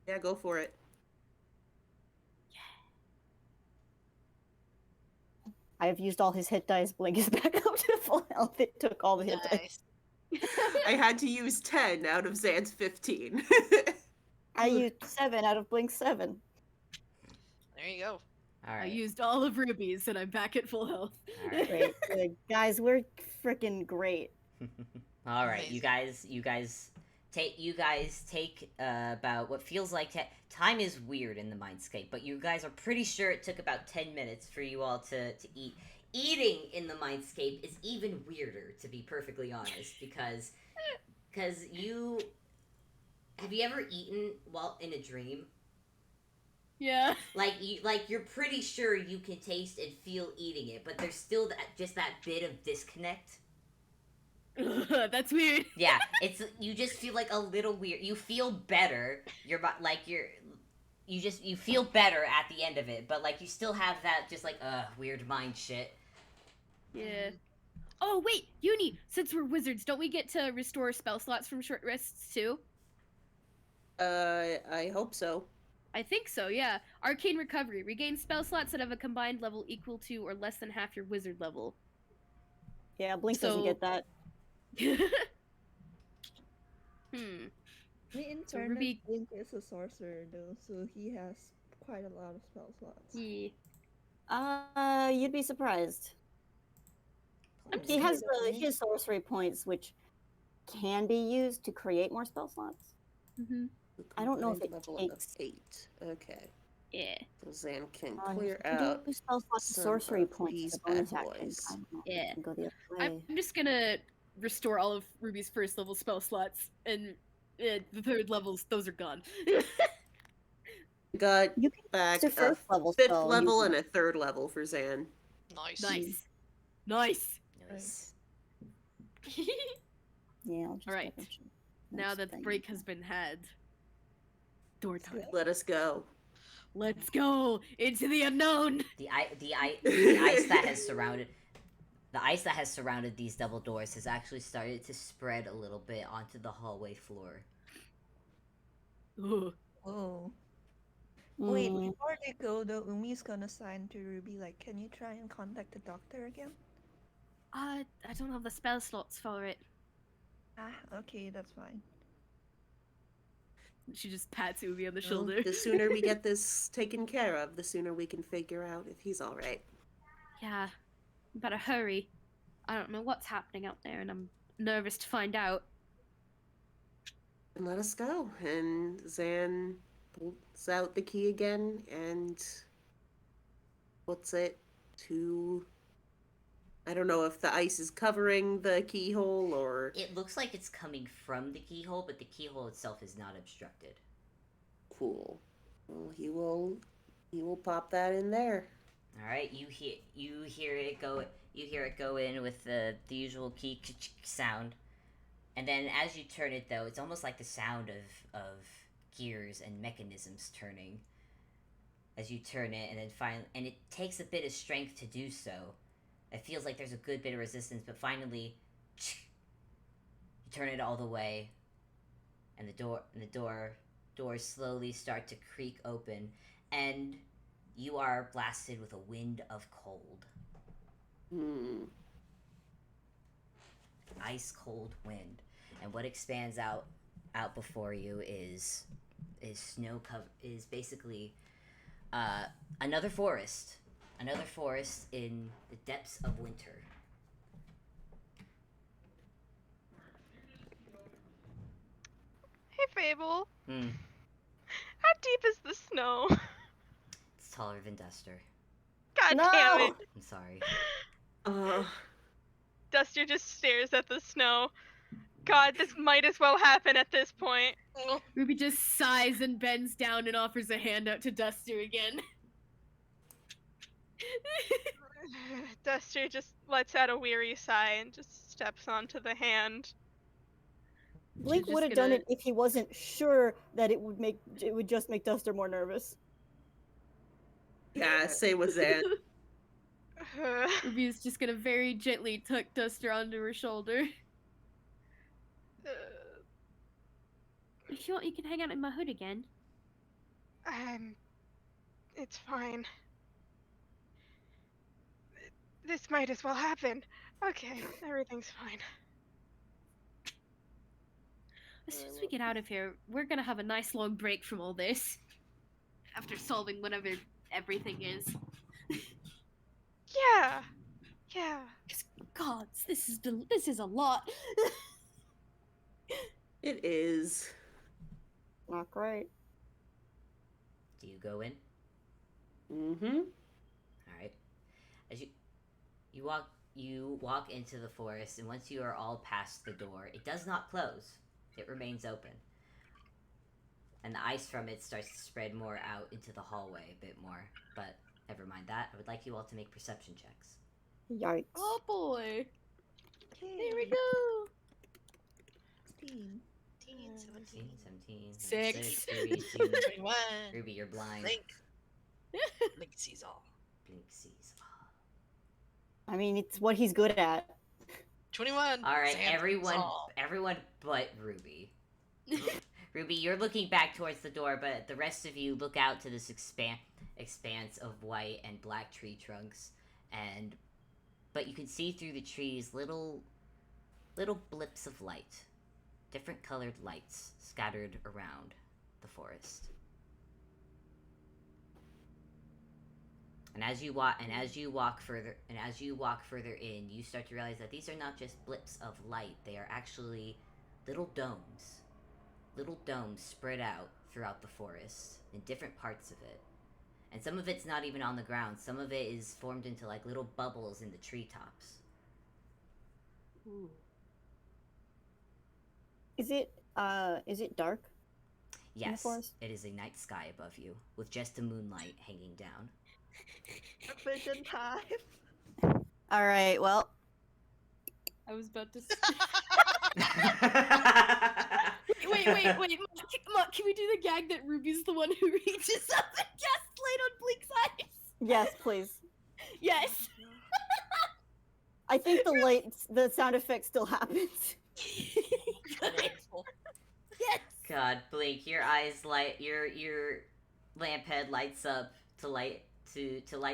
Yeah, go for it. I have used all his hit dice. Blink is back up to full health. It took all the hit dice. Nice. I had to use 10 out of Zan's 15. I used 7 out of Blink's 7. There you go. I Alright. used all of Ruby's and I'm back at full health. Alright. Great, good. Guys, we're freaking great. Alright, you guys take about what feels like time is weird in the Mindscape, but you guys are pretty sure it took about 10 minutes for you all to eat. Eating in the Mindscape is even weirder, to be perfectly honest, because you have you ever eaten while in a dream? Yeah. You're pretty sure you can taste and feel eating it, but there's still that bit of disconnect. That's weird. Yeah, you just feel like a little weird. You feel better. You feel better at the end of it, but like you still have that just like weird mind shit. Yeah. Oh wait, Uni. Since we're wizards, don't we get to restore spell slots from short rests too? I hope so. I think so. Yeah. Arcane recovery. Regain spell slots that have a combined level equal to or less than half your wizard level. Yeah, Blink doesn't So- get that. Hmm. I mean, in So fairness, Ruby- Blink is a sorcerer though, so he has quite a lot of spell slots. Yeah. You'd be surprised. He has sorcery points, which can be used to create more spell slots. Mm-hmm. I don't know if it Level takes- of 8. Okay. Yeah. So Zan can You clear can out. do spell slots and some sorcery of points these as a bonus bad action. boys. I don't know if Yeah. you can go the other way. I'm just gonna restore all of Ruby's first level spell slots, and the third levels, those are gone. Got You can back use a a first level 5th spell. level you and a 3rd level for Zan. Nice. Nice. Nice. Nice. Yeah, I'll just Alright. double check. Now That's that the thing. break has been had, door time. Let us go. Let's go into the unknown. The ice that has surrounded these double doors has actually started to spread a little bit onto the hallway floor. Ooh. Oh. Wait, Mm, before they go though, Umi's gonna sign to Ruby like, can you try and contact the doctor again? I don't have the spell slots for it. Ah, okay, that's fine. She just pats Ubi on the Well, shoulder. the sooner we get this taken care of, the sooner we can figure out if he's alright. Yeah, better hurry. I don't know what's happening out there, and I'm nervous to find out. And let us go. And Zan pulls out the key again and puts it to. I don't know if the ice is covering the keyhole or. It looks like it's coming from the keyhole, but the keyhole itself is not obstructed. Cool. Well, he will pop that in there. All right, you hear it go in with the usual key sound, and then as you turn it though, it's almost like the sound of gears and mechanisms turning. As you turn it, and then finally, and it takes a bit of strength to do so. It feels like there's a good bit of resistance, but finally, you turn it all the way, and the doors slowly start to creak open, and you are blasted with a wind of cold. Ice cold wind, and what expands out before you is snow cover is basically another forest in the depths of winter. Hey, Fable. Hmm. How deep is the snow? It's taller than Duster. God No! damn it. I'm sorry. Duster just stares at the snow. God, this might as well happen at this point. Ruby just sighs and bends down and offers a hand out to Duster again. Duster just lets out a weary sigh and just steps onto the hand. Blink just would have gonna- done it if he wasn't sure that it would just make Duster more nervous. Yeah, same with Zan. Ruby is just gonna very gently tuck Duster onto her shoulder. If you want, you can hang out in my hood again. It's fine. This might as well happen. Okay, everything's fine. As soon as we get out of here, we're gonna have a nice long break from all this. After solving whatever everything is. Yeah. Yeah. God, this is a lot. It is. Not great. Do you go in? Mm-hmm. All right. As you walk into the forest, and once you are all past the door, it does not close. It remains open. and the ice from it starts to spread more out into the hallway a bit more. But never mind that. I would like you all to make perception checks. Yikes. Oh boy. Okay. There we go. 16. 17, 17, 6. 26, Ruby, you, 21. Ruby, you're blind. Blink. Blink sees all. Blink sees. I mean, it's what he's good at. 21. All right, Xanth sees all. everyone but Ruby. Ruby, you're looking back towards the door, but the rest of you look out to this expanse of white and black tree trunks, but you can see through the trees little blips of light, different colored lights scattered around the forest. And as you walk further in, you start to realize that these are not just blips of light; they are actually little domes spread out throughout the forest in different parts of it. And some of it's not even on the ground. Some of it is formed into like little bubbles in the treetops. Ooh. Is it dark? Yes, forest? it is a night sky above you with just the moonlight hanging down. Vision time. All right. Well, I was about to say. Wait. Mark, can we do the gag that Ruby's the one who reaches up and casts light on Blink's eyes? yes, please. Yes. I think the sound effect still happens. Delightful. Yes. God, Blink, your eyes light, your lamp head lights up to light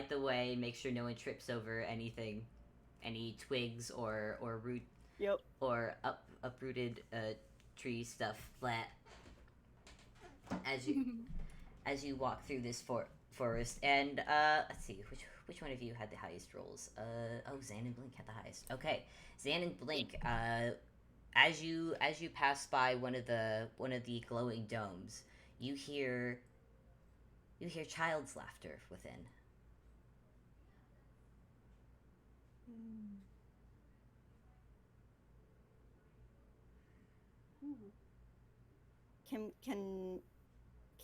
the way, make sure no one trips over anything, any twigs or root Yep. or uprooted tree stuff flat. As you walk through this forest, and let's see which one of you had the highest rolls. Zan and Blink had the highest. Okay, Zan and Blink. As you pass by one of the glowing domes, you hear child's laughter within.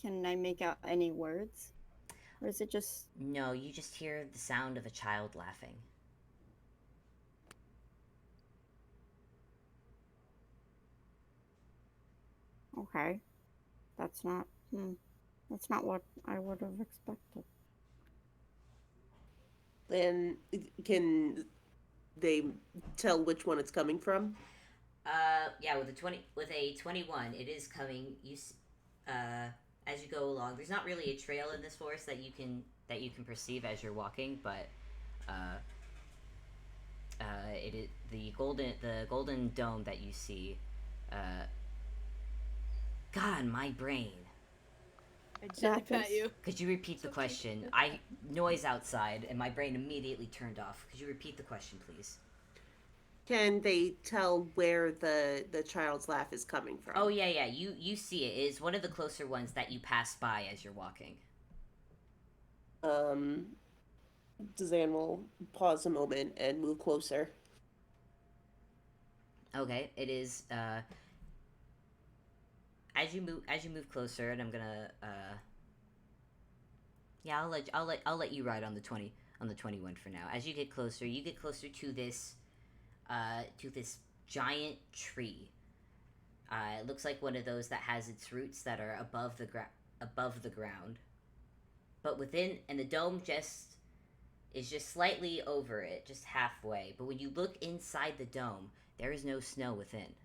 Can I make out any words, or is it just? No, you just hear the sound of a child laughing. Okay, that's not what I would have expected. Then can they tell which one it's coming from? Yeah, with a 21, it is coming. As you go along, there's not really a trail in this forest that you can perceive as you're walking, but it is the golden dome that you see. God, my brain. I jumped at you. Could you repeat the question? Noise outside, and my brain immediately turned off. Could you repeat the question, please? Can they tell where the child's laugh is coming from? Oh yeah. You see it. It is one of the closer ones that you pass by as you're walking. Zan will pause a moment and move closer. Okay, it is. As you move closer, and I'm gonna. Yeah, I'll let you ride on the 21 for now. As you get closer to this giant tree. It looks like one of those that has its roots that are above the ground. But within, and the dome is just slightly over it, just halfway. But when you look inside the dome, there is no snow within.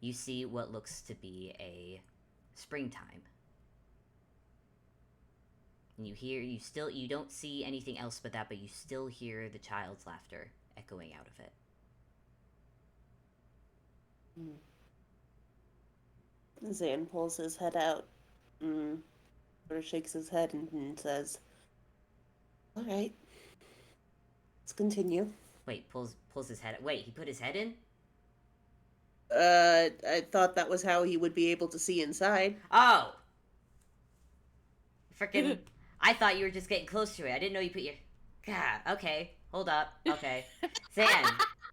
You see what looks to be a springtime. And you don't see anything else but that, but you still hear the child's laughter echoing out of it. Zan pulls his head out, sort of shakes his head and says, "All right, let's continue." Wait, pulls his head. Wait, he put his head in? I thought that was how he would be able to see inside. Oh! Frickin'. I thought you were just getting close to it. I didn't know you put your... God, okay. Hold up. Okay. Zan.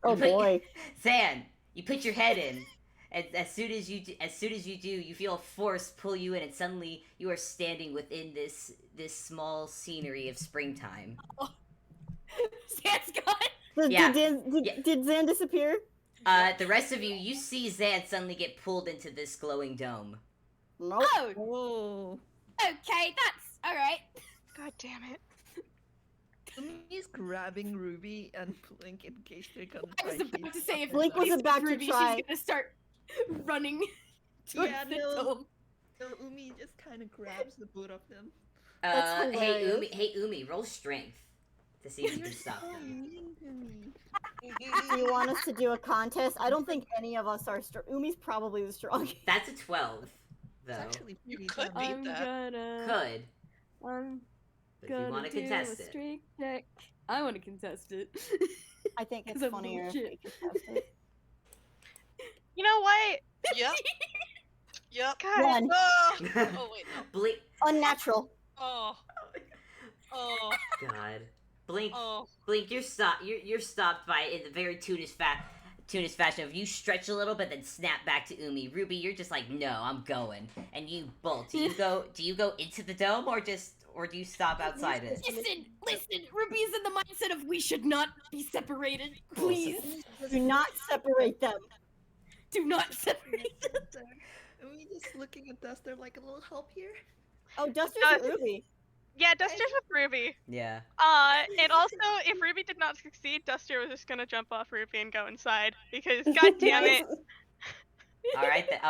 Oh boy. Zan, you put your head in. And as soon as you do, you feel a force pull you in, and suddenly you are standing within this small scenery of springtime. Zan's gone. Yeah. Did Zan disappear? The rest of you see Zan suddenly get pulled into this glowing dome. Nope. Oh, Oh. okay, that's all right. God damn it. He's grabbing Ruby and Blink in case they're gonna I was try about to chase say if Blink was Ruby about to Ruby, try. she's gonna start running towards Yeah, the no. dome. So Umi just kind of grabs the both of them. That's hilarious. Hey Umi, roll strength to see if you can stop So them. mean to me. Do you want us to do a contest? I don't think any of us are strong. Umi's probably the strongest. That's a 12, though. It's actually You pretty could fun. beat I'm that. gonna. Could, I'm but if you gonna want to do contest a it. streak check. I want to contest it. I think it's 'Cause I'm funnier if bullshit. we contest it. You know what? Yep. Yep. God. One. Oh, oh wait, no. Blink. Unnatural. Oh. Oh. God. Blink. Oh. Blink. You're stopped by in the very Toonish fashion of you stretch a little, but then snap back to Umi. Ruby, you're just like, no, I'm going, and you bolt. Do you go into the dome or do you stop outside it? Listen. Ruby is in the mindset of we should not be separated. Cool, so- Please Do not separate them. do not separate. Umi just looking at Duster like a little help here. Oh, Duster's with Ruby. Yeah, Duster's with Ruby. Yeah. And also, if Ruby did not succeed, Duster was just gonna jump off Ruby and go inside because, god damn it. All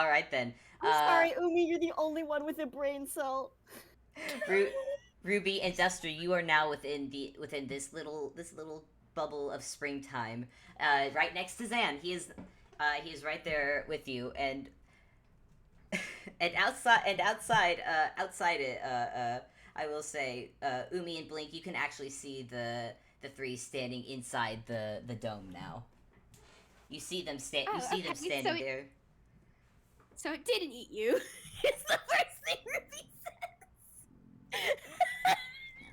right then. I'm sorry, Umi. You're the only one with a brain cell. Ruby and Duster, you are now within this little bubble of springtime, right next to Zan. He is right there with you, and outside it. I will say, Umi and Blink, you can actually see the three standing inside the dome now. You see them standing so there. So it didn't eat you. It's the first thing Ruby says. Now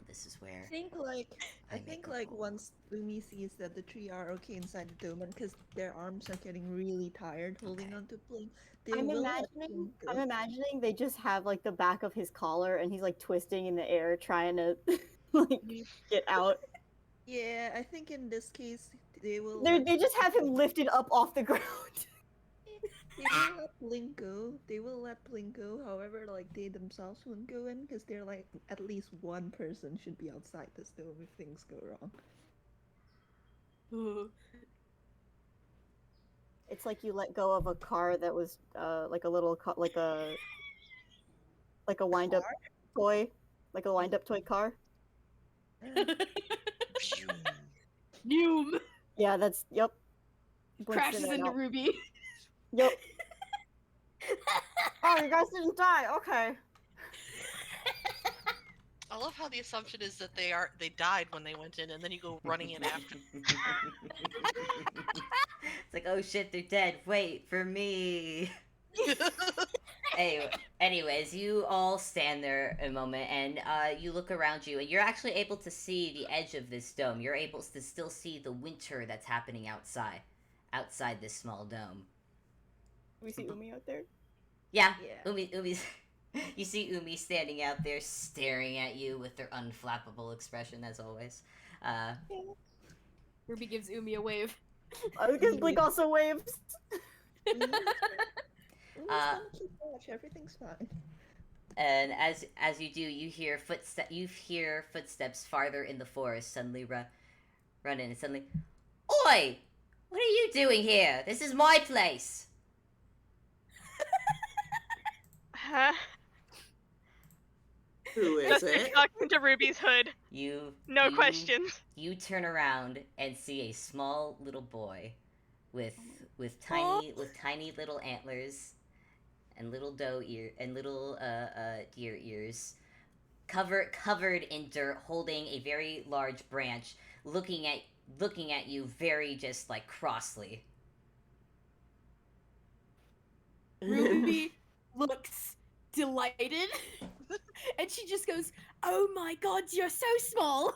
this is where I think once Umi sees that the three are okay inside the dome, and because their arms are getting really tired holding onto Blink, they I'm will let imagining Blink go. they just have like the back of his collar and he's like twisting in the air trying to like get out. Yeah, I think in this case they will. They just have him lifted up off the ground. They will let Blink go. They will let Blink go. However, like they themselves won't go in because they're like at least one person should be outside this dome if things go wrong. It's like you let go of a car that was like a little like a wind up toy, like a wind up toy car. Noom. Yeah, that's yep. Blinks Crashes in and into out. Ruby. Yep. Oh, you guys didn't die. Okay. I love how the assumption is that they died when they went in, and then you go running in after. It's like, oh shit, they're dead. Wait for me. Anyways, you all stand there a moment, and you look around you, and you're actually able to see the edge of this dome. You're able to still see the winter that's happening outside this small dome. We see Umi out there. Yeah, Yeah. Umi's. You see Umi standing out there, staring at you with their unflappable expression, as always. Ruby gives Umi a wave. I guess Blink also waves. Umi's gonna keep watch. Everything's fine. And as you do, you hear footsteps farther in the forest. Suddenly, run in, and suddenly, oi! What are you doing here? This is my place. Huh? Who is Duster it? talking to Ruby's hood. No questions. You turn around and see a small little boy with tiny little antlers and little deer ears, covered in dirt, holding a very large branch, looking at you very just like crossly. Ruby looks delighted, and she just goes, "Oh my god, you're so small!"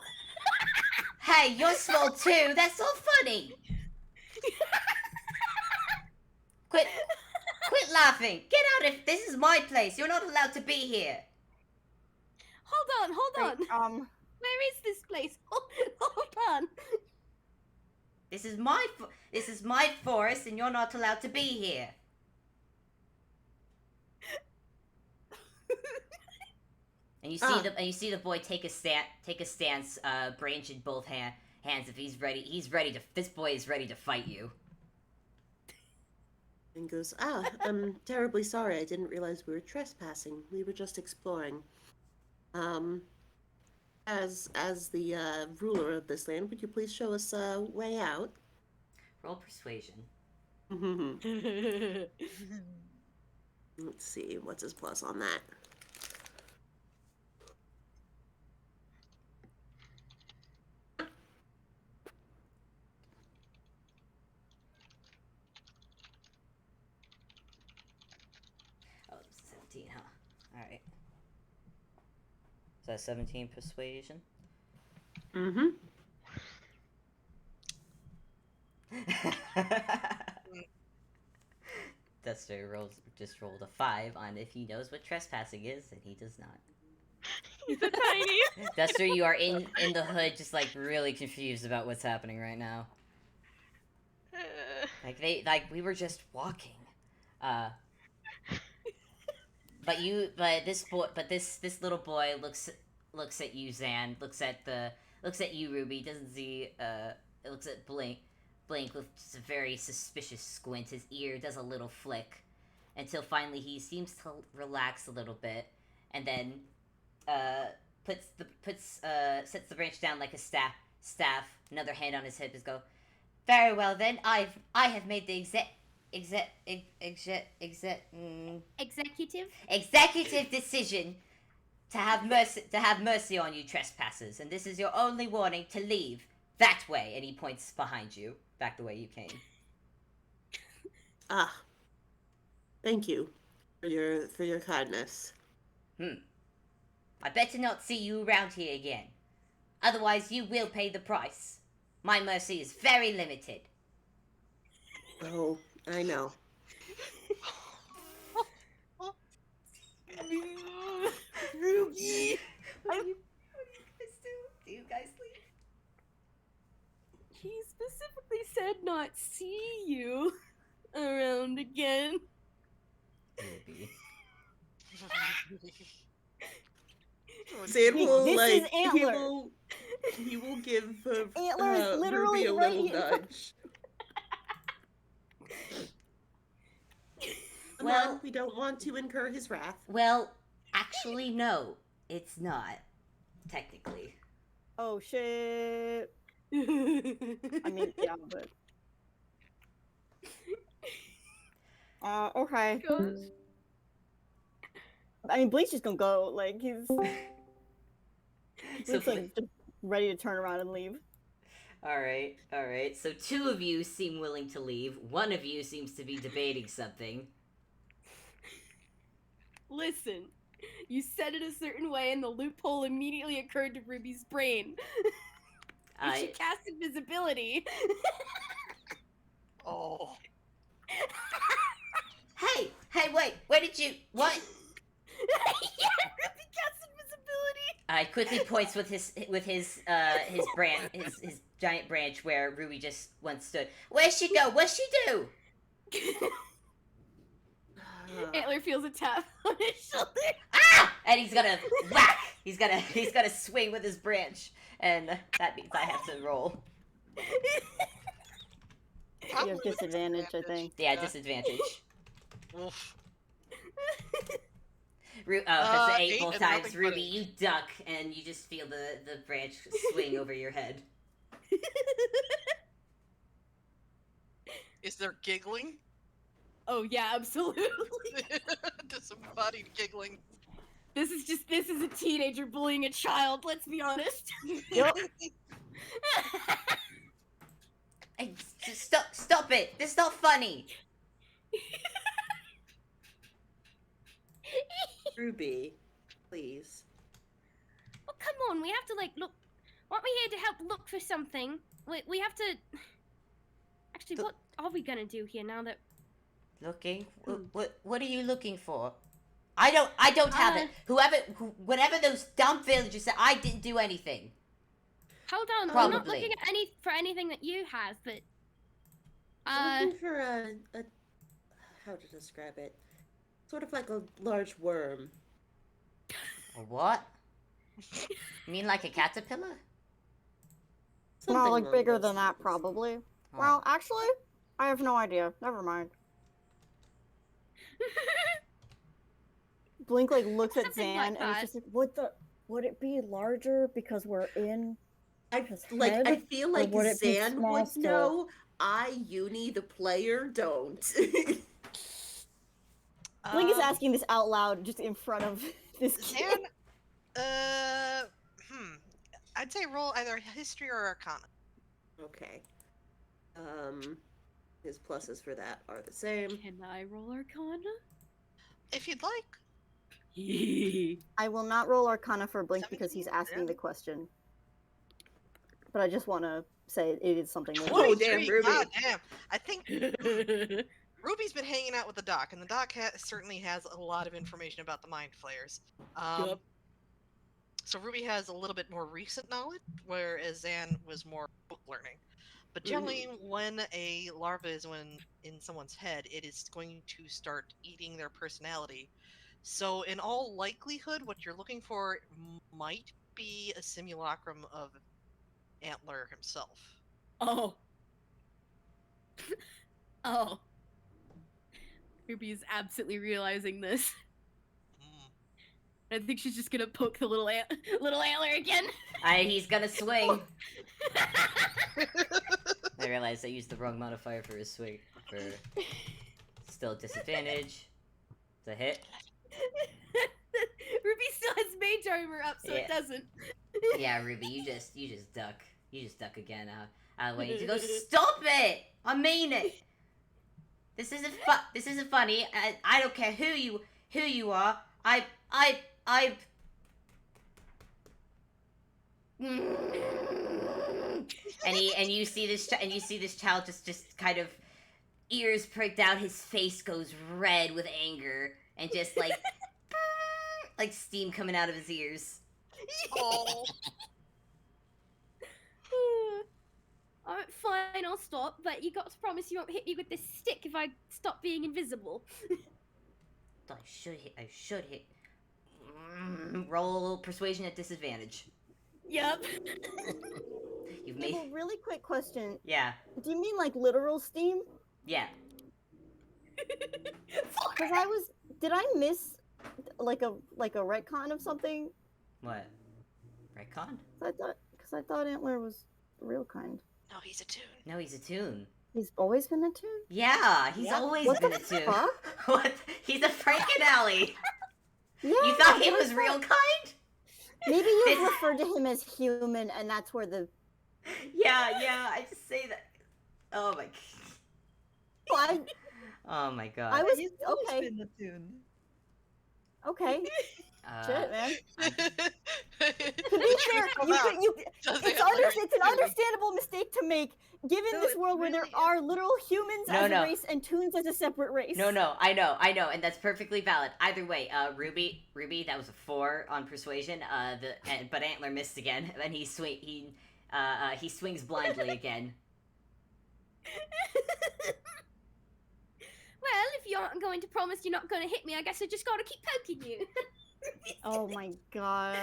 Hey, you're small too. That's so funny. Quit laughing! Get out of this is my place! You're not allowed to be here! Hold on. Right, Where is this place? Hold on. This is my forest and you're not allowed to be here. And you see the boy take a stance, branch in both hands. If he's ready to. This boy is ready to fight you. And goes, I'm terribly sorry. I didn't realize we were trespassing. We were just exploring. As the ruler of this land, would you please show us a way out? Roll persuasion. Let's see, what's his plus on that? Oh, 17, huh? Alright. So that's 17 persuasion? Mm-hmm. Duster just rolled a 5 on if he knows what trespassing is, and he does not. He's a tiny. Duster, you are in the hood, just like really confused about what's happening right now. We were just walking, but this little boy looks at you, Zan, looks at you, Ruby, doesn't see, looks at Blink with just a very suspicious squint. His ear does a little flick, until finally he seems to relax a little bit, and then, sets the branch down like a staff, another hand on his hip, is go, very well then, I have made the executive decision to have mercy on you trespassers, and this is your only warning to leave that way, and he points behind you, back the way you came. Thank you for your kindness. I better not see you around here again. Otherwise you will pay the price. My mercy is very limited. Oh, I know. Ruby! What do you guys do? Do you guys leave? He specifically said not see you around again. Ruby. Zan will, This like, is Antler. he will give Antler is literally Ruby a right little here. nudge. Well, we don't want to incur his wrath. Well, actually no, it's not. Technically. Oh shit. I mean, yeah, but. Okay. Gosh. I mean, Bleach is gonna go. Like he's. So Bleach, like just ready to turn around and leave. Alright. So 2 of you seem willing to leave. 1 of you seems to be debating something. Listen, you said it a certain way and the loophole immediately occurred to Ruby's brain. She cast invisibility. Oh. Hey, wait, where did you, what? Yeah, Ruby cast invisibility. Quickly points with his branch, his giant branch where Ruby just once stood. Where'd she go? What'd she do? Antler feels a tap on his shoulder. Ah! And he's gonna whack. He's gonna swing with his branch, and that means I have to roll. You have disadvantage, I think. Yeah, disadvantage. Oof. That's the 8 8 both and times. nothing Ruby, funny. you duck, and you just feel the branch swing over your head. Is there giggling? Oh yeah, absolutely. Disembodied giggling. This is a teenager bullying a child, let's be honest. Yep. Hey, just stop it! This is not funny! Ruby, please. Well, come on, we have to, like, look. Aren't we here to help look for something? We have to. Actually, what are we gonna do here now that Looking? What are you looking for? I don't have it. Whenever those dumb villagers said I didn't do anything. Hold on, I'm not Probably. looking at anything that you have, but I'm looking for a how to describe it? Sort of like a large worm. A what? You mean like a caterpillar? No, Something like along bigger those than that, lines. probably. Oh. Well, actually, I have no idea. Never mind. Blink like looks at Something Zan like and that. it's just like, would it be larger because we're in his I head? feel Or like would it be Zan small would still? know. Uni, the player, don't. Blink is asking this out loud just in front of this kid. Zan, I'd say roll either history or arcana. Okay. His pluses for that are the same. can I roll Arcana? If you'd like. I will not roll Arcana for Blink because he's 17, asking yeah. the question. But I just want to say it is something that Oh, 23, damn, Ruby. God damn. I think Ruby's been hanging out with the doc, and the doc certainly has a lot of information about the mind flayers. Yup. So Ruby has a little bit more recent knowledge, whereas Zan was more book learning. But generally, when a larva is in someone's head, it is going to start eating their personality. So in all likelihood, what you're looking for might be a simulacrum of Antler himself. Oh. Oh. Ruby is absolutely realizing this. I think she's just gonna poke the little antler again. He's gonna swing. I realized I used the wrong modifier for his swing. For still disadvantage. It's a hit. Ruby still has mage armor up, so it doesn't. Yeah, Ruby, you just duck. You just duck again. I'll wait to go. Stop it! I mean it. This isn't funny. I don't care who you are. And you see this child just kind of ears pricked out, his face goes red with anger, and just like like steam coming out of his ears. Oh. Alright, fine, I'll stop, but you got to promise you won't hit me with this stick if I stop being invisible. I should hit. Roll persuasion at disadvantage. Yep. You've Hey, made. well, really quick question. Yeah. Do you mean like literal steam? Yeah. Because did I miss like a retcon of something? What? Retcon? Because I thought Antler was the real kind. No, he's a toon. No, he's a toon. He's always been a toon? Yeah, he's always What been the a toon. fuck? What? He's a Frankenalley. Yeah, You thought he but I was real kind? Maybe you referred to him as human, and that's where the. Yeah, I just say that. Oh my. Well, Oh my god. I was He's always okay. been a tune. Okay. Shit, man. To To be fair, it's an understandable mistake to make, given No, this it world where there really are literal humans as No. a race and toons as a separate race. No, I know, and that's perfectly valid. Either way, Ruby, that was a 4 on persuasion. But Antler missed again, and he swings blindly again. Well, if you aren't going to promise you're not going to hit me, I guess I just gotta keep poking you. Oh my god.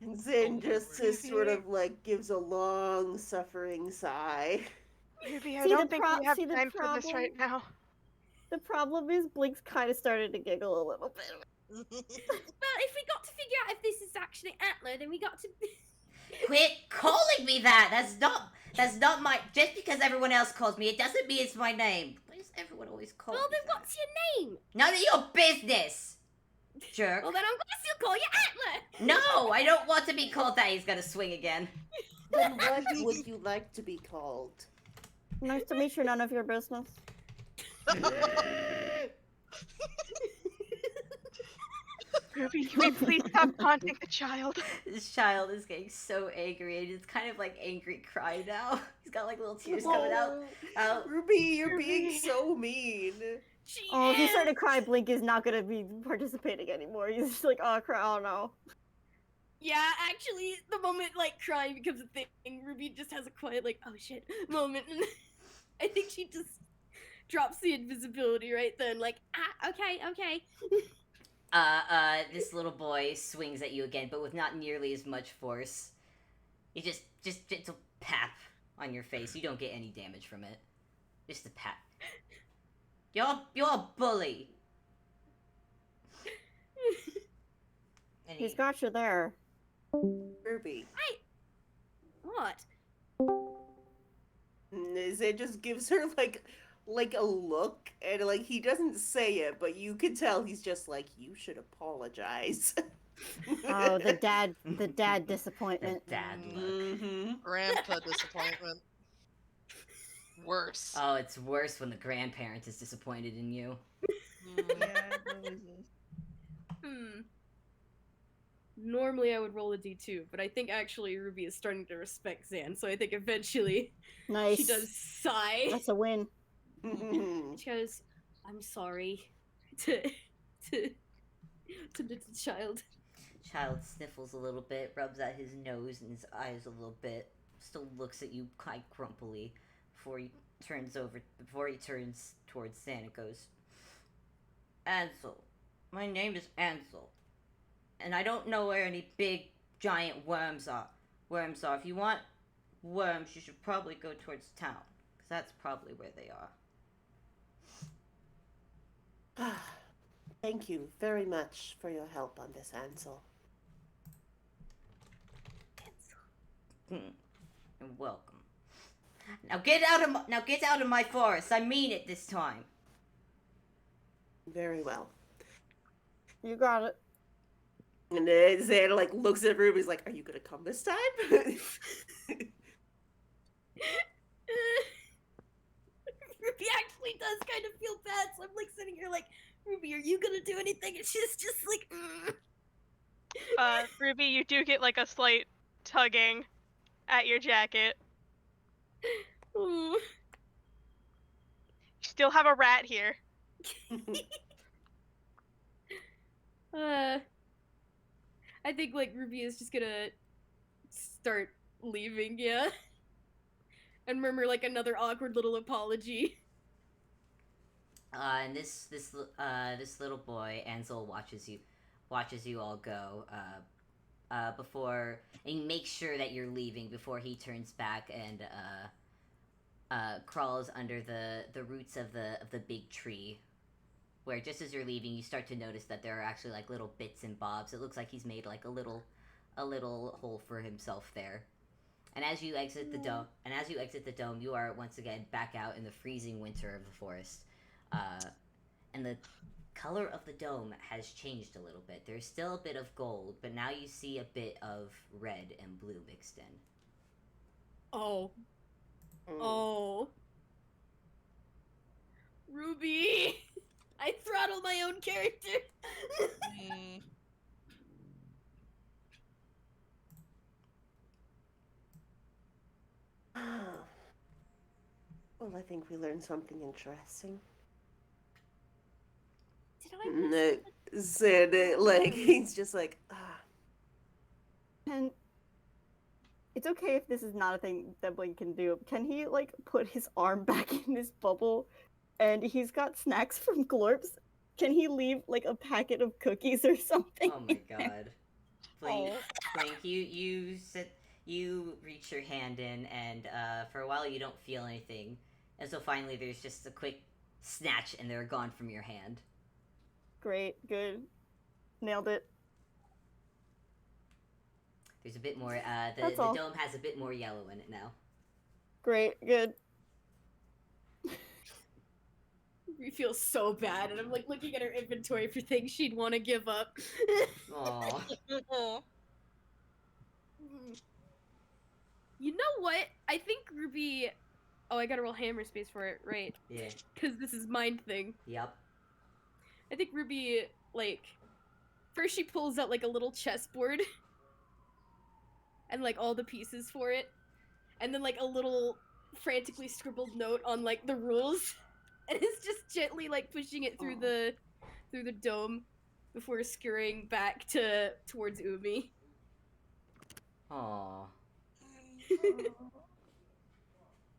And Zin just sort of like gives a long suffering sigh. Ruby, I See, don't the think pro- we have see, the time for this problem- right now. The problem is Blink's kind of started to giggle a little bit. Well, if we got to figure out if this is actually Antler, then we got to. Quit calling me that. That's not my. Just because everyone else calls me, it doesn't mean it's my name. Why does everyone always call Well, me then that? what's your name? None of your business. Jerk. Well, then I'm gonna still call you Antler. No, I don't want to be called that. He's gonna swing again. Then what would you like to be called? Nice to meet you, none of your business. Ruby, can we please stop taunting the child? This child is getting so angry, and it's kind of like angry cry now. He's got like little tears coming out. Ruby, you're being Ruby. so mean. She Oh, if you start is! to cry, Blink is not gonna be participating anymore. He's just like, oh, cry, oh no. Yeah, actually, the moment like crying becomes a thing, Ruby just has a quiet like, oh shit moment, and I think she just drops the invisibility right then, like, okay. This little boy swings at you again, but with not nearly as much force. He just a pap on your face. You don't get any damage from it. Just a pap. You're a bully. And He's got you there. Ruby. What? Zed just gives her like a look, and like he doesn't say it, but you can tell he's just like, you should apologize. Oh, the dad disappointment. The dad look. Mm-hmm. Grandpa disappointment. Worse. Oh, it's worse when the grandparent is disappointed in you. Mm. Yeah, it always is. Normally I would roll a d2, but I think actually Ruby is starting to respect Zan, so I think eventually Nice. she does sigh. That's a win. She goes, I'm sorry to the child. Child sniffles a little bit, rubs out his nose and his eyes a little bit, still looks at you quite grumpily before he turns towards Zan and goes, Ansel. My name is Ansel. And I don't know where any big giant worms are. If you want worms, you should probably go towards town, because that's probably where they are. Thank you very much for your help on this, Ansel. You're welcome. Now get out of my forest. I mean it this time. Very well. You got it. And then Zed like looks at Ruby's like, are you gonna come this time? Ruby actually does kind of feel bad, so I'm like sitting here like, Ruby, are you gonna do anything? And she's just like, Ruby, you do get like a slight tugging at your jacket. "Mm." You still have a rat here. I think like Ruby is just gonna start leaving, yeah. And murmur like another awkward little apology. And this little boy, Ansel, watches you all go. Before, and he makes sure that you're leaving before he turns back and crawls under the roots of the big tree. Where just as you're leaving, you start to notice that there are actually like little bits and bobs. It looks like he's made like a little hole for himself there. And as you exit the dome, you are once again back out in the freezing winter of the forest. And the color of the dome has changed a little bit. There's still a bit of gold, but now you see a bit of red and blue mixed in. Oh. Oh. Ruby! I throttle my own character! Mm. Well, I think we learned something interesting. Did I miss Zed, like, he's just like, And it's okay if this is not a thing that Blink can do. Can he, like, put his arm back in this bubble? And he's got snacks from Glorps. Can he leave, like, a packet of cookies or something? Oh my god. Blink, you reach your hand in, and for a while you don't feel anything. And so finally there's just a quick snatch, and they're gone from your hand. Great, good. Nailed it. There's a bit more, the all. dome has a bit more yellow in it now. Great, good. We feel so bad, and I'm like looking at her inventory for things she'd want to give up. Aww. You know what? I think Ruby. Oh, I gotta roll hammer space for it, right? Yeah. Because this is mind thing. Yep. I think Ruby, like, First, she pulls out like a little chessboard and like all the pieces for it, and then like a little frantically scribbled note on like the rules, and is just gently like pushing it through the dome before scurrying back towards Umi. Aww.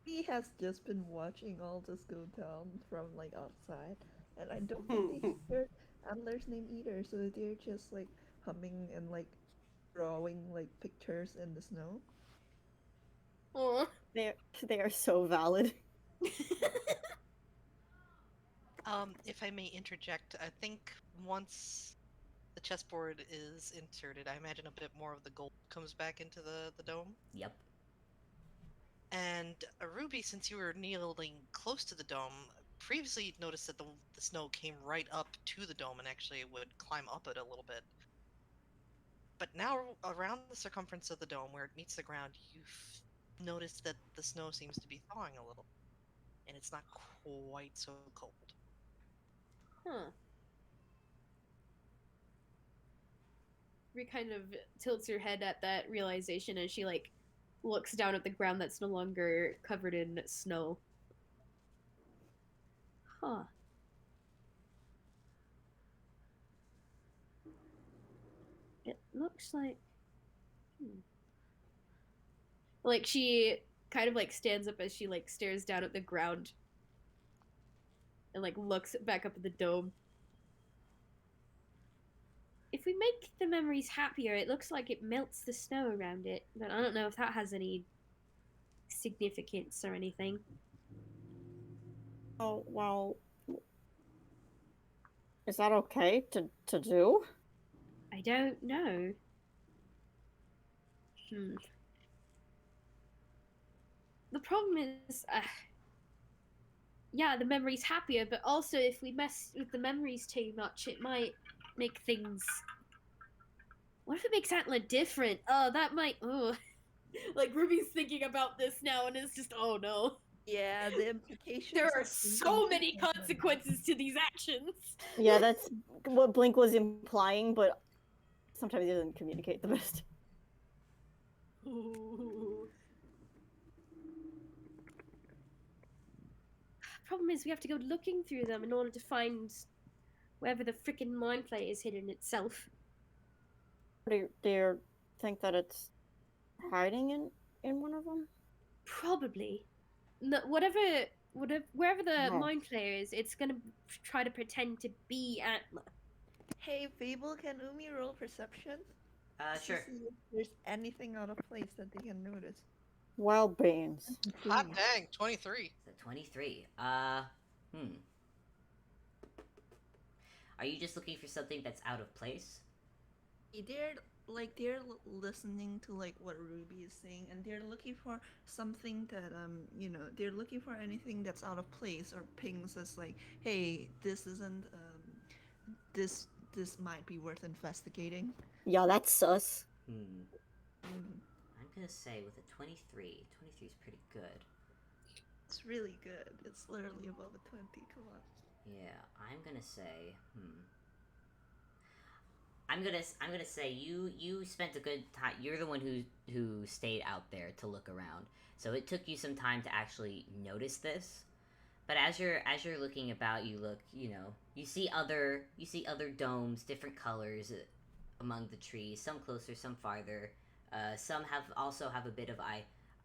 He has just been watching all this go down from like outside, and I don't think they heard Antler's name either, so they're just like humming and like drawing like pictures in the snow. Aw. They are so valid. If I may interject, I think once the chessboard is inserted, I imagine a bit more of the gold comes back into the dome. Yep. And Ruby, since you were kneeling close to the dome, previously you'd noticed that the snow came right up to the dome and actually would climb up it a little bit. But now, around the circumference of the dome, where it meets the ground, you've noticed that the snow seems to be thawing a little. And it's not quite so cold. Huh. Ruby kind of tilts her head at that realization as she like looks down at the ground that's no longer covered in snow. Huh. It looks like... Like, she kind of, like, stands up as she, like, stares down at the ground. And, like, looks back up at the dome. If we make the memories happier, it looks like it melts the snow around it. But I don't know if that has any significance or anything. Oh, well... Is that okay to do? I don't know. The problem is, yeah, the memory's happier, but also if we mess with the memories too much, it might make things... What if it makes Antler different? Oh, that might... Oh. Like, Ruby's thinking about this now, and it's just, oh no. Yeah, the implications. There are so many consequences to these actions. Yeah, that's what Blink was implying, but sometimes he doesn't communicate the best. Ooh. Problem is, we have to go looking through them in order to find wherever the frickin' mindflayer is hidden itself. Do you think that it's hiding in one of them? Probably. No, wherever the No. mindflayer is, it's gonna try to pretend to be Antler. Hey, Fable, can Umi roll perception? Sure. To see if there's anything out of place that they can notice. Wild beans. Hot dang, 23. So 23. Are you just looking for something that's out of place? They're listening to like what Ruby is saying, and they're looking for something that they're looking for anything that's out of place or pings as like, hey, this isn't this might be worth investigating. Yeah, that's sus. I'm gonna say with a 23 is pretty good. It's really good. It's literally above a 20. Come on. Yeah, I'm gonna say, I'm gonna say you spent a good time. You're the one who stayed out there to look around. So it took you some time to actually notice this. But as you're looking about, you see other domes, different colors among the trees. Some closer, some farther. Some also have a bit of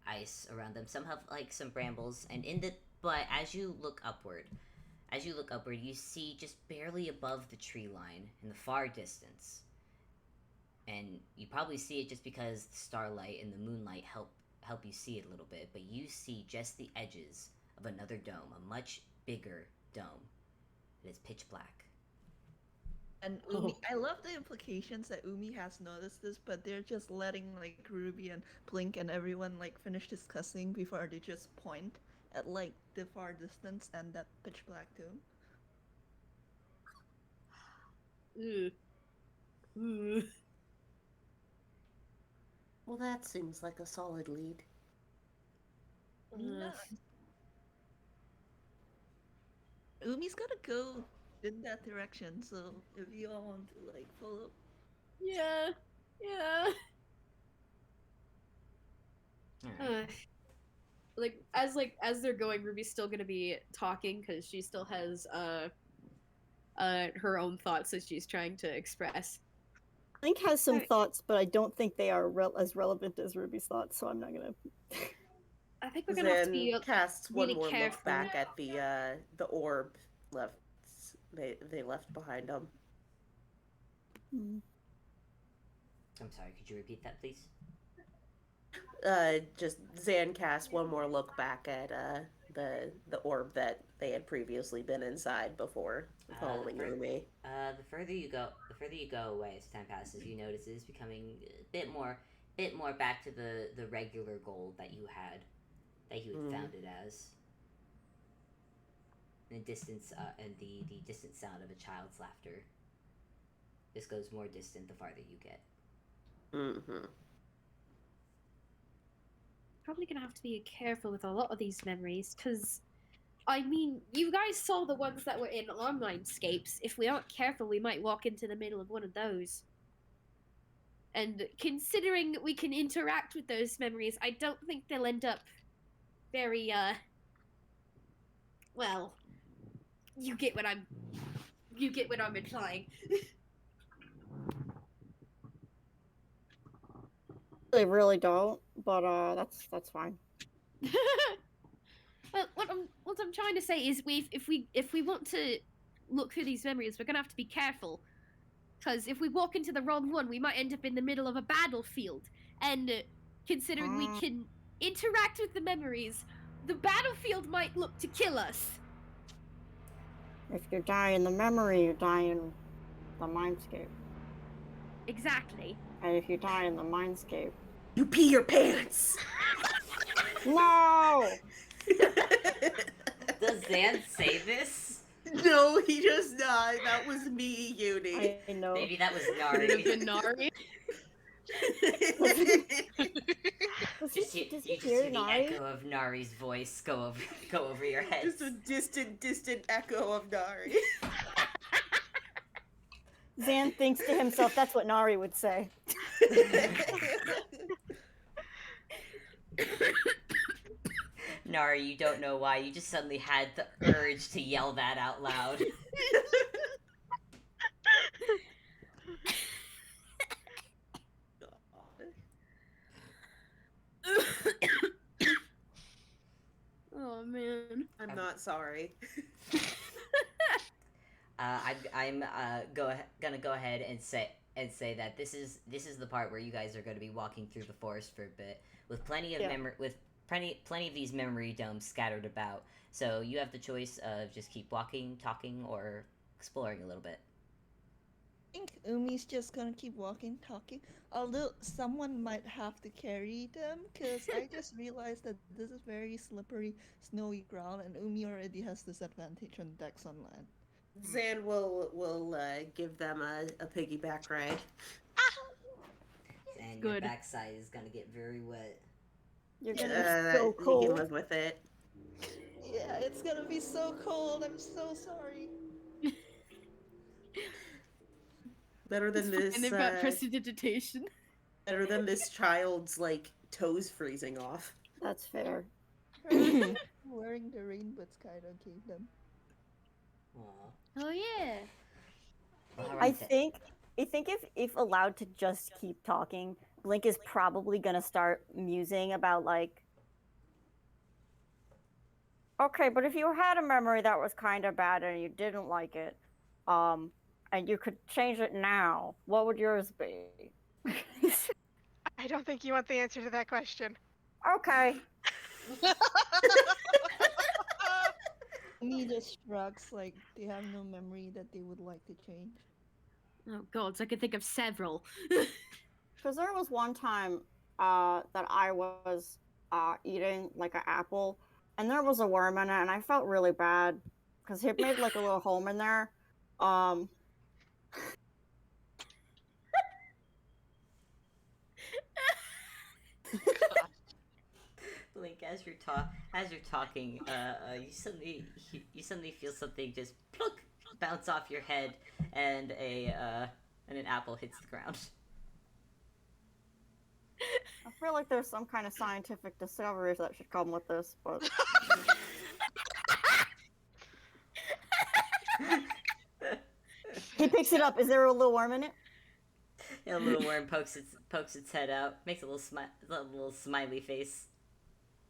ice around them. Some have like some brambles. But as you look upward, you see just barely above the tree line in the far distance. And you probably see it just because the starlight and the moonlight help you see it a little bit. But you see just the edges of another dome, a much bigger dome. It is pitch black. And Umi, I love the implications that Umi has noticed this, but they're just letting like Ruby and Blink and everyone like finish discussing before they just point at like the far distance and that pitch black dome. Well, that seems like a solid lead. Nice. Umi's gotta go in that direction, so if you all want to like follow, Yeah. Yeah. Alright. As they're going, Ruby's still gonna be talking because she still has her own thoughts that she's trying to express. Link has some Alright. thoughts, but I don't think they are as relevant as Ruby's thoughts, so I'm not gonna. I think we're gonna have to Zen be casts really one more careful. look back at the orb left. They left behind them. I'm sorry, could you repeat that, please? Just Zan casts one more look back at the orb that they had previously been inside before following Umi. The further you go away as time passes, you notice it is becoming a bit more back to the regular gold that you had found it as. And the distance and the distant sound of a child's laughter. This goes more distant the farther you get. Mm-hmm. Probably gonna have to be careful with a lot of these memories, because, I mean, you guys saw the ones that were in our mindscapes. If we aren't careful, we might walk into the middle of one of those. And considering that we can interact with those memories, I don't think they'll end up very, well, you get what I'm implying. They really don't, but that's fine. Well, what I'm trying to say is, if we want to look through these memories, we're gonna have to be careful, because if we walk into the wrong one, we might end up in the middle of a battlefield. And considering we can interact with the memories, the battlefield might look to kill us. If you die in the memory, you die in the mindscape. Exactly. And if you die in the mindscape, You pee your pants. no. Does Zan say this? No, he does not. That was me, Uni. I know. Maybe that was Could Nari. have been Nari. Does You he just hear hear the Nari? echo of Nari's voice go over your head. Just a distant echo of Nari. Zan thinks to himself, that's what Nari would say. Nari, you don't know why. You just suddenly had the urge to yell that out loud. Oh man. I'm not sorry. I'm gonna go ahead and say that this is the part where you guys are going to be walking through the forest for a bit with plenty of plenty of these memory domes scattered about. So you have the choice of just keep walking, talking, or exploring a little bit. I think Umi's just gonna keep walking, talking. Although someone might have to carry them, because I just realized that this is very slippery, snowy ground, and Umi already has disadvantage on Dex on land. Zan will give them a piggyback ride. And your Good. backside is gonna get very wet. You're gonna Uh, be so You can cold. live with it. Yeah, it's gonna be so cold. I'm so sorry. Better than this. And they've got prestidigitation. Better than this child's like toes freezing off. That's fair. Wearing the rain boots kind of gave them. Aw. Oh yeah. Well, I alright then. think if allowed to just keep talking, Blink is probably gonna start musing about like, okay, but if you had a memory that was kind of bad and you didn't like it, and you could change it now, what would yours be? I don't think you want the answer to that question. Okay. Umi just shrugs like they have no memory that they would like to change. Oh god, so I can think of several. Because there was one time that I was eating like an apple, and there was a worm in it, and I felt really bad because he made like a little home in there. Blink, as you're talking, you suddenly feel something just plunk bounce off your head, and a and an apple hits the ground. I feel like there's some kind of scientific discoveries that should come with this, but he picks it up. Is there a little worm in it? And a little worm pokes its head out, makes a little smiley face.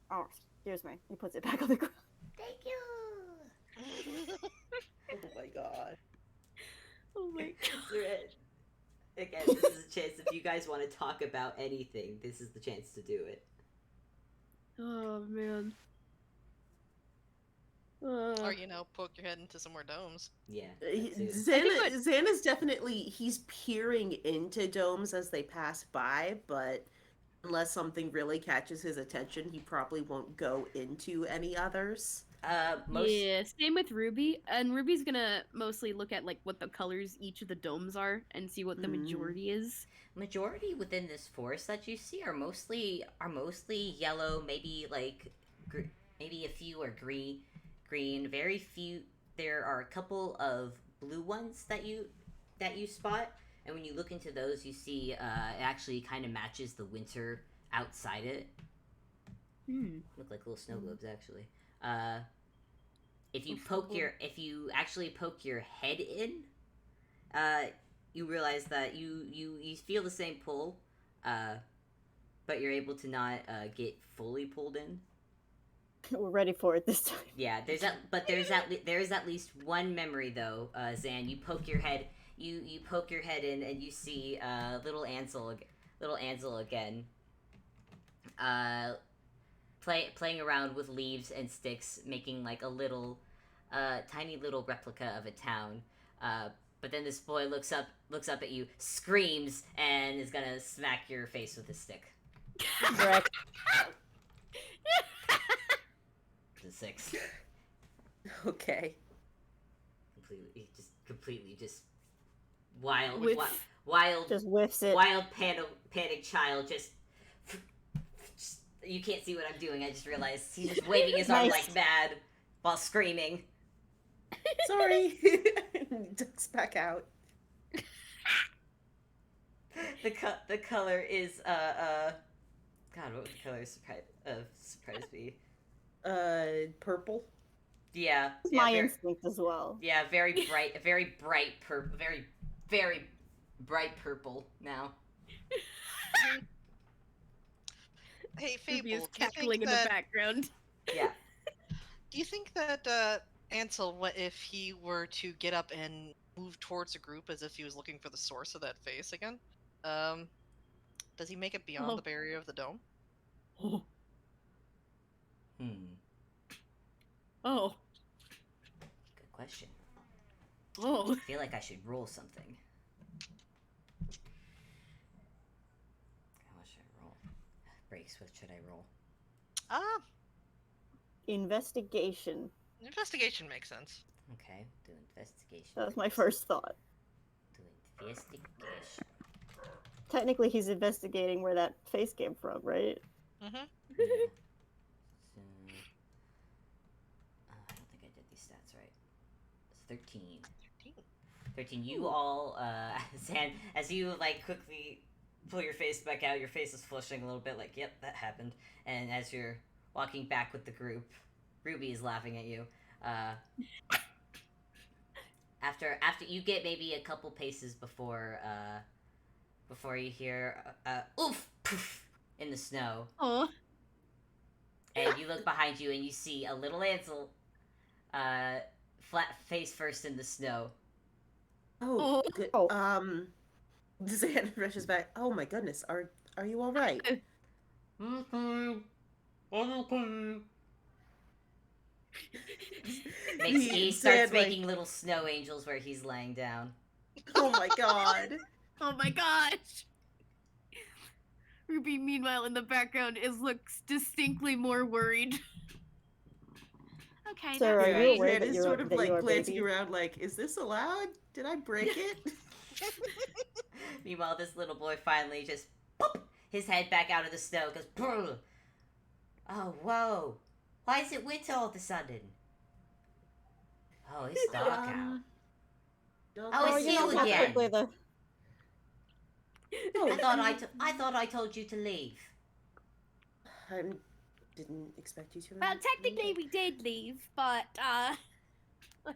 Oh, excuse me. He puts it back on the ground. Thank you. Oh my god. Oh my god. Again, this is a chance. If you guys want to talk about anything, this is the chance to do it. Oh man. Or, poke your head into some more domes. Yeah. that too. Xana's definitely, he's peering into domes as they pass by, but unless something really catches his attention, he probably won't go into any others. Yeah, same with Ruby. And Ruby's gonna mostly look at like what the colors each of the domes are and see what the majority is. Majority within this forest that you see are mostly yellow, maybe like maybe a few are green. Very few. There are a couple of blue ones that you spot, and when you look into those, you see it actually kind of matches the winter outside it. Look like little snow globes, actually. If you actually poke your head in, you realize that you feel the same pull, but you're able to not get fully pulled in. We're ready for it this time. Yeah, there is at least one memory though, Zan. You poke your head in, and you see little Ansel again. Playing around with leaves and sticks, making like a little, tiny little replica of a town. But then this boy looks up at you, screams, and is gonna smack your face with his stick. Correct. It's a 6. Okay. Completely, wild, With- wild, Just whiffs it. wild panic child. Just you can't see what I'm doing. I just realized he's just waving his arm Nice. like mad while screaming. Sorry. Ducks back out. The color is God, what would the color surprise be? Purple. Yeah, My very, instinct as well. yeah, very bright purple, very bright purple now. Hey, Ruby is Fable, do you cackling think in that the background. Yeah. Do you think that Ansel, if he were to get up and move towards a group as if he was looking for the source of that face again, does he make it beyond Oh. the barrier of the dome? Oh. Good question. Oh. I feel like I should roll something. What should I roll? Breaks. What should I roll? Investigation. Investigation makes sense. Okay, do investigation. That was my first thought. Do investigation. Technically, he's investigating where that face came from, right? Mm-hmm. Yeah. So, I don't think I did these stats right. It's 13. 13. You all, Zan, as you like quickly pull your face back out, your face is flushing a little bit. Like, yep, that happened. And as you're walking back with the group, Ruby is laughing at you. After you get maybe a couple paces before you hear oof poof in the snow, Oh. and you look behind you and you see a little Ansel, flat face first in the snow. Oh, good. Oh. Xan rushes back. Oh my goodness, are you all right? He starts making little snow angels where he's laying down. Oh my god. Oh my gosh! Ruby, meanwhile, in the background, looks distinctly more worried. Okay, Sarah, that's are you right. aware Xan that is you're sort of that like you're a glancing baby? around like, is this allowed? Did I break it? Meanwhile, this little boy finally just boop, his head back out of the snow, goes brrr. Oh, whoa. Why is it winter all of a sudden? Oh, it's dark out. Oh, it's you know you how again. quickly the I thought I told you to leave. I didn't expect you to. Well, technically we did leave, but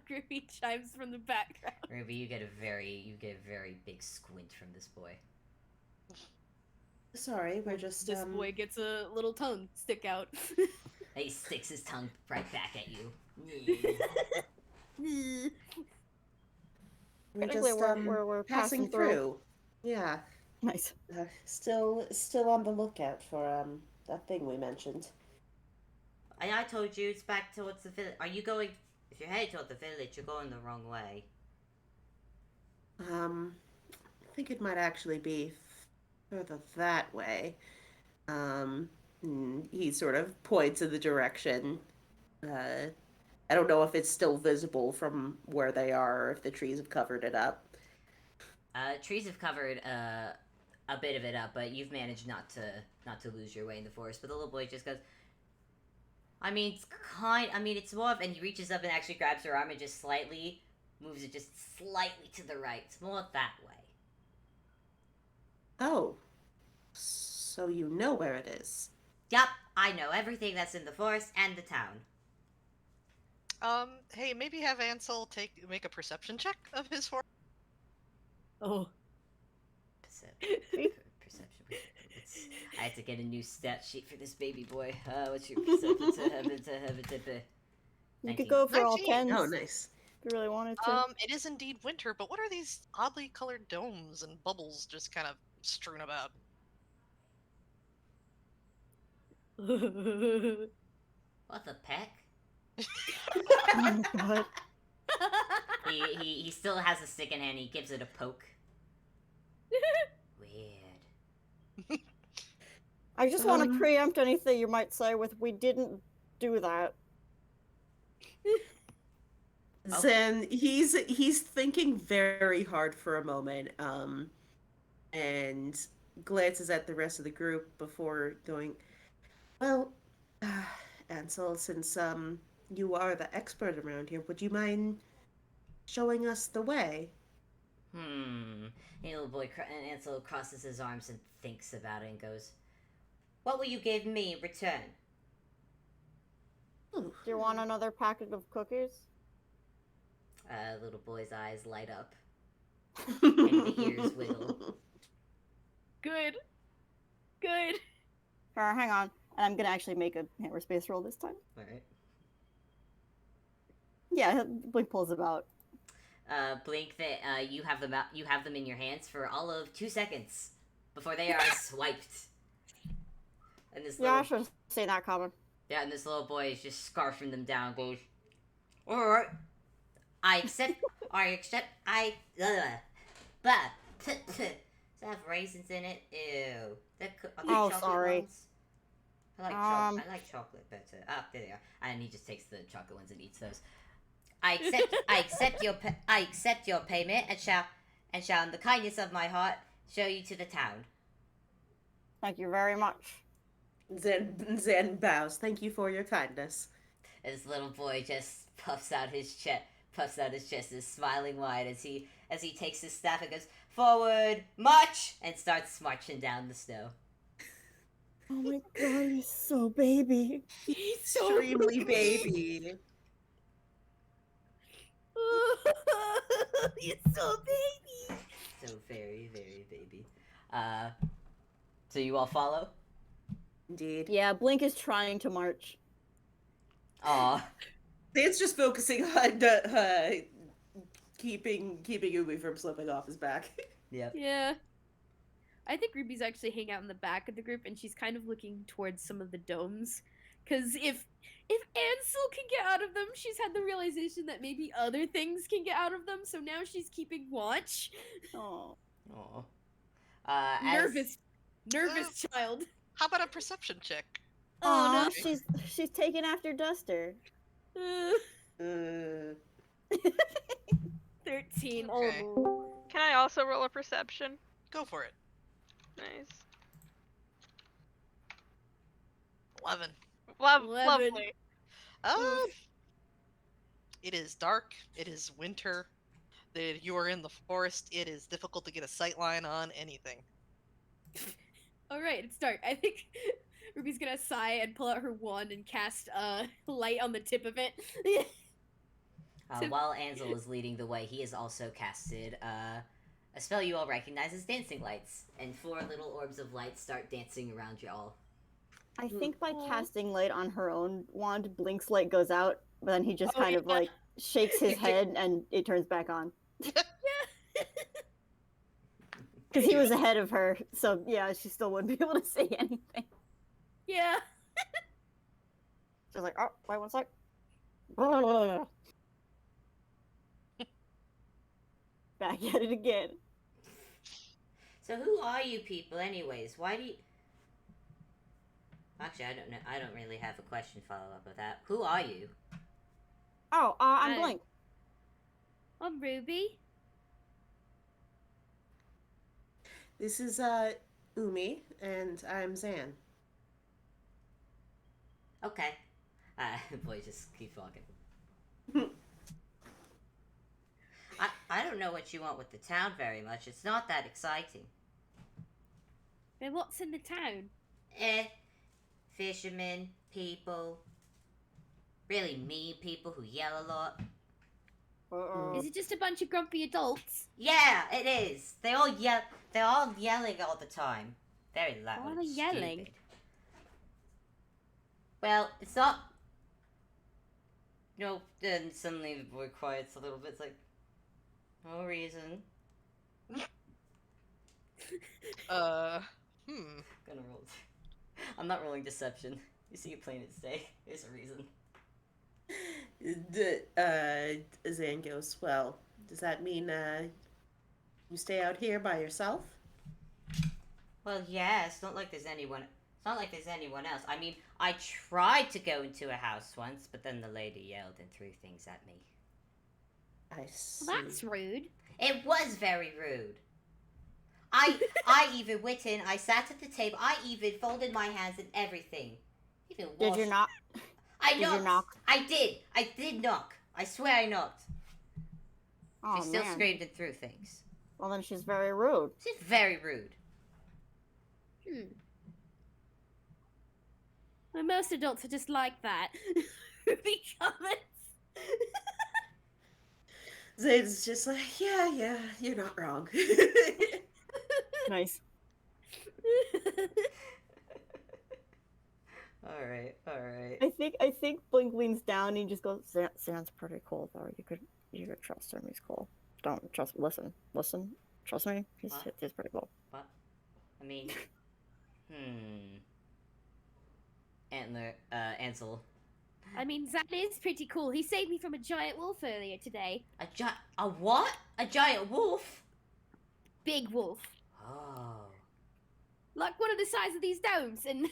Ruby chimes from the background. Ruby, you get a very big squint from this boy. Sorry, we're just This boy gets a little tongue stick out. He sticks his tongue right back at you. we're Technically, just we're passing through. Yeah. Nice. Still on the lookout for that thing we mentioned. I told you it's back towards the village. Are you going? If you're headed toward the village, you're going the wrong way. I think it might actually be further that way. He sort of points in the direction. I don't know if it's still visible from where they are, or if the trees have covered it up. Trees have covered a bit of it up, but you've managed not to lose your way in the forest. But the little boy just goes, it's more of, and he reaches up and actually grabs her arm and just slightly moves it just slightly to the right. It's more that way. Oh, so you know where it is. Yup, I know everything that's in the forest and the town. Hey, maybe have Ansel make a perception check of his horse. Oh. Perception. I have to get a new stat sheet for this baby boy. What's your perception? You could go for all 19. 10s Oh, nice. if you really wanted to. It is indeed winter, but what are these oddly colored domes and bubbles just kind of strewn about? What the peck? Oh my god. He still has a stick in hand. He gives it a poke. Weird. I just want to preempt anything you might say with "we didn't do that." Zen, he's thinking very hard for a moment, and glances at the rest of the group before going, well, Ansel, since you are the expert around here, would you mind showing us the way? The little boy and Ansel crosses his arms and thinks about it and goes, "What will you give me in return?" Ooh. Do you want another packet of cookies? Little boy's eyes light up and the ears wiggle. Good. Good. Hang on. And I'm gonna actually make a hammer space roll this time. All right. Yeah, Blink pulls about. Blink that you have them out. You have them in your hands for all of 2 seconds before they are swiped. And this Yeah, I little, should say that, Common. yeah, and this little boy is just scarfing them down. Goes, all right. I accept. But does it have raisins in it? Ew. Are they Oh, chocolate sorry. ones? I like chocolate better. Ah, there they are. And he just takes the chocolate ones and eats those. I accept your payment and shall in the kindness of my heart show you to the town. Thank you very much. Zen bows. Thank you for your kindness. And this little boy just puffs out his chest, is smiling wide as he takes his staff and goes, "Forward, march!" and starts marching down the snow. Oh my god, he's so baby. He's so Extremely baby. He's so baby. So very, very baby. So you all follow? Indeed. Yeah, Blink is trying to march. Aw. Dan's just focusing on keeping Ubi from slipping off his back. Yep. Yeah. I think Ruby's actually hanging out in the back of the group, and she's kind of looking towards some of the domes. Because if Ansel can get out of them, she's had the realization that maybe other things can get out of them, so now she's keeping watch. Oh. Aw. Nervous child. How about a perception check? Oh no, she's taking after Duster. 13. Okay. Can I also roll a perception? Go for it. Nice. 11. 11. Lovely. It is dark. It is winter. You are in the forest. It is difficult to get a sight line on anything. All right, it's dark. I think Ruby's gonna sigh and pull out her wand and cast light on the tip of it. While Ansel is leading the way, he has also casted a spell you all recognize as dancing lights, and 4 little orbs of light start dancing around y'all. I think by casting light on her own wand, Blink's light goes out, but then he just kind of like shakes his head and it turns back on. Because he was ahead of her, so yeah, she still wouldn't be able to say anything. Yeah. She's like, oh, wait one sec. Back at it again. So who are you people anyways? Why do you... Actually, I don't know. I don't really have a question follow-up with that. Who are you? Oh, I'm Blink. I'm Ruby. This is Umi, and I'm Zan. Okay. Boy, just keep walking. I don't know what you want with the town very much. It's not that exciting. Then what's in the town? Fishermen, people. Really mean people who yell a lot. Is it just a bunch of grumpy adults? Yeah, it is. They're all yelling all the time. Very loud. Why are they yelling? Stupid. Well, it's not... No, then suddenly the boy quiets a little bit. It's like, no reason. Gonna roll. I'm not rolling deception. You see it plain as day. There's a reason. Zan goes, well, does that mean you stay out here by yourself? Well, yeah, it's not like there's anyone... It's not like there's anyone else. I mean, I tried to go into a house once, but then the lady yelled and threw things at me. I see. Well, that's rude. It was very rude. I even went in, I sat at the table, I even folded my hands and everything. Even Did you not? Did you knock? I did knock. I swear I knocked. Oh, She still man. screamed and threw things. Well, then she's very rude. She's very rude. Well, most adults are just like that. Ruby comments. Zan's just like, yeah, you're not wrong. Nice. All right. I think Blink leans down and he just goes, Zan's pretty cool though. You could trust him. He's cool. Don't trust. Listen. Trust me. He's pretty cool. What? I mean, Antler, Ansel. I mean, Zan is pretty cool. He saved me from a giant wolf earlier today. A what? A giant wolf? Big wolf. Oh. Like one of the size of these domes. And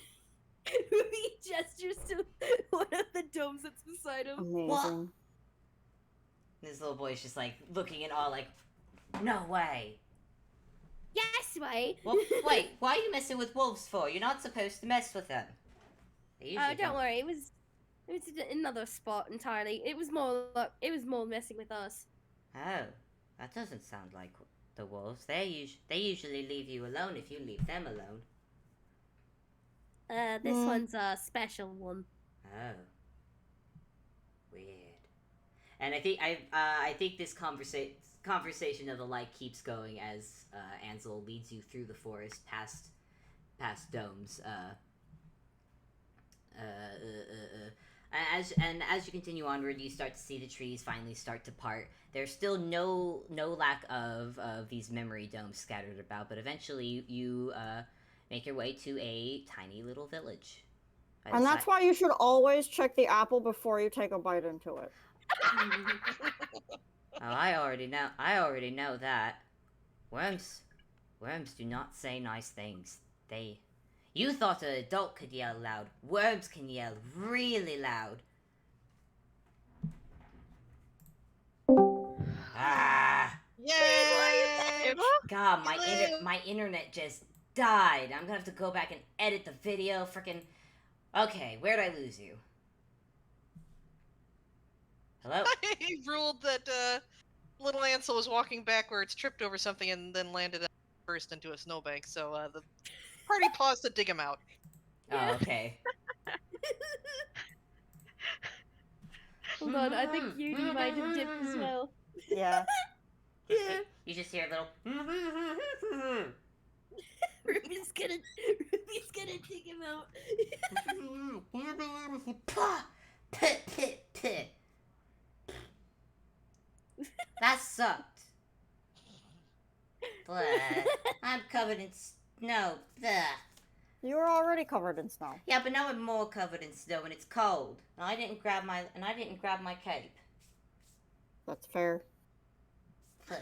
Ruby gestures to one of the domes that's beside him. Amazing. What? This little boy's just like looking in awe, like, no way. Yes, way. Well, wait, why are you messing with wolves for? You're not supposed to mess with them. Oh, don't worry. It was another spot entirely. It was more messing with us. Oh, that doesn't sound like the wolves. They usually leave you alone if you leave them alone. This one's a special one. Oh, weird. And I think this conversation of the light keeps going as Ansel leads you through the forest past domes. As you continue onward, you start to see the trees finally start to part. There's still no lack of these memory domes scattered about, but eventually you make your way to a tiny little village. And that's why you should always check the apple before you take a bite into it. Oh, I already know that. Worms do not say nice things. You thought an adult could yell loud. Worms can yell really loud. Ah! Yay! God, my internet just died. I'm gonna have to go back and edit the video. Frickin'. Okay, where'd I lose you? Hello? I ruled that little Ansel was walking backwards, tripped over something, and then landed up. burst into a snowbank, so the party paused to dig him out. Oh, okay. Hold on, I think Yudi might have dipped as well. Yeah. Yeah. You just hear a little. Ruby's gonna dig him out. Pit, pit, pit. That sucked. Blah. I'm covered in snow. Blah. You were already covered in snow. Yeah, but now I'm more covered in snow and it's cold. And I didn't grab my cape. That's fair. Blah.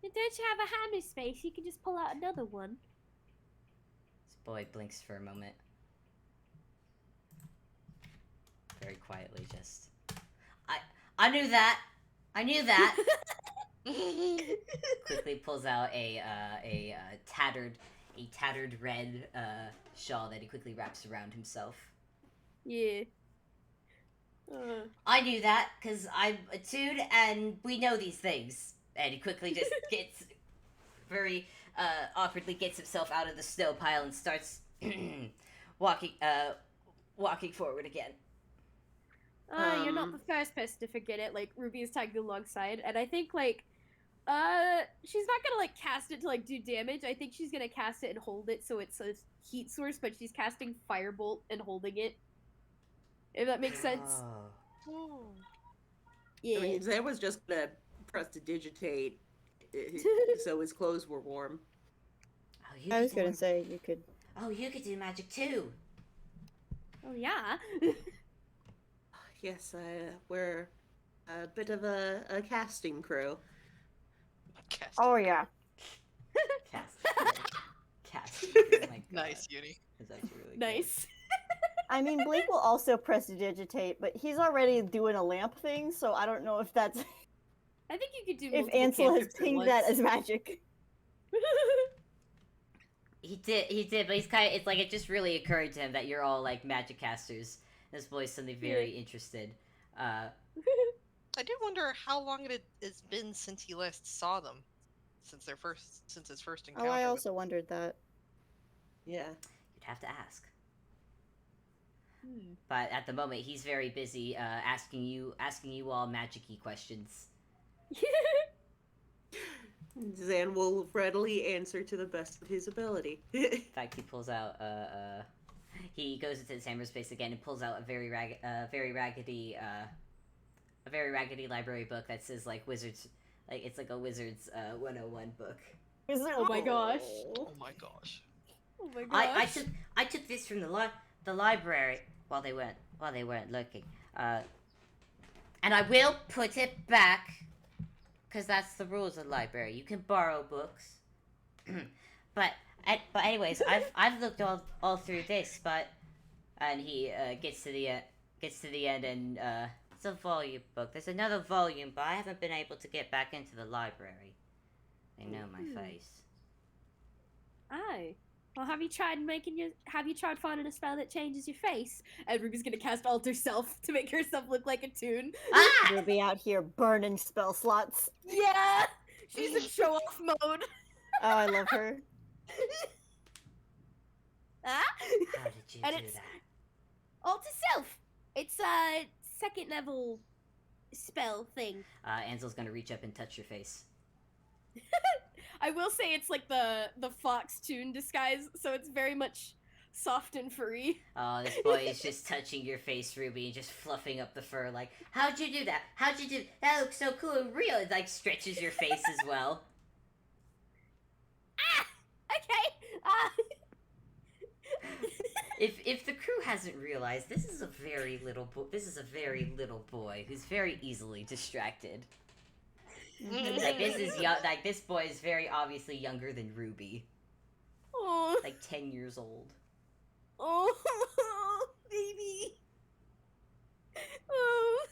Don't you have a hammer space? You can just pull out another one. This boy blinks for a moment. Very quietly, just. I knew that. I knew that. Quickly pulls out a tattered red shawl that he quickly wraps around himself. Yeah. I knew that because I'm attuned and we know these things. And he quickly just gets very awkwardly gets himself out of the snow pile and starts walking forward again. You're not the first person to forget it. Like, Ruby is tagged alongside, and I think, like, she's not gonna, like, cast it to, like, do damage. I think she's gonna cast it and hold it so it's a heat source, but she's casting Firebolt and holding it. If that makes sense. Oh. Yeah. I mean, Zan was just gonna prestidigitate so his clothes were warm. Oh, you I was could gonna do- say you could. Oh, you could do magic too. Oh, yeah. Yes, we're a bit of a casting crew. Cast. Oh yeah. Cast. Oh my God. Nice, Uni. That's actually really good. Nice. I mean, Blake will also prestidigitate, but he's already doing a lamp thing, so I don't know if that's I think you could do if multiple Ansel has cantrips at pinged that once. as magic. He did, but he's kind of, it's like it just really occurred to him that you're all like magic casters. This boy's suddenly very interested. I do wonder how long it has been since he last saw them, since his first encounter. Oh, I with- also wondered that. Yeah. You'd have to ask. Hmm. But at the moment, he's very busy asking you all magic-y questions. Zan will readily answer to the best of his ability. In fact, he pulls out he goes into his hammer space again and pulls out a very raggedy library book that says like wizards, like it's like a wizard's 101 book. Is there? Oh my gosh. Oh my gosh. Oh my gosh. I took this from the library while they weren't looking, and I will put it back because that's the rules of the library. You can borrow books, but anyways, I've looked all through this, but and he gets to the end and it's a volume book. There's another volume, but I haven't been able to get back into the library. They know my face. Aye. Well, have you tried finding a spell that changes your face? And Ruby's gonna cast Alter Self to make herself look like a toon. Ah! Ruby out here burning spell slots. Yeah! She's in show-off mode. Oh, I love her. Ah? How did you And do it's- that? Alter Self! It's a second level spell thing. Ansel's gonna reach up and touch your face. I will say it's like the fox toon disguise, so it's very much soft and furry. Oh, this boy is just touching your face, Ruby, and just fluffing up the fur. Like, how'd you do that? How'd you do? That looks so cool and real. It like stretches your face as well. Ah! Okay. If the crew hasn't realized, this is a very little boy who's very easily distracted. Like this boy is very obviously younger than Ruby, Oh, like 10 years old. oh, baby. Oh,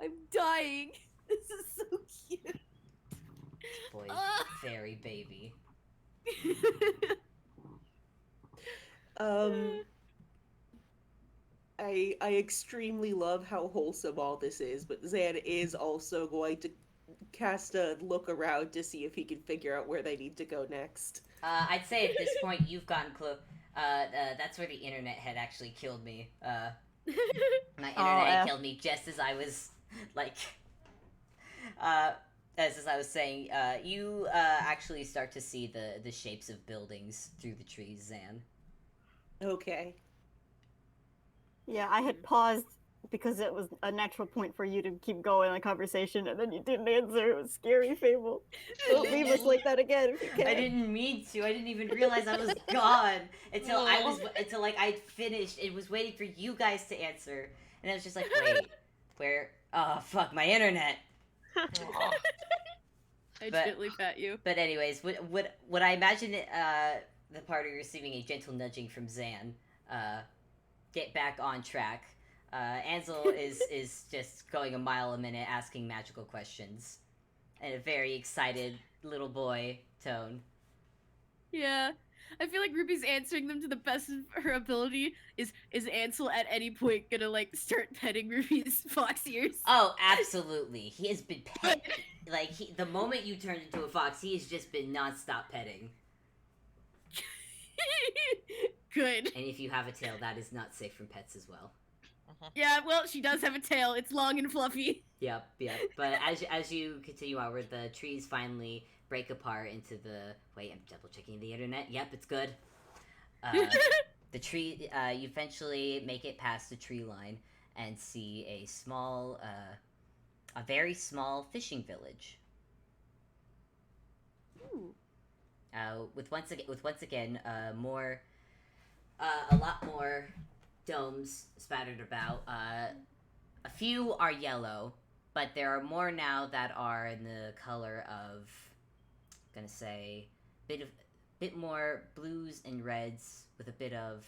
I'm dying. This is so cute. Boy, Ah. very baby. I extremely love how wholesome all this is, but Zan is also going to cast a look around to see if he can figure out where they need to go next. I'd say at this point you've gotten close. That's where the internet had actually killed me. My internet had killed me just as I was like, as I was saying. You actually start to see the shapes of buildings through the trees, Zan. Okay. Yeah, I had paused because it was a natural point for you to keep going the conversation, and then you didn't answer. It was scary, Fable. Don't leave us like that again if you can. I didn't mean to. I didn't even realize I was gone until I'd finished. It was waiting for you guys to answer, and I was just like, wait, where? Oh fuck, my internet. I gently pat you. But anyways, what I imagine the party receiving a gentle nudging from Zan, get back on track. Ansel is just going a mile a minute asking magical questions in a very excited little boy tone. Yeah. I feel like Ruby's answering them to the best of her ability. Is Ansel at any point gonna like start petting Ruby's fox ears? Oh, absolutely. He has been pet like the moment you turned into a fox, he has just been nonstop petting. Good. And if you have a tail, that is not safe from pets as well. Yeah, well, she does have a tail. It's long and fluffy. Yep. But as you continue onward, the trees finally break apart into the... Wait, I'm double checking the internet. Yep, it's good. The tree... you eventually make it past the tree line and see a small... a very small fishing village. Ooh. With once again, more... a lot more domes spattered about. A few are yellow, but there are more now that are in the color of, I'm gonna say, bit more blues and reds with a bit of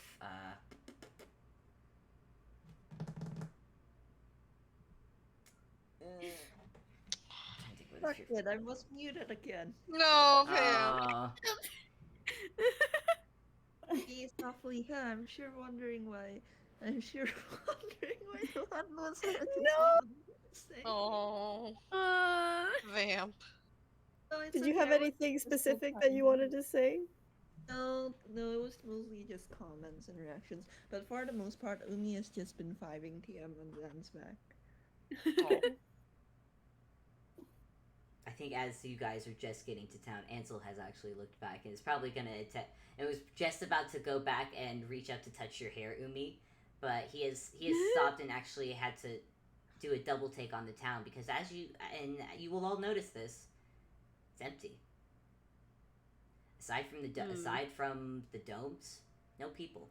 Fuck it, I was muted again. No, man. Be softly, yeah, I'm sure wondering why the one was no. Oh, vamp. No, it's Did you okay, have I was anything just specific so that you wanted to say? No, it was mostly just comments and reactions. But for the most part, Umi has just been 5ing TM and Zan's back. Oh. I think as you guys are just getting to town, Ansel has actually looked back and is probably gonna it was just about to go back and reach up to touch your hair, Umi, but he has stopped and actually had to do a double take on the town because you will all notice this, it's empty. Aside from the domes, no people.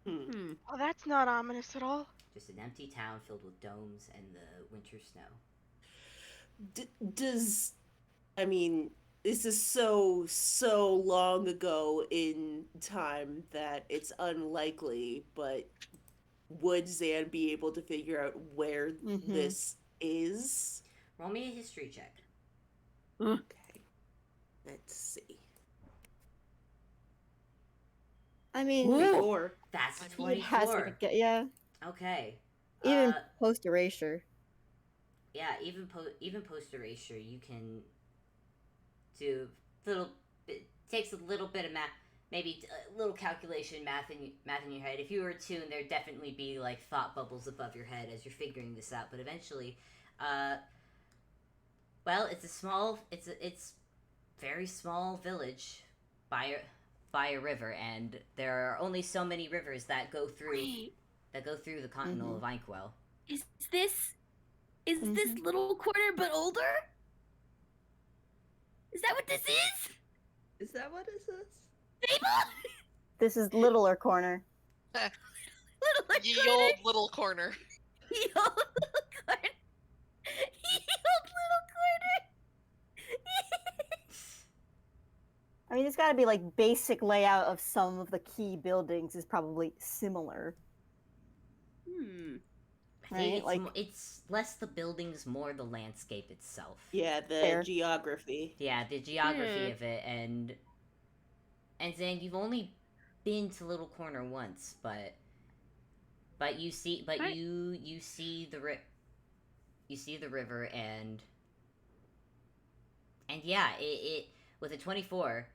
Oh, that's not ominous at all. Just an empty town filled with domes and the winter snow. I mean, this is so long ago in time that it's unlikely, but would Zan be able to figure out where this is? Roll me a history check. Okay. Let's see. I mean, 24. That's a he 24. has to get, yeah. Okay. Even post erasure. Yeah, even post erasure, you can do little. It takes a little bit of math, maybe a little calculation math in your head. If you were a tune, there'd definitely be like thought bubbles above your head as you're figuring this out. But eventually, well, it's very small village by a river, and there are only so many rivers that go through the continent of Inkwell. Is this Little Corner but older? Is that what this is? Is that what this is? Fable? This is Littler Corner. Ye old little corner. Ye old little corner. Ye old little corner. I mean, it's got to be like basic layout of some of the key buildings is probably similar. I think Right, it's less the buildings, more the landscape itself. Yeah, the Fair. geography. Yeah, the geography of it, and Zane, you've only been to Little Corner once, but you see the the river, and yeah, it with a 24,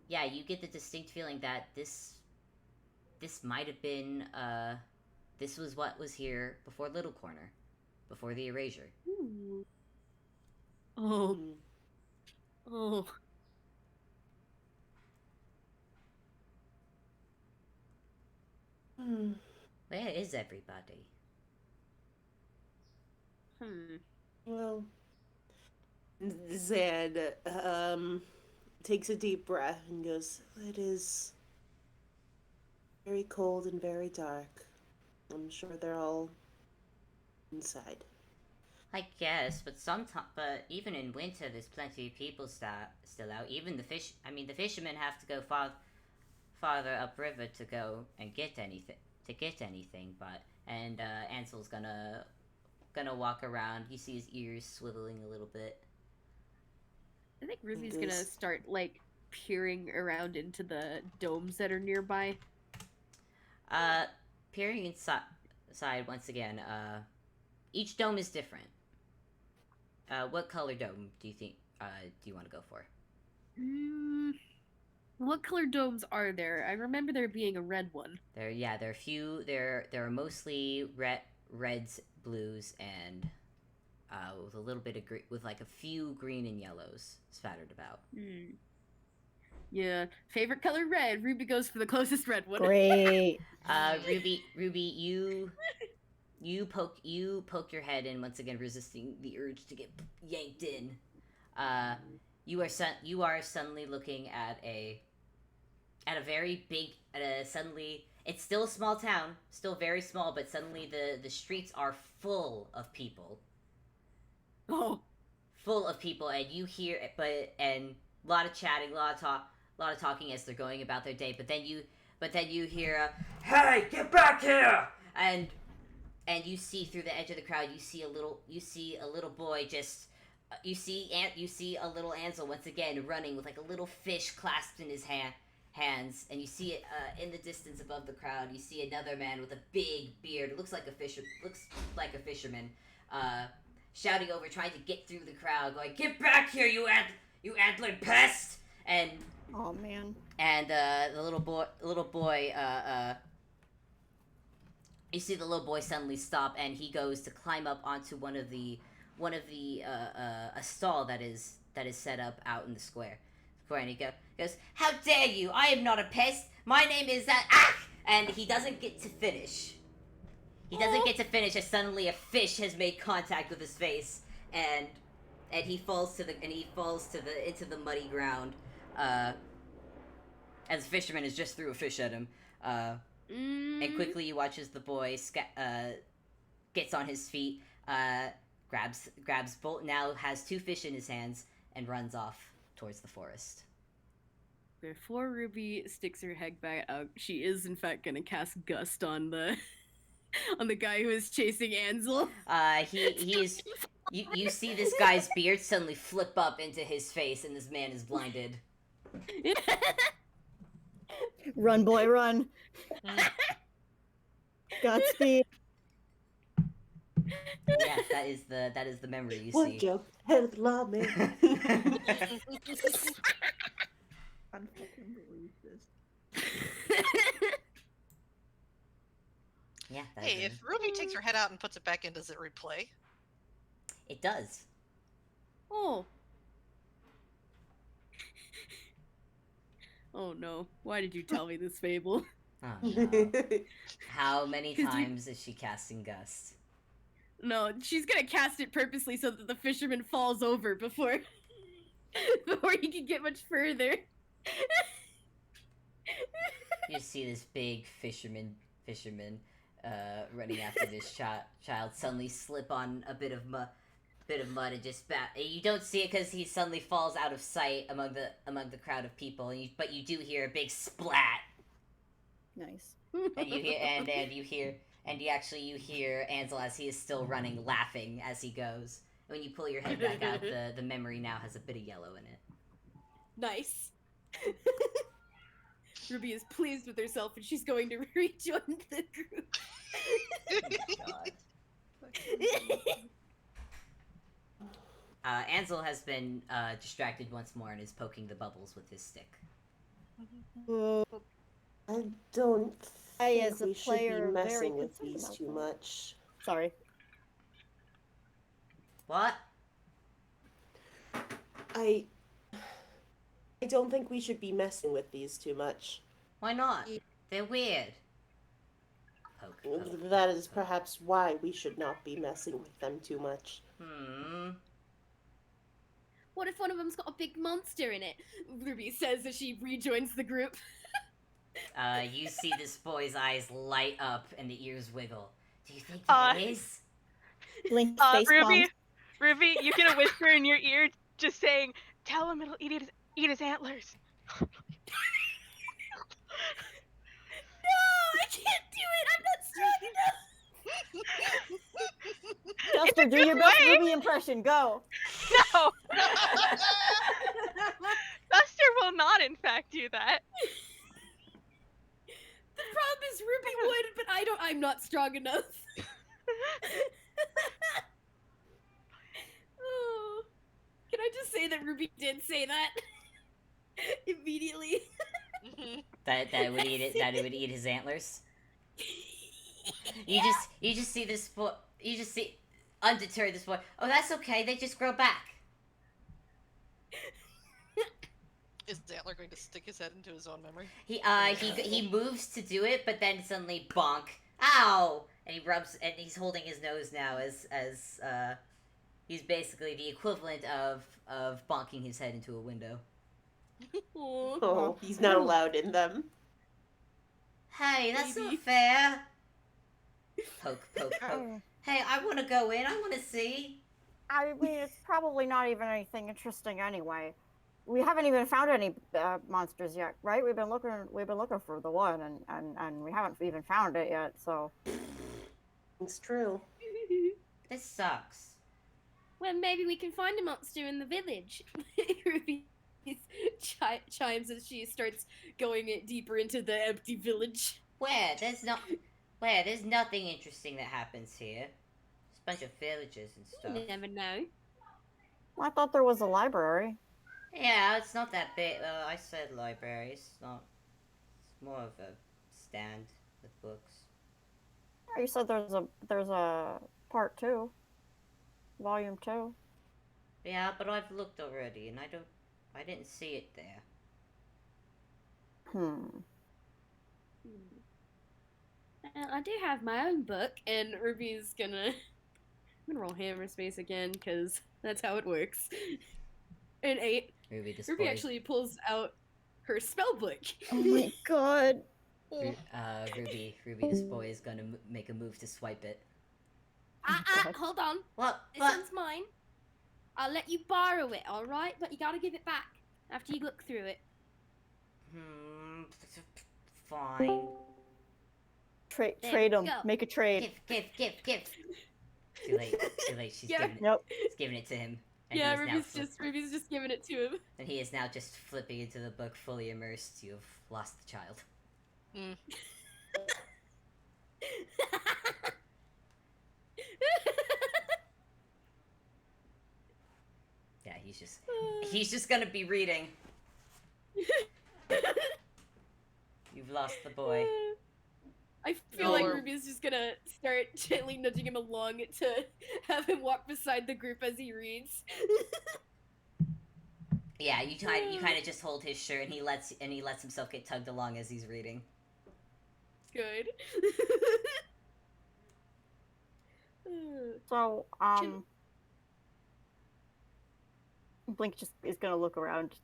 yeah, you get the distinct feeling that this might have been this was what was here before Little Corner, before the erasure. Ooh. Oh. Oh. Where is everybody? Well, Zed takes a deep breath and goes, "It is very cold and very dark. I'm sure they're all inside." I guess, but but even in winter, there's plenty of people still out. Even the fish. I mean, the fishermen have to go farther upriver to go and get anything. But Ansel's gonna walk around. You see his ears swiveling a little bit. I think Ruby's gonna start like peering around into the domes that are nearby. Peering inside once again. Each dome is different. What color dome do you think? Do you want to go for? What color domes are there? I remember there being a red one. There are a few. There are mostly reds, blues, and with a little bit of green, with like a few green and yellows spattered about. Yeah, favorite color red. Ruby goes for the closest red one. Great. Ruby, you poke your head in once again, resisting the urge to get yanked in. You are suddenly looking at a very big suddenly it's still a small town, still very small, but suddenly the streets are full of people. Oh, full of people, and you hear and a lot of chatting, a lot of talking as they're going about their day. But then you hear, "Hey, get back here!" And you see through the edge of the crowd, you see a little boy just. You see a little Ansel once again running with like a little fish clasped in his hands, and you see it in the distance above the crowd. You see another man with a big beard, looks like a fisherman, shouting over, trying to get through the crowd, going, "Get back here, you antlered pest!" And oh man. And the little boy, you see the little boy suddenly stop, and he goes to climb up onto one of the a stall that is set up out in the square, and he goes, "How dare you! I am not a pest. My name is and he doesn't get to finish. As suddenly a fish has made contact with his face, and he falls into the muddy ground. As the fisherman has just threw a fish at him. And quickly you watch as the boy gets on his feet, grabs both, now has 2 fish in his hands, and runs off towards the forest. Before Ruby sticks her head back out, she is in fact gonna cast Gust on the guy who is chasing Ansel. He is. You see this guy's beard suddenly flip up into his face, and this man is blinded. Run, boy, run. Godspeed. Yes, that is the memory you What see. joke? Head of the lawman. I fucking believe this. Yeah. Hey, if Ruby takes her head out and puts it back in, does it replay? It does. Oh. Oh no. Why did you tell me this fable? Oh, no. How many times is she casting Gust? No, she's gonna cast it purposely so that the fisherman falls over before he can get much further. You see this big fisherman running after this child suddenly slip on a bit of mud and just you don't see it because he suddenly falls out of sight among the crowd of people, but you do hear a big splat. Nice. And you hear you hear Ansel as he is still running, laughing as he goes. And when you pull your head back out, the memory now has a bit of yellow in it. Nice. Ruby is pleased with herself, and she's going to rejoin the group. Oh my God. Ansel has been distracted once more and is poking the bubbles with his stick. I don't I, think as a we should player, be am very messing with concerned these about too that. much. Sorry. What? I don't think we should be messing with these too much. Why not? They're weird. Poke, poke. That is perhaps why we should not be messing with them too much. What if one of them's got a big monster in it? Ruby says as she rejoins the group. You see this boy's eyes light up and the ears wiggle. Do you think there is? Blink face palm. Ruby, you get a whisper in your ear just saying, "Tell him it'll eat his antlers." No, I can't do it. I'm not strong enough. Duster, do your best Ruby impression. Go. No. Buster will not, in fact, do that. The problem is Ruby would, but I'm not strong enough. Oh. Can I just say that Ruby did say that? Immediately. That it would eat it. That it would eat his antlers. You just see this boy. You just see undeterred this boy. Oh, that's okay. They just grow back. Is Antler going to stick his head into his own memory? He moves to do it, but then suddenly bonk. Ow! And he rubs, and he's holding his nose now as he's basically the equivalent of bonking his head into a window. Oh, he's not allowed in them. Hey, that's Maybe. not fair. Poke, poke, poke. Hey, I want to go in. I want to see. I mean, it's probably not even anything interesting anyway. We haven't even found any monsters yet, right? We've been looking for the one, and we haven't even found it yet. So It's true. This sucks. Well, maybe we can find a monster in the village. Ruby chimes as she starts going deeper into the empty village. Where? There's nothing interesting that happens here. Just a bunch of villagers and stuff. You never know. I thought there was a library. Yeah, it's not that big. I said library. It's not. It's more of a stand with books. You said there's a part 2, volume 2. Yeah, but I've looked already, and I didn't see it there. I do have my own book, and Ruby's gonna... I'm gonna roll hammer space again, because that's how it works. An 8. Ruby Ruby actually pulls out her spell book. Oh my god. Ruby, this boy is gonna make a move to swipe it. Hold on. What? This one's mine. I'll let you borrow it, alright? But you gotta give it back after you look through it. Fine. Trade them. go. Make a trade. Give. Too late. She's Yeah. giving it to him. And Yeah, he is now Ruby's just giving it to him. And he is now just flipping into the book, fully immersed. You have lost the child. Yeah, he's just gonna be reading. You've lost the boy. I feel like Ruby's just gonna start gently nudging him along to have him walk beside the group as he reads. Yeah, you kind of just hold his shirt, and he lets himself get tugged along as he's reading. Good. So, Blink just is gonna look around.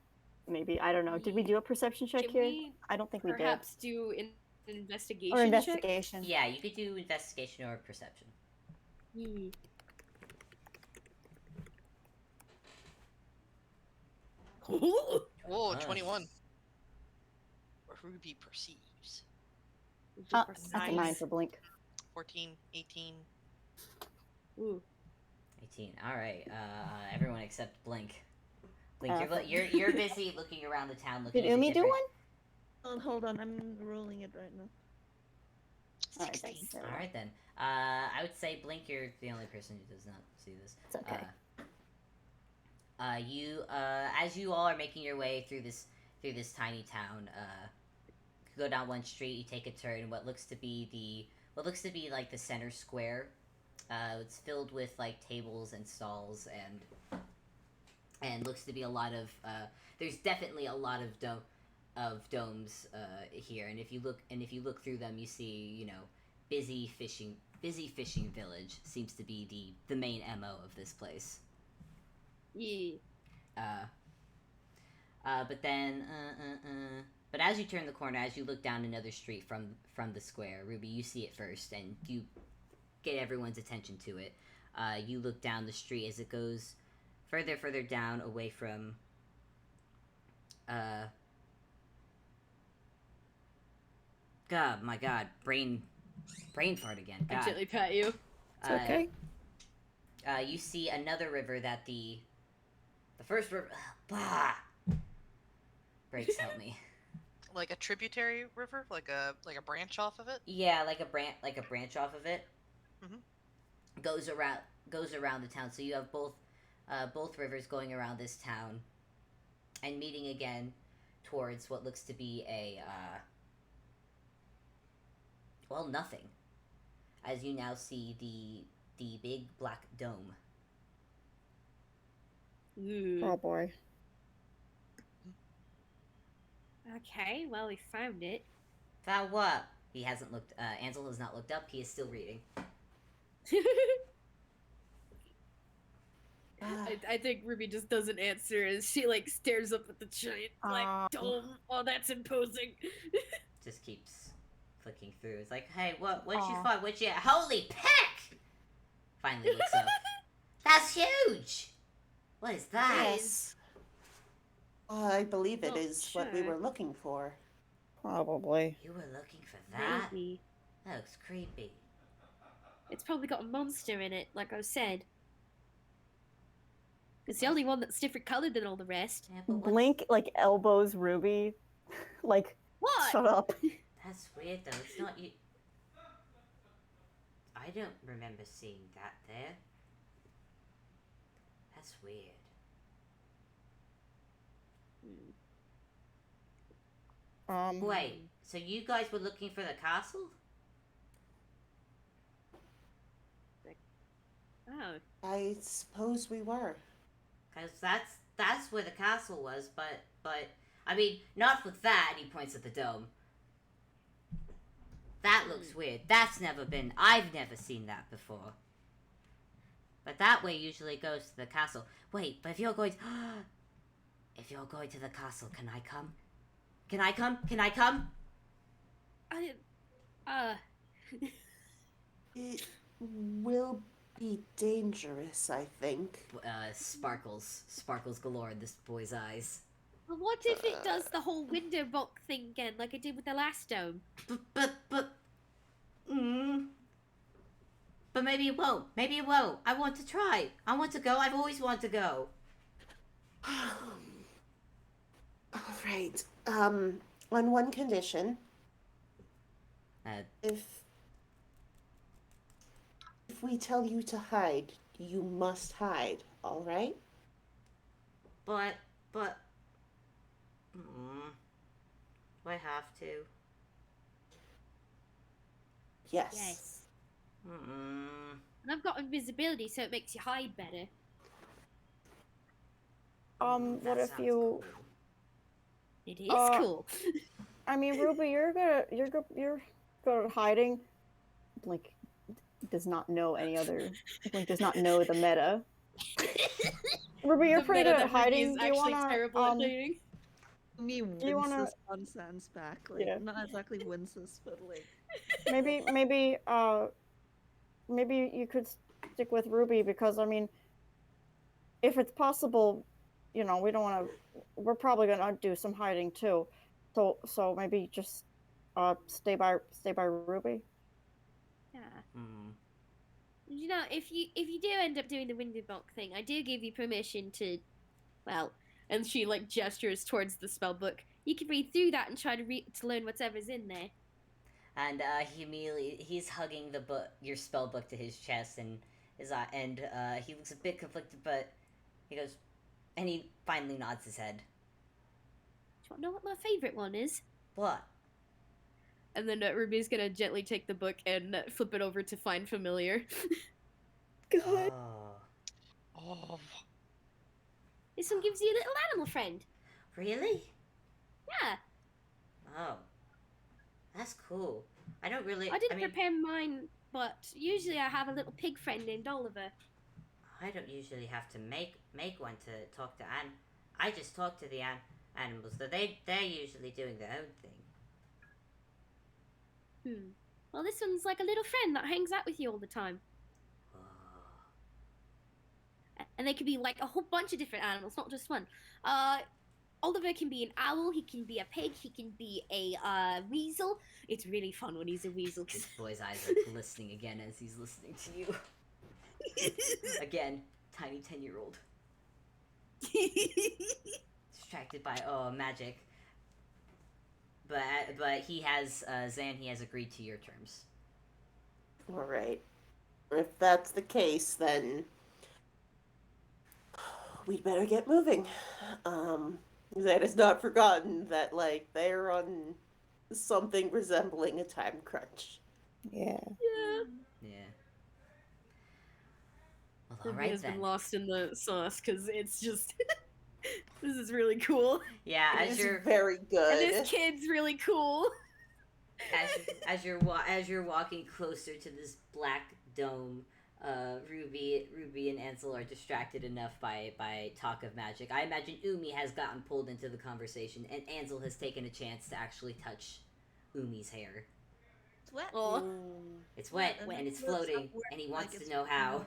Maybe, I don't know. Did we do a perception check Can here? we I don't think we did. perhaps do an investigation Or investigation. Yeah, you could do investigation or perception. check? Whoa, Nice. 21. Ruby perceives. That's a 9 for Blink. 14, 18. Ooh. 18. All right. Everyone except Blink. Blink, you're busy looking around the town. Looking Did at the Umi do different- one? Oh, hold on, I'm rolling it right now. Alright, 16. thanks. All right then. I would say Blink, you're the only person who does not see this. It's okay. As you all are making your way through this tiny town, you go down one street, you take a turn. What looks to be like the center square. It's filled with like tables and stalls and looks to be a lot of. There's definitely a lot of domes here, and if you look through them, you see busy fishing village seems to be the main MO of this place. Yeah. But as you turn the corner, as you look down another street from the square, Ruby, you see it first, and you get everyone's attention to it. You look down the street as it goes further down away from. God, my God, brain fart again. God. I gently pat you. It's okay. You see another river that the first river. Bah! Breaks, help me. Like a tributary river, like a branch off of it. Yeah, like a branch off of it. Mhm. Goes around the town. So you have both rivers going around this town, and meeting again towards what looks to be a nothing. As you now see the big black dome. Ooh. Oh boy. Okay, well, we found it. Found what? He hasn't looked. Ansel has not looked up. He is still reading. I think Ruby just doesn't answer as she like stares up at the giant black dome. Oh, that's imposing. Just keeps flicking through. It's like, hey, what you find? What you? Holy peck! Finally looks up. That's huge. What is that? Yes. I believe it Not is what we sure. were looking for. Probably. You were looking for that? Maybe. That looks creepy. It's probably got a monster in it, like I said. It's the only one that's different colored than all the rest. Yeah, but Blink like elbows Ruby. Like, What? shut up. That's weird though. It's not you. I don't remember seeing that there. That's weird. Wait, so you guys were looking for the castle? Oh. I suppose we were. Because that's where the castle was, but I mean, not with that. And he points at the dome. That looks weird. I've never seen that before. But that way usually goes to the castle. Wait, but if you're going to the castle, can I come? Can I come? Can I come? I didn't. It will be dangerous, I think. Sparkles galore in this boy's eyes. Well, what if it does the whole window box thing again, like it did with the last dome? But maybe it won't. Maybe it won't. I want to try. I want to go. I've always wanted to go. All right. On one condition, if we tell you to hide, you must hide. All right? But, do I have to? Yes. Yes. Mm-mm. And I've got invisibility, so it makes you hide better. What That if sounds you? cool. It is Uh, cool. I mean, Ruby, you're good at hiding. Blink does not know any other. Blink does not know the meta. Ruby, you're The pretty meta good at that Ruby hiding. is Do you actually wanna? terrible at hiding. Me you wanna- Winces on Sans back. Like, Yeah. not exactly Winces, but like. Maybe you could stick with Ruby because I mean, if it's possible, we don't want to. We're probably gonna do some hiding too, so maybe just stay by Ruby. Yeah. Mm. You know, if you do end up doing the window box thing, I do give you permission to, well, and she like gestures towards the spell book. You can read through that and try to learn whatever's in there. And he's hugging the book, your spell book, to his chest, and he looks a bit conflicted, but he goes, And he finally nods his head. Do you want to know what my favorite one is? What? And then Ruby's gonna gently take the book and flip it over to Find Familiar. God. Oh. Oh. This one gives you a little animal friend. Really? Yeah. Oh. That's cool. I don't really... I didn't mean, prepare mine, but usually I have a little pig friend named Oliver. I don't usually have to make one to talk to I just talk to the animals. So they're usually doing their own thing. Well, this one's like a little friend that hangs out with you all the time. Oh. And they could be like a whole bunch of different animals, not just one. Oliver can be an owl, he can be a pig, he can be a weasel. It's really fun when he's a weasel. This boy's eyes are glistening again as he's listening to you. Again, tiny 10-year-old. Distracted by, magic. But he has, Zan, he has agreed to your terms. Alright. If that's the case, then we'd better get moving. Zan has not forgotten that, like, they're on something resembling a time crunch. Yeah. Yeah. Well, Ruby alright has then. been lost in the sauce because it's just this is really cool. Yeah, It as is you're very And good. this kid's really cool. as you're walking closer to this black dome, Ruby and Ansel are distracted enough by talk of magic. I imagine Umi has gotten pulled into the conversation, and Ansel has taken a chance to actually touch Umi's hair. It's wet. Oh, It's wet Well, and it's looks floating, upward and he like wants it's to know how. floating.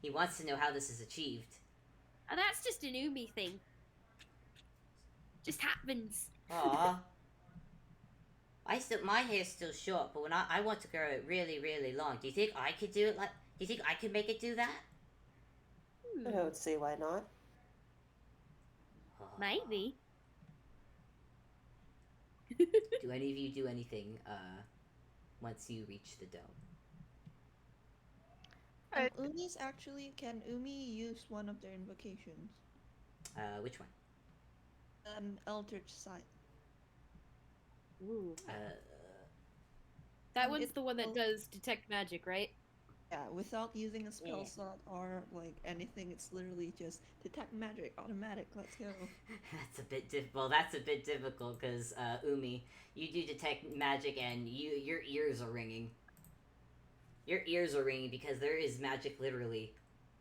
He wants to know how this is achieved. and that's just an Umi thing. Just happens. Aw. My hair's still short, but when I want to grow it really, really long. Do you think I could do it do you think I could make it do that? I don't see why not. Aw. Maybe. Do any of you do anything, once you reach the dome? Umi's actually, can Umi use one of their invocations? Which one? Eldritch Sight. Ooh. Uh, That one's It's the one that both- does detect magic, right? Yeah, without using a spell Yeah. slot or like anything, it's literally just detect magic, automatic. Let's go. that's a bit that's a bit difficult because Umi, you do detect magic and your ears are ringing. Your ears are ringing because there is magic literally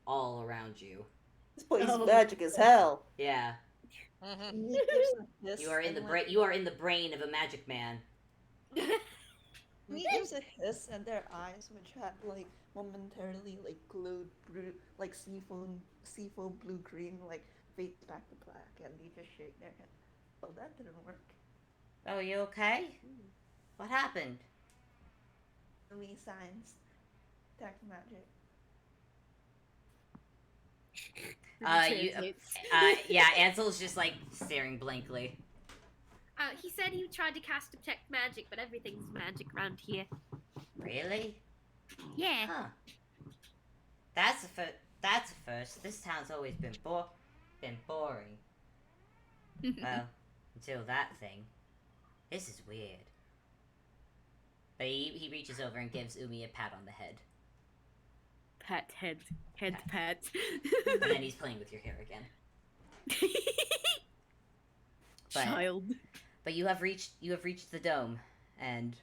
all around you. This place Oh. is magic as hell. Yeah, Mhm. Umi gives a hiss you are in the and, brain. You are in the brain of a magic man. Umi gives a hiss, and their eyes, which had like momentarily like glowed blue, like seafoam blue green, like fades back to black, and they just shake their head. Oh, that didn't work. Oh, you okay? What happened? Umi signs. Detect magic. You, Translates. yeah, Ansel's just like staring blankly. He said he tried to cast detect magic, but everything's magic around here. Really? Yeah. Huh. That's a first. This town's always been boring. Well, until that thing. This is weird. But he reaches over and gives Umi a pat on the head. Pat head pat. And then he's playing with your hair again. But- Child. But you have reached the dome, and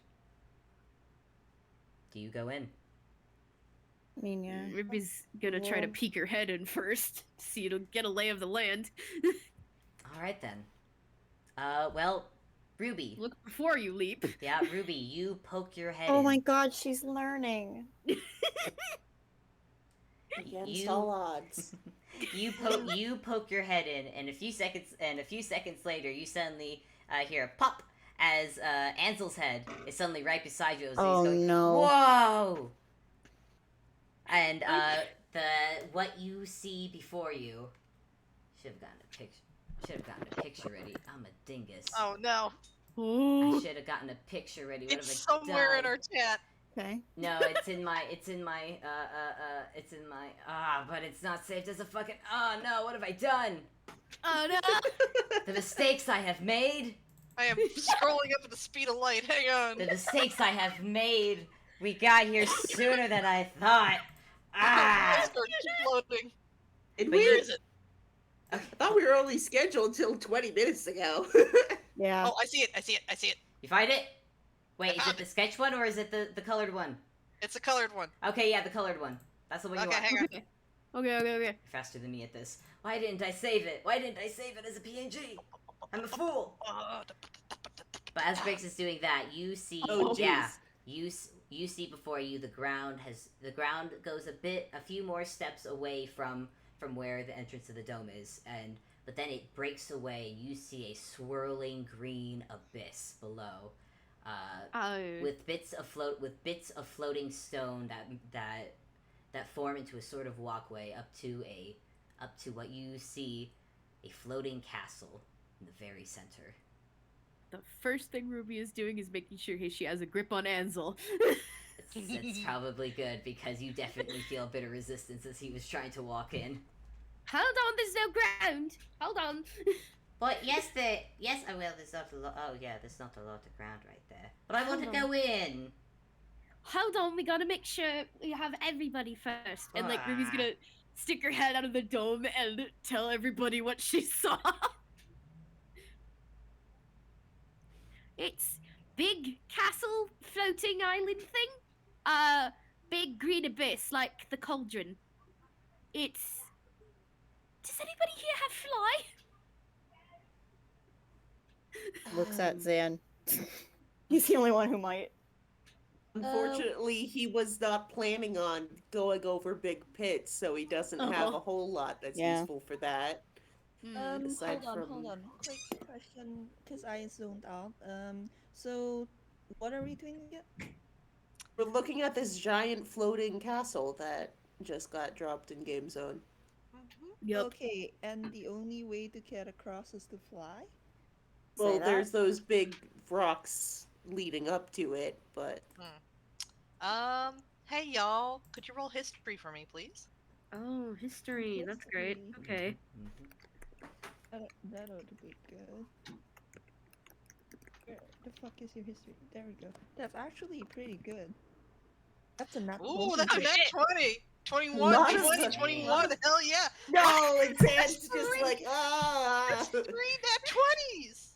do you go in? I mean, yeah. Ruby's gonna try to Yeah. peek her head in first, see to get a lay of the land. All right then. Well, Ruby. Look before you leap. Yeah, Ruby, you poke your head Oh in. my god, she's learning. Against You- all odds. You poke your head in, and a few seconds later, you suddenly hear a pop as Ansel's head is suddenly right beside you. As Oh, he's going, no. Whoa! And what you see before you should have gotten a picture. Should have gotten a picture ready. I'm a dingus. Oh no. I should have gotten a picture ready. What It's have I somewhere in done? our chat. Okay. No, it's in my, but it's not saved as a fucking, oh no, what have I done? Oh no! The mistakes I have made. I am scrolling up at the speed of light. Hang on. The mistakes I have made. We got here sooner than I thought. Ah! Floating. Did But we? Where is it? I thought we were only scheduled till 20 minutes ago. Yeah. Oh, I see it. I see it. I see it. You find it? Wait, I is found it the sketch one or is it the colored one? It's a colored one. Okay, yeah, the colored one. That's the one you Okay, want. hang on. Okay. You're faster than me at this. Why didn't I save it? Why didn't I save it as a PNG? I'm a fool. But as Briggs is doing that, you see, Oh, yeah, jeez. you see before you the ground goes a few more steps away from where the entrance of the dome is, but then it breaks away. You see a swirling green abyss below, with bits of floating stone that form into a sort of walkway up to what you see, a floating castle in the very center. The first thing Ruby is doing is making sure she has a grip on Ansel. It's probably good because you definitely feel a bit of resistance as he was trying to walk in. Hold on, there's no ground. Hold on. But yes, I will. There's not a lot. Oh yeah, there's not a lot of ground right there. But I want to Hold on. go in. Hold on, we gotta make sure we have everybody first. And like Ruby's gonna stick her head out of the dome and tell everybody what she saw. It's big castle floating island thing. Big green abyss like the cauldron. It's. Does anybody here have fly? Looks at Zan. He's the only one who might. Unfortunately, he was not planning on going over big pits, so he doesn't have a whole lot that's Yeah. useful for that. Aside Hold from- on. Quick question, because I zoned out. So what are we doing again? We're looking at this giant floating castle that just got dropped in Game Zone. Yup. Okay, and the only way to get across is to fly? Well, that? there's those big rocks leading up to it, but Hey y'all, could you roll history for me, please? Oh, history. That's great. History. Okay. That ought to be good. Where the fuck is your history? There we go. That's actually pretty good. That's a nat Ooh, 20. that's a nat 20! 21, Not as 20, much. 21, hell yeah! no, it's That's just three. like That's 3 nat 20s!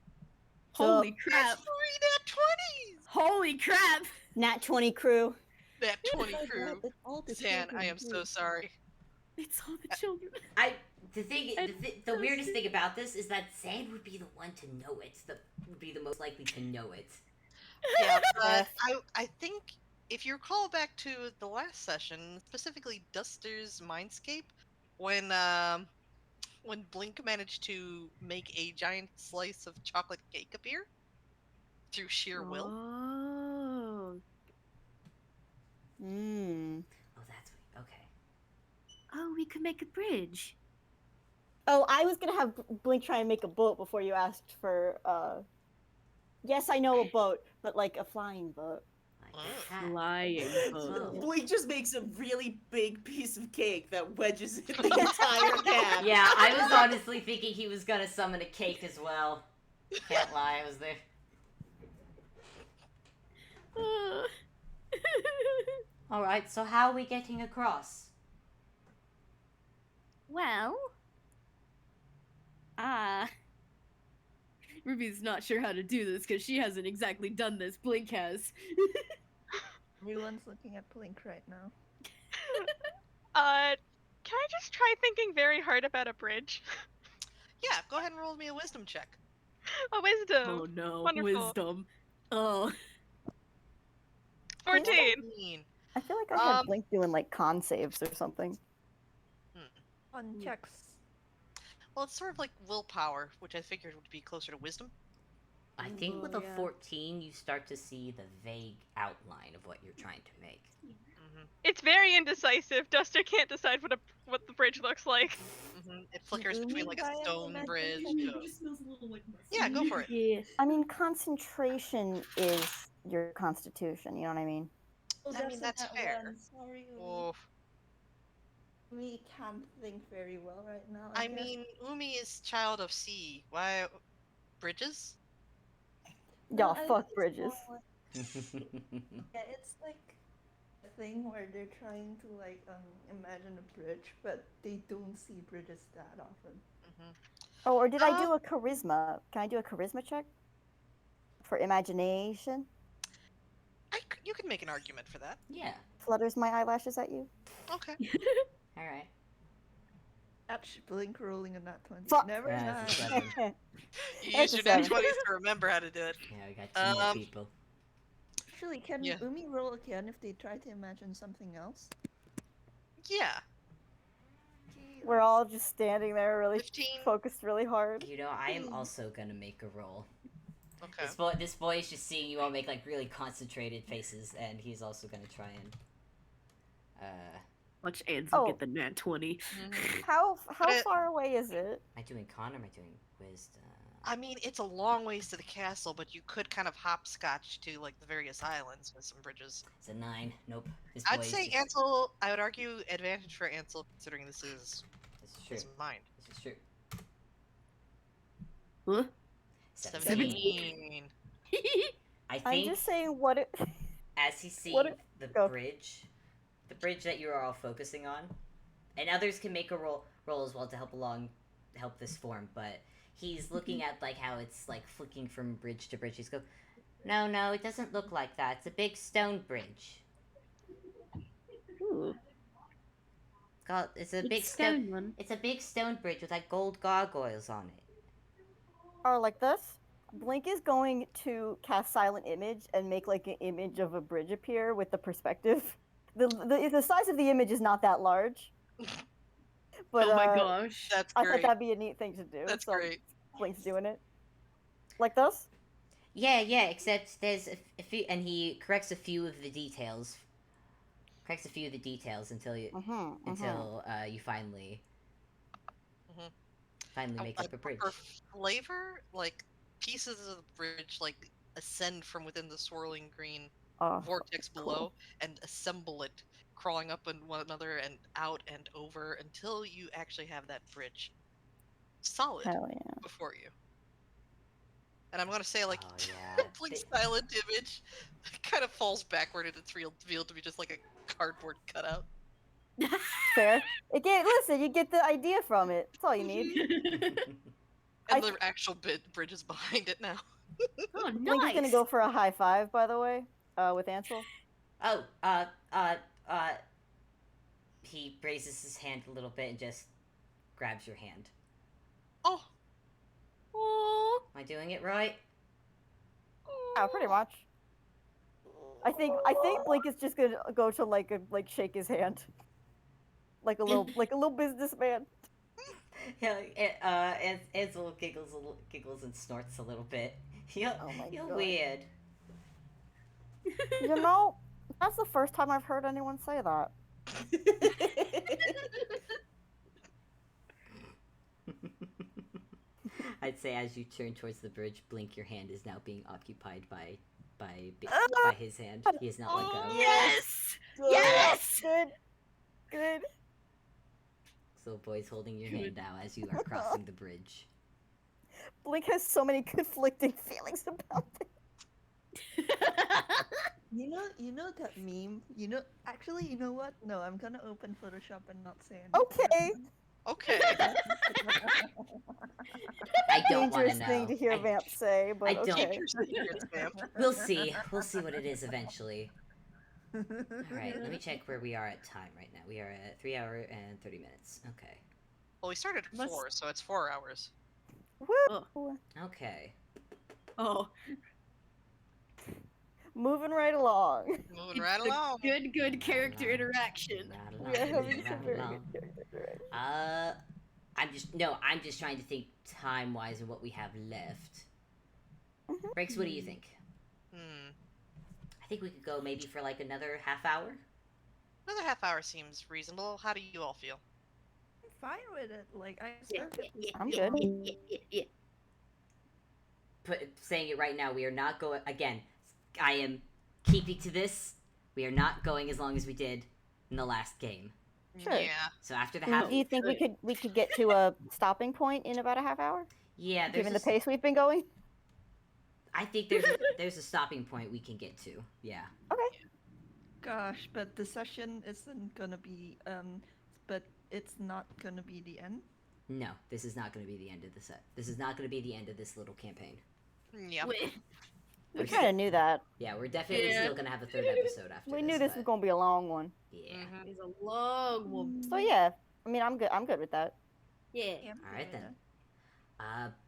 Holy That's crap. 3 nat 20s! Holy crap. Nat 20 crew. Nat 20 Oh my crew. God, it's all the Zan, I children, am so too. sorry. It's all the children. The weirdest thing about this is that Zan would be the one to know it. Would be the most likely to know it. Yeah, but I think if you recall back to the last session, specifically Duster's Mindscape, when Blink managed to make a giant slice of chocolate cake appear through sheer will. Oh. Mm. Oh, that's okay. Oh, we could make a bridge. Oh, I was gonna have Blink try and make a boat before you asked for, yes, I know a boat, but like a flying boat. Like Mm. that. Flying Oh. boat. Blake just makes a really big piece of cake that wedges in the entire gap. Yeah, I was honestly thinking he was gonna summon a cake as well. Can't lie, I was there. Alright, so how are we getting across? Well, Ruby's not sure how to do this because she hasn't exactly done this. Blink has. Everyone's looking at Blink right now. Can I just try thinking very hard about a bridge? Yeah, go ahead and roll me a wisdom check. A wisdom. Oh no, Wonderful. wisdom. Oh. 14. 14. I feel like I had Blink doing like con saves or something. On checks. Well, it's sort of like willpower, which I figured would be closer to wisdom. I think with Oh, a yeah. 14, you start to see the vague outline of what you're trying to make. It's very indecisive. Duster can't decide what the bridge looks like. It flickers between like a Ooh, stone I am bridge. imagining Yeah, go for it. Yeah. I mean, concentration is your constitution, you know what I mean? I mean, that's fair. Sorry, Oh, Umi can't think very well right now. I guess. mean, Umi is child of sea. Why bridges? Y'all I fuck think it's bridges. more yeah, it's like a thing where they're trying to like imagine a bridge, but they don't see bridges that often. Hmm. Oh, or did I do a charisma? Can I do a charisma check for imagination? You can make an argument for that. Yeah. Flutters my eyelashes at you. Okay. All right. Ouch, blink rolling a nat 20. Fuck. Never That's a mind. seven. You That's use a your nat seven. 20s to remember how to do it. Yeah, we got two more people. Actually, can Yeah. Umi roll again if they try to imagine something else? Yeah. We're all just standing there, really 15. focused, really hard. You know, I am also gonna make a roll. Okay. This boy is just seeing you all make like really concentrated faces, and he's also gonna try and. Watch Ansel Oh. get the nat 20. Mhm. How But far away is it? Am I doing con or am I doing wisdom? I mean, it's a long ways to the castle, but you could kind of hopscotch to like the various islands with some bridges. It's a 9. Nope. This I'd boy is say just- Ansel. I would argue advantage for Ansel considering this is This is true. his mind. This is true. Huh? 17. I I'm think just saying what it. as he's seeing What the go. bridge that you are all focusing on, and others can make a roll as well to help this form, but he's looking at like how it's like flicking from bridge to bridge. He's go, no, it doesn't look like that. It's a big stone bridge. Ooh. It's a Big big stone one. It's a big stone bridge with like gold gargoyles on it. Or like this. Blink is going to cast Silent Image and make like an image of a bridge appear with the perspective. The size of the image is not that large. But Oh my gosh. That's I great. thought that'd be a neat thing to do. That's so great. Blink's doing it. Like this? Yeah, except there's a few, and he corrects a few of the details. Until you you finally Mhm. finally make up a bridge. For flavor, like pieces of the bridge like ascend from within the swirling green Oh, vortex cool. below and assemble it, crawling up on one another and out and over until you actually have that bridge solid Hell yeah. before you. And I'm gonna say like Oh, yeah. Blink's silent image kind of falls backward and it's revealed to be just like a cardboard cutout. Fair. Again, listen, you get the idea from it. That's all you need. And I the actual bridge is behind it now. Oh, Blink is gonna nice. go for a high five, by the way, with Ansel. Oh, he raises his hand a little bit and just grabs your hand. Oh, Aw. Am I doing it right? Yeah, pretty much. I think Blink is just gonna go to like shake his hand, like a little businessman. Yeah, Ansel giggles and snorts a little bit. You're Oh my God. weird. You know, that's the first time I've heard anyone say that. I'd say as you turn towards the bridge, Blink, your hand is now being occupied by his hand. He is not let go. Yes! Good. Yes! Good. So boy's holding your hand now as you are crossing the bridge. Blink has so many conflicting feelings about it. You know that meme? Actually, you know what? No, I'm gonna open Photoshop and not say anything. Okay. okay. I don't want to Dangerous know. thing to hear I- Vamp say, but I don't- Keep okay. your secrets, Vamp. We'll see. We'll see what it is eventually. All right, let me check where we are at time right now. We are at 3 hours and 30 minutes. Okay. Well, we started at Must- 4, so it's 4 hours. Woo! Okay. Oh, Moving right along. Moving it's right a along. good character interaction. Right We are along, having some right very along. good character. I'm just trying to think time wise of what we have left. Mhm. Breaks, what do you think? I think we could go maybe for like another half hour. Another half hour seems reasonable. How do you all feel? I'm fine with it. Like I Yeah, started. I'm good. Yeah. Saying it right now, we are not going again. I am keeping to this. we are not going as long as we did in the last game. Sure. Yeah. So after the Do half, you think we could get to a stopping point in about a half hour, yeah, given the pace we've been going? I think there's a stopping point we can get to. Yeah. Okay. Gosh, but the session isn't gonna be but it's not gonna be the end. No, this is not going to be the end of the set. This is not going to be the end of this little campaign. Yeah. Wait. We kind of knew that. Yeah, we're definitely Yeah. still going to have a third episode after We this. knew this was but- going to be a long one. Yeah. Mhm. It's a long one. So yeah, I mean, I'm good with that. Yeah. All right then.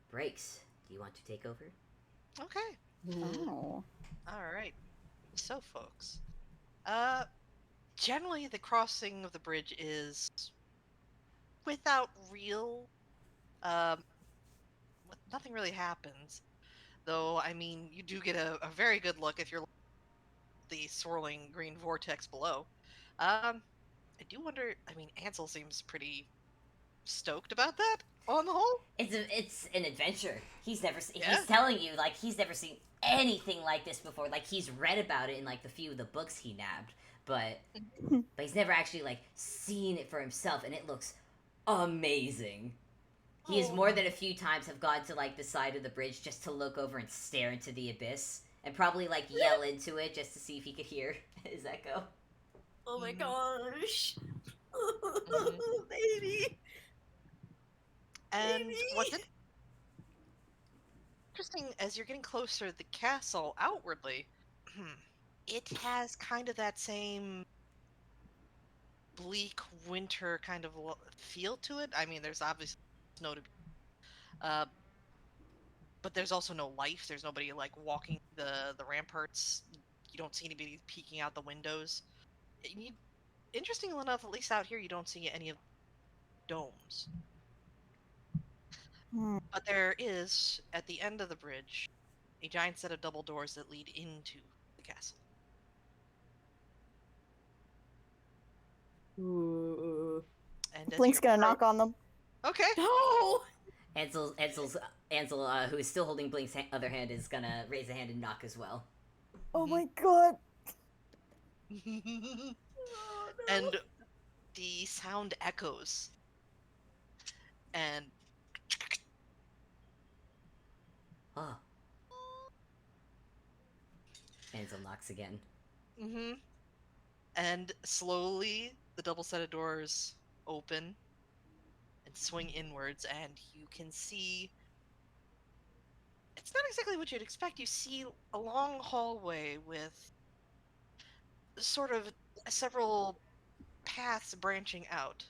Breaks. Do you want to take over? Okay. Oh. All right. So, folks, generally the crossing of the bridge is without real, nothing really happens. Though, I mean, you do get a very good look if you're the swirling green vortex below. I do wonder. I mean, Ansel seems pretty stoked about that on the whole. It's an adventure. He's never Yeah. he's telling you like he's never seen anything like this before. Like he's read about it in like the few of the books he nabbed, but he's never actually like seen it for himself, and it looks amazing. He has more than a few times have gone to like the side of the bridge just to look over and stare into the abyss, and probably like yell into it just to see if he could hear his echo. Oh my Mhm. gosh. Mhm. Baby. And Baby. what's interesting as you're getting closer to the castle outwardly, it has kind of that same bleak winter kind of feel to it. I mean, there's obviously snow to be, but there's also no life. There's nobody like walking the ramparts. You don't see anybody peeking out the windows. Interestingly enough, at least out here, you don't see any of the domes. But there is, at the end of the bridge, a giant set of double doors that lead into the castle. Ooh. And as Blink's you gonna approach- knock on them. Okay. No. Ansel, who is still holding Blink's other hand, is gonna raise a hand and knock as well. Oh my god. And the sound echoes. And Oh. Ansel knocks again. and slowly the double set of doors open and swing inwards, and you can see. It's not exactly what you'd expect. You see a long hallway with sort of several paths branching out.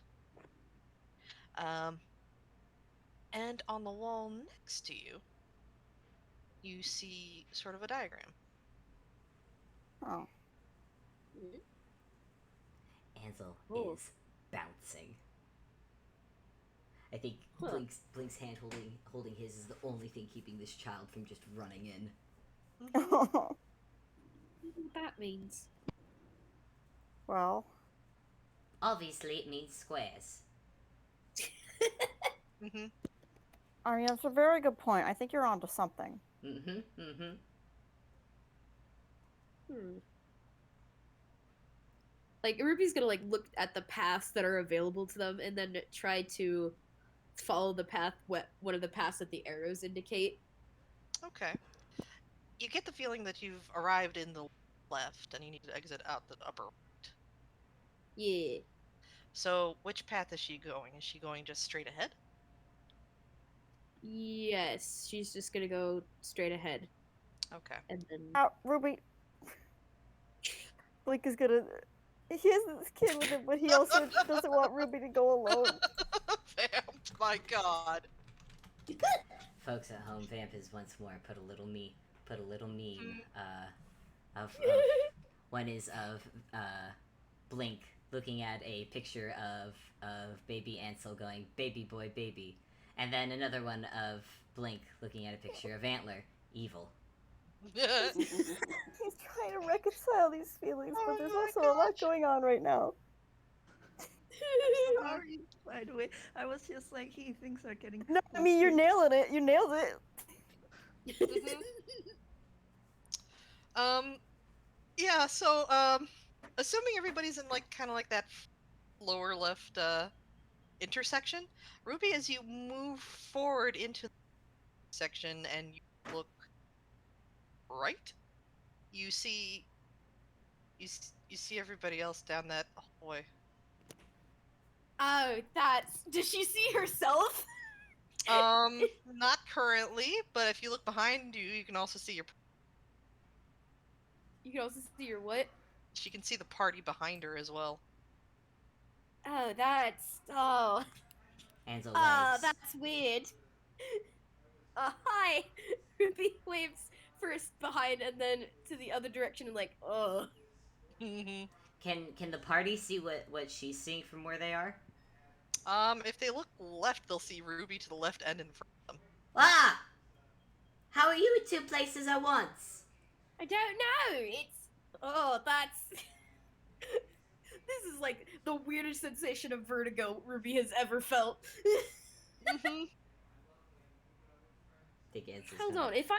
And on the wall next to you, you see sort of a diagram. Oh. Ansel Oh. is bouncing. I think Huh. Blink's hand holding his is the only thing keeping this child from just running in. What that means. Well, Obviously, it means squares. Mm-hmm. I mean, that's a very good point. I think you're onto something. Like Ruby's gonna like look at the paths that are available to them and then try to follow the path one of the paths that the arrows indicate. Okay. You get the feeling that you've arrived in the left and you need to exit out the upper right. Yeah. So, which path is she going? Is she going just straight ahead? Yes, she's just gonna go straight ahead Okay. and then Ruby. Blink is gonna. He has this kid with him, but he also doesn't want Ruby to go alone. Vamp, my god. Folks at home, Vamp has once more put a little meme of one is of Blink looking at a picture of baby Ansel going, baby boy, baby. And then another one of Blink looking at a picture of Antler, evil. He's trying to reconcile these feelings, Oh but there's my also a lot gosh. going on right now. Sorry, by the way. I was just like, hey, things are getting. No, I mean, you're nailing it. You nailed it. Yeah, so, assuming everybody's in like kind of like that lower left intersection, Ruby, as you move forward into the section and you look right, you see you see everybody else down that hallway. Oh, does she see herself? Not currently, but if you look behind you, you can also see your. You can also see your what? She can see the party behind her as well. Oh, Hands or oh, legs. that's weird. Hi. Ruby waves first behind and then to the other direction and like, oh. Can the party see what she's seeing from where they are? If they look left, they'll see Ruby to the left and in front of them. Ah! How are you in two places at once? I don't know. That's. This is like the weirdest sensation of vertigo Ruby has ever felt. Think answer's Hold gonna- on, if I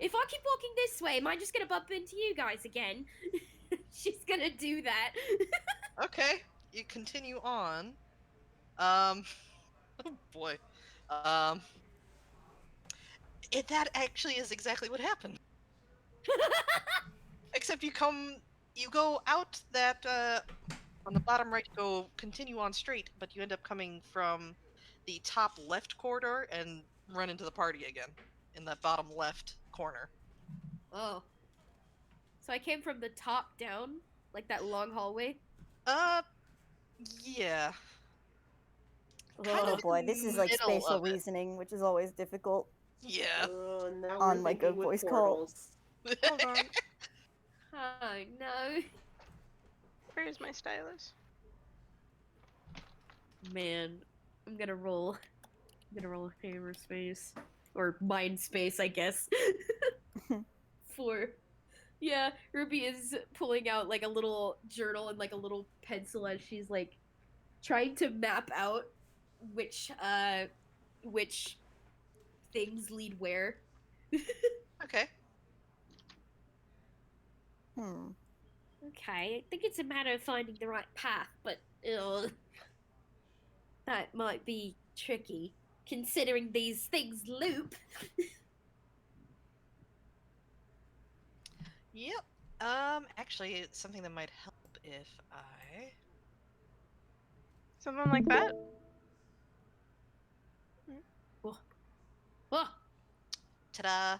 keep walking this way, am I just gonna bump into you guys again? She's gonna do that. Okay, you continue on. Oh boy. That actually is exactly what happened. Except you go out that on the bottom right, continue on straight, but you end up coming from the top left corridor and run into the party again in that bottom left corner. Oh. So I came from the top down, like that long hallway. Yeah. Oh Kind of boy, in this the is like middle spatial of it. realing, which is always difficult. Yeah. Now On, we're like, a thinking with voice call. portals. Hold on. Oh no. Where's my stylus? Man, I'm gonna roll a hammer space. Or mind space, I guess. Yeah, Ruby is pulling out like a little journal and like a little pencil as she's like trying to map out which things lead where. Okay. Okay, I think it's a matter of finding the right path, but that might be tricky, considering these things loop. Yep. Actually, it's something that might help if I. Something like that? Oh, Ta-da!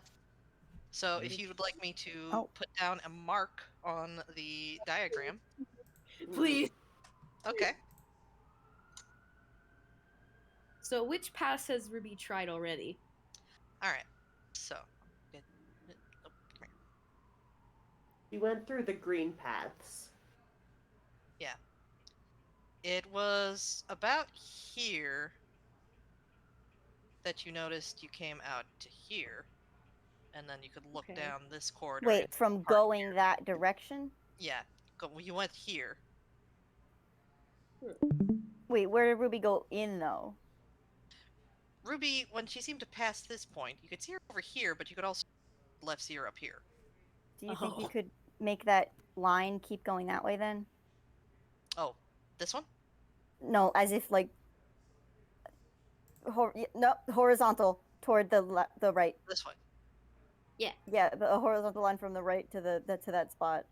So if you would like me to put down a mark on the diagram. please. Okay. So, which pass has Ruby tried already? Alright. So. Oh, come here. You went through the green paths. Yeah. It was about here that you noticed you came out to here. And then you could look Okay. down this corridor. Wait, from going that direction? Yeah. You went here. Wait, where did Ruby go in though? Ruby, when she seemed to pass this point, you could see her over here, but you could also left see her up here. Do you think you could make that line keep going that way then? Oh, this one? No, as if like no, horizontal toward the right. This one. Yeah, but a horizontal line from the right to to that spot.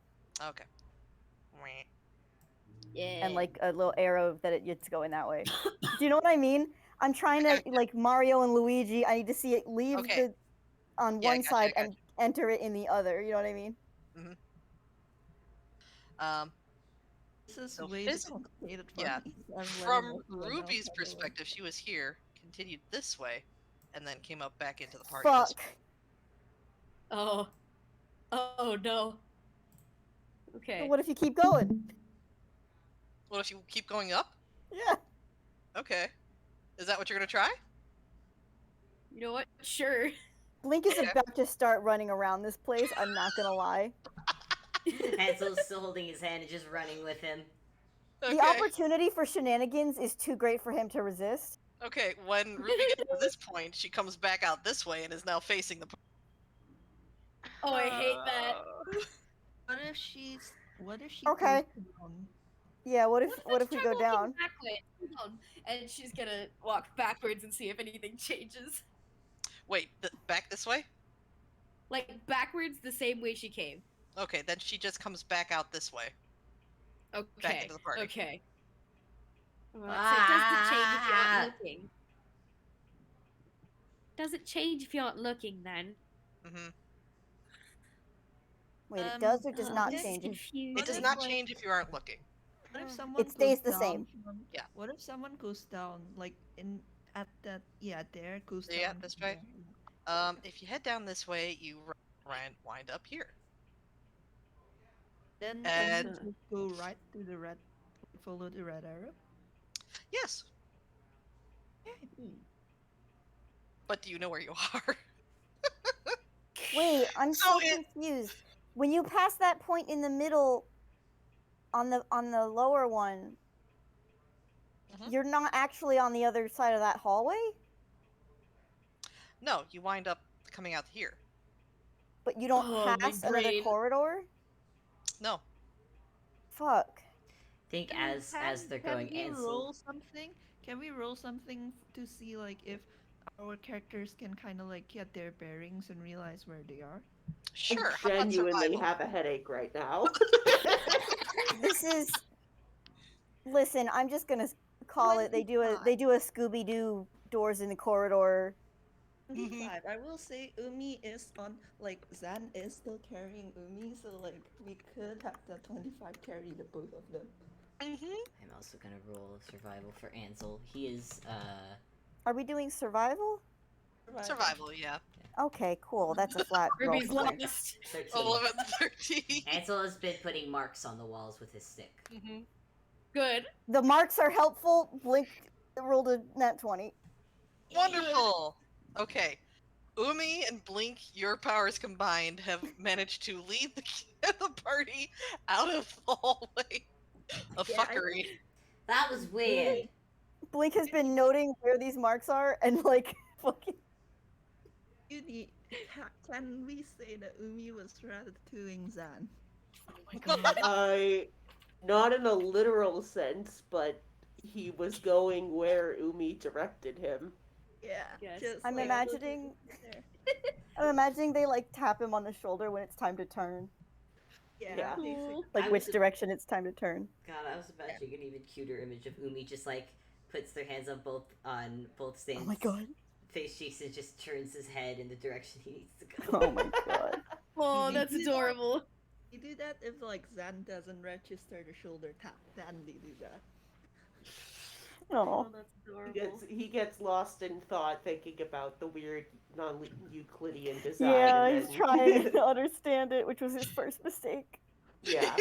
Okay. Wah. Yeah. And like a little arrow that it's going that way. Do you know what I mean? I'm trying to like Mario and Luigi. I need to see it leave on one side and enter it in the other. You know what I mean? This is So way too complicated for yeah. me. I'm From learning everyone else Ruby's how to perspective, she was here, continued this way, and then came up back into the party. Fuck. Oh no. Okay. So what if you keep going? What if you keep going up? Yeah. Okay. Is that what you're gonna try? You know what? Sure. Blink is about to start running around this place. I'm not gonna lie. Hansel's still holding his hand and just running with him. Okay. The opportunity for shenanigans is too great for him to resist. Okay, when Ruby gets to this point, she comes back out this way and is now facing the. Oh, I hate that. What if she's What if she Okay. goes down? Yeah, what if Let's we try go walking down? backwards. Hold on. And she's gonna walk backwards and see if anything changes. Wait, back this way? Like backwards the same way she came. Okay, then she just comes back out this way. Okay. Back into the party. Okay. Alright, so it doesn't change if you Ah! aren't looking. Doesn't change if you aren't looking then. Mm-hmm. Wait, it does or does not this change? Confused. It does if, not like- change if you aren't looking. What if someone It stays goes the down same. from- Yeah. What if someone goes down, like at that there goes down? Yeah, this way. there? If you head down this way, you wind up here. Then And- can you just go right to the red, follow the red arrow. Yes, Okay. but do you know where you are? Wait, I'm So so confused. When you pass that point in the middle, on the lower one, Mhm. you're not actually on the other side of that hallway, No, you wind up coming out here. but you don't Oh, my pass another brain. corridor. No. Fuck. Think as they're going Can we Ansel. roll something? Can we roll something to see like if our characters can kind of like get their bearings and realize where they are? Sure. I How about genuinely survival? have a headache right now. This is. Listen, I'm just gonna call it. They do a 25. Scooby Doo doors in the corridor. 25. I will say Umi is on, like, Zan is still carrying Umi, so, like, we could have the 25 carry the both of them. Mm-hmm. I'm also gonna roll survival for Ansel. He is Are we doing survival? Survival, yeah. Okay, cool. That's a flat roll. Ruby's for me. lost. 13. 11, 13. Ansel has been putting marks on the walls with his stick. Mm-hmm. Good. The marks are helpful. Blink rolled a nat 20. Wonderful. Okay. Umi and Blink, your powers combined, have managed to lead the party out of the hallway of Yeah, I fuckery. That was weird. Blink has been noting where these marks are and like fucking. Uni, can we say that Umi was ratatouilleing Zan? Oh my god. Not in a literal sense, but he was going where Umi directed him. Yeah. Yes. just, I'm like, imagining. there. I'm imagining they like tap him on the shoulder when it's time to turn. Yeah. Yeah. basically. Like I which was- direction it's time to turn. God, I was imagining an even cuter image of Umi just like puts their hands on both stands. Oh my god. Face cheeks and just turns his head in the direction he needs to go. Oh my god. Oh, You that's do that? adorable. You do that if like Zan doesn't register the shoulder tap, then they do that. Oh. that's adorable. He gets lost in thought thinking about the weird non-Euclidean design. Yeah, and he's then- trying to understand it, which was his first mistake. Yeah.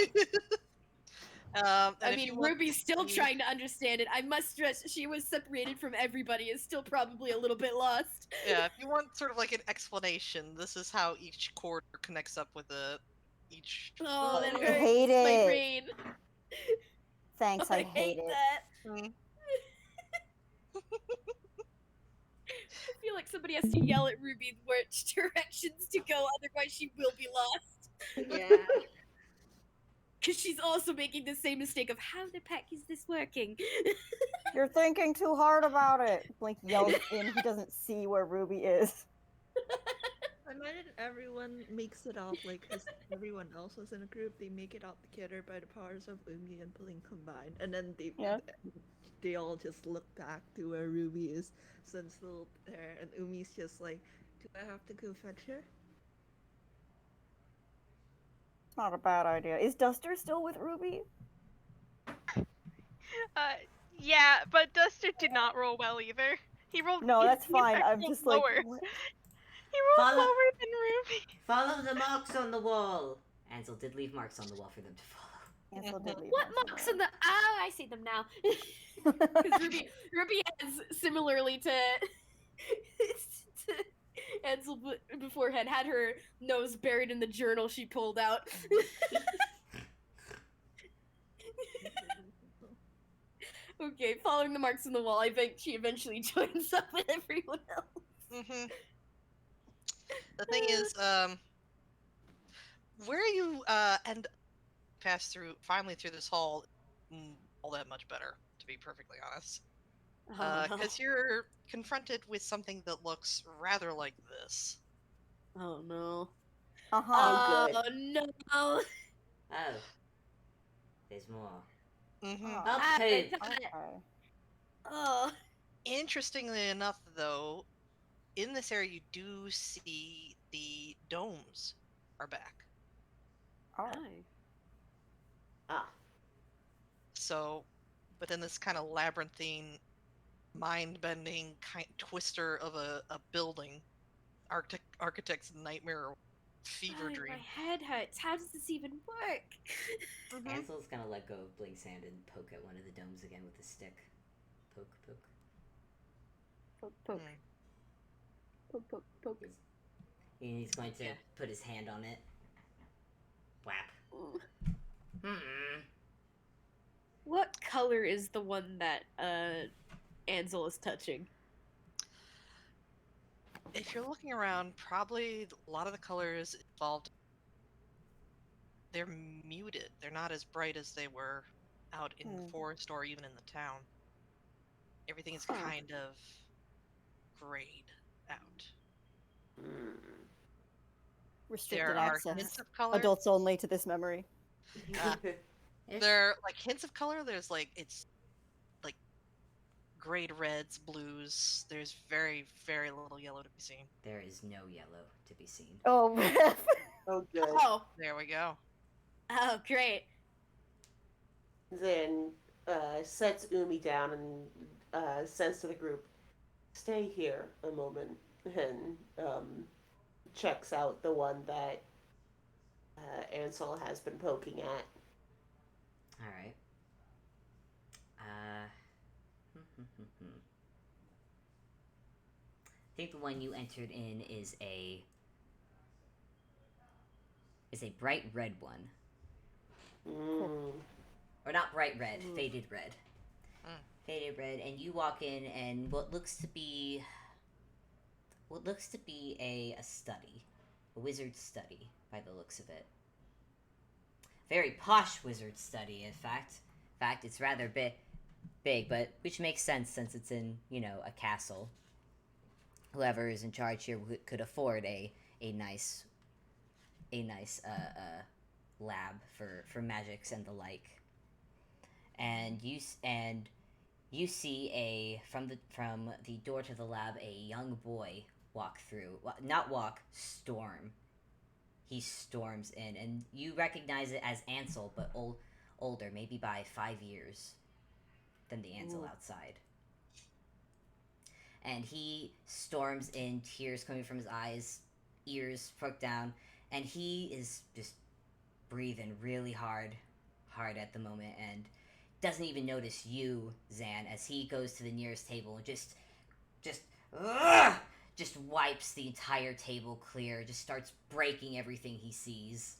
And I if mean, you want Ruby's still to- trying to understand it. I must stress, she was separated from everybody, is still probably a little bit lost. Yeah, if you want sort of like an explanation, this is how each chord connects up with each. Oh, that I hurts hate my it. brain. Thanks, I hate it. that. Mm. I feel like somebody has to yell at Ruby which directions to go, otherwise she will be lost. Yeah. Because she's also making the same mistake of how the heck is this working? You're thinking too hard about it. Blink yells in. He doesn't see where Ruby is. Imagine everyone makes it out like as everyone else was in a group. They make it out together by the powers of Umi and Blink combined, and then they all just look back to where Ruby is, Sun's still there, and Umi's just like, "Do I have to go fetch her?" It's not a bad idea. Is Duster still with Ruby? Yeah, but Duster did not roll well either. He rolled. No, that's he fine. I'm rolled just like, lower. what? He rolled Follow- lower than Ruby. Follow the marks on the wall. Ansel did leave marks on the wall for them to follow. Ansel did leave What us marks alone. on the? Ah, I see them now. Because Ruby has similarly to Ansel beforehand had her nose buried in the journal she pulled out. Okay, following the marks on the wall, I think she eventually joins up with everyone else. Mm-hmm. The thing is, where you end pass through finally through this hall all that much better, to be perfectly honest. Oh no. Because you're confronted with something that looks rather like this. Oh no. Uh-huh. good. Oh no. Oh, there's more. Mm-hmm. Oh, Okay. okay. Oh. Interestingly enough, though, in this area you do see the domes are back. Oh. Ah. So, within this kind of labyrinthine, mind-bending kind twister of a building, architect's nightmare or fever Oh, dream. my head hurts. How does this even work? Mm-hmm. Ansel's gonna let go of Blink's hand and poke at one of the domes again with a stick. Poke, poke. Poke, poke. Poke, poke, poke. He's going to Yeah. put his hand on it. Whap. Hmm. What color is the one that Ansel is touching? If you're looking around, probably a lot of the colors involved, they're muted. They're not as bright as they were out in the forest or even in the town. Everything is Huh. kind of grayed out. Restricted There are access. hints of color. Adults only to this memory. There are like hints of color. There's like it's like grayed reds, blues. There's very, very little yellow to be seen. There is no yellow to be seen. Oh, Oh, good. Oh. There we go. Oh, great. Then sets Umi down and says to the group, "Stay here a moment," and checks out the one that Ansel has been poking at. Alright. I think the one you entered in is a bright red one. Or not bright red, faded red. Faded red, and you walk in and what looks to be a study. A wizard's study, by the looks of it. Very posh wizard study, in fact. In fact, it's rather big, but which makes sense since it's in, a castle. Whoever is in charge here could afford a nice lab for magics and the like. And you see from the door to the lab a young boy walk through. Not walk, storm. He storms in, and you recognize it as Ansel, but older, maybe by 5 years than the Ansel outside. And he storms in, tears coming from his eyes, ears poked down, and he is just breathing really hard at the moment, and doesn't even notice you, Zan, as he goes to the nearest table and just wipes the entire table clear, just starts breaking everything he sees.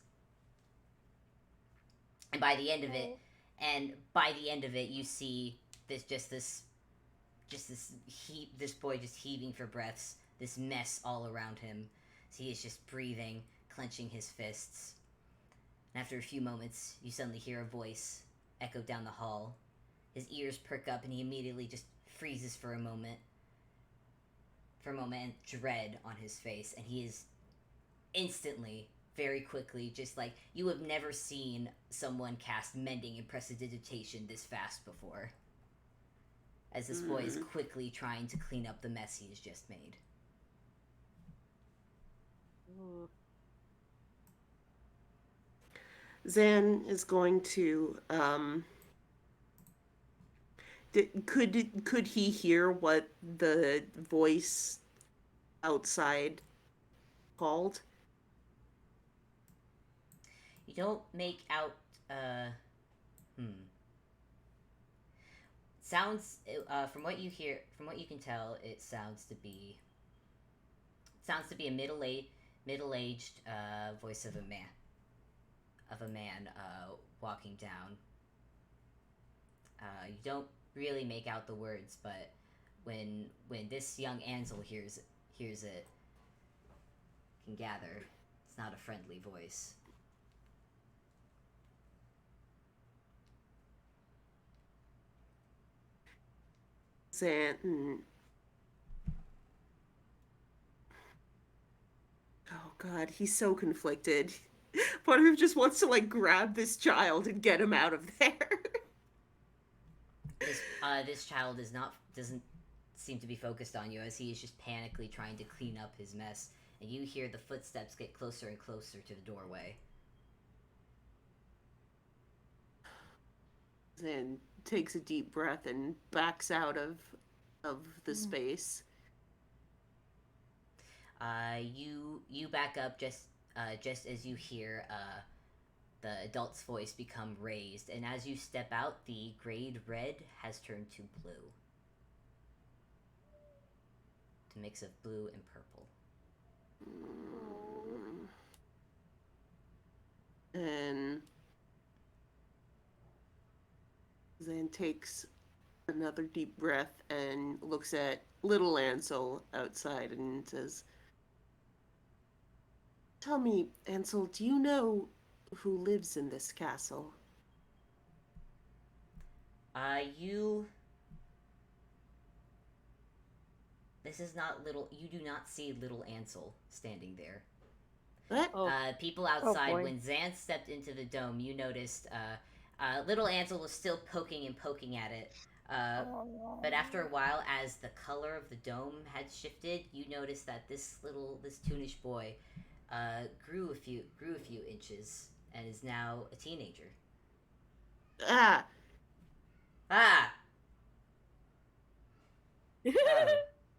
And by the end of it, you see this boy just heaving for breaths, this mess all around him. So he is just breathing, clenching his fists. And after a few moments, you suddenly hear a voice echo down the hall. His ears perk up and he immediately just freezes for a moment, and dread on his face, and he is instantly, very quickly, just like you have never seen someone cast mending and prestidigitation this fast before, as this boy is quickly trying to clean up the mess he has just made. Zan is going to could he hear what the voice outside called? You don't make out sounds from what you can tell, it sounds to be a middle-aged voice of a man walking down. You don't really make out the words, but when this young Ansel hears it, can gather it's not a friendly voice. Zan. Oh god, he's so conflicted. Part of him just wants to like grab this child and get him out of there. This child doesn't seem to be focused on you, as he is just panically trying to clean up his mess, and you hear the footsteps get closer and closer to the doorway. Zan takes a deep breath and backs out of the space. You back up just as you hear the adult's voice become raised, and as you step out, the grade red has turned to blue. To mix of blue and purple. And Zan takes another deep breath and looks at little Ansel outside and says, "Tell me, Ansel, do you know who lives in this castle?" This is not little. You do not see little Ansel standing there. What? Oh. People outside. boy. When Zan stepped into the dome, you noticed little Ansel was still poking at it. But after a while, as the color of the dome had shifted, you noticed that this Toonish boy grew a few inches and is now a teenager. Ah! Ah! Oh,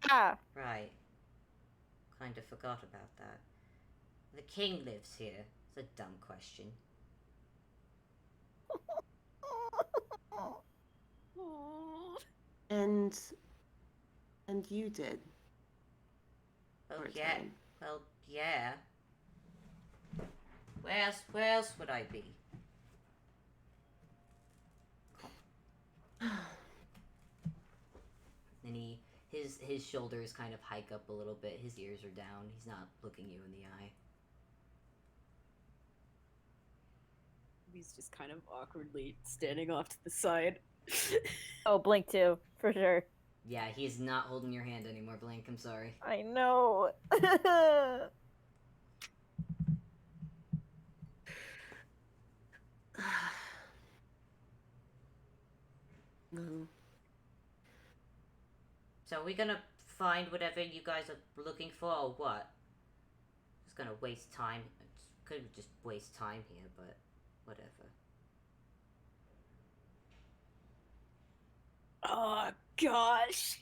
Ah, right. Kind of forgot about that. The king lives here. It's a dumb question. And you did. Oh For a yeah. time. Well, yeah. Where else would I be? And his shoulders kind of hike up a little bit. His ears are down. He's not looking you in the eye. He's just kind of awkwardly standing off to the side. oh, Blink too, for sure. Yeah, he is not holding your hand anymore, Blink. I'm sorry. I know. No. So are we gonna find whatever you guys are looking for, or what? Just gonna waste time. Could just waste time here, but whatever. Oh gosh.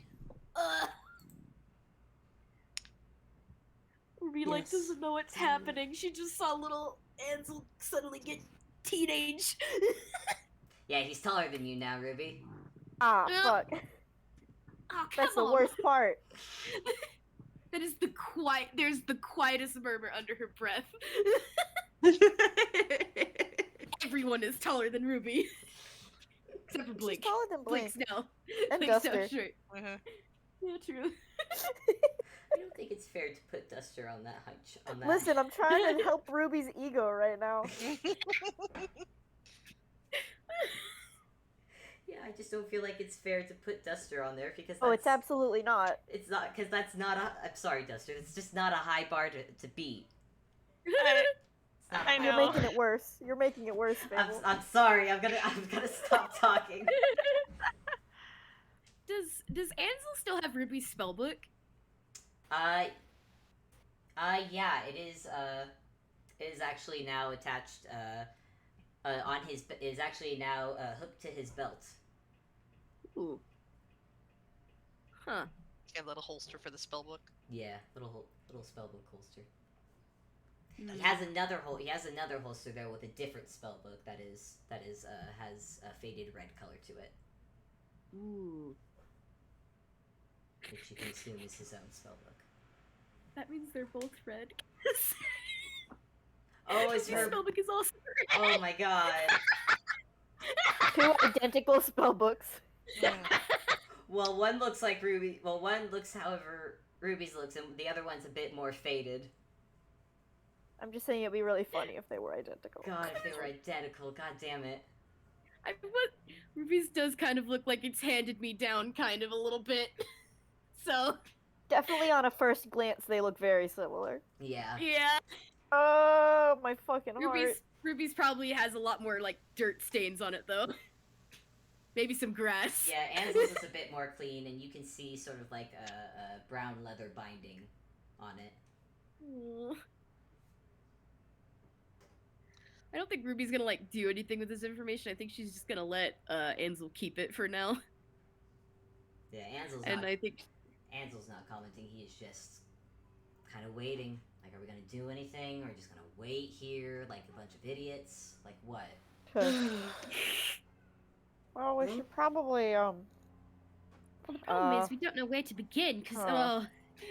Ruby like Yes. doesn't know what's happening. She just saw little Ansel suddenly get teenage. Yeah, he's taller than you now, Ruby. ah, fuck. Oh, come That's the on. worst part. That is there's the quietest murmur under her breath. Everyone is taller than Ruby. Except for Blink. She's taller than Blink. Blink's now. And Blink's now Duster. short. Yeah, true. I don't think it's fair to put Duster on that hunch. On that. Listen, I'm trying to help Ruby's ego right now. Yeah, I just don't feel like it's fair to put Duster on there because Oh, it's absolutely not. It's not, because that's not a. I'm sorry, Duster. It's just not a high bar to beat. It's not a I high You're know. bar. making it worse. You're making it worse, Fable. I'm sorry. I'm gonna stop talking. Does Ansel still have Ruby's spellbook? Yeah, it is actually now attached. On his is actually now hooked to his belt. Ooh. Huh. Got a little holster for the spellbook. Yeah, little spellbook holster. He has another holster there with a different spellbook that has a faded red color to it, Ooh. which you can assume is his own spellbook. That means they're both red. Oh, it's Your her. spellbook is also red. Oh my god. Two identical spellbooks. Well, one looks like Ruby. Well, one looks however Ruby's looks, and the other one's a bit more faded. I'm just saying it'd be really funny if they were identical. God, if they were identical, god damn it. Ruby's does kind of look like it's handed me down, kind of a little bit. So Definitely on a first glance, they look very similar. Yeah. yeah, Oh, my fucking heart. Ruby's probably has a lot more like dirt stains on it though. Maybe some grass. Yeah, Ansel's is a bit more clean, and you can see sort of like a brown leather binding on it. Aw. I don't think Ruby's gonna like do anything with this information. I think she's just gonna let Ansel keep it for now. Yeah, Ansel's And not. I think Ansel's not commenting. He is just kind of waiting. Like, are we gonna do anything, or just gonna wait here like a bunch of idiots? Like what? Well, we should probably well, the problem is we don't know where to begin because huh.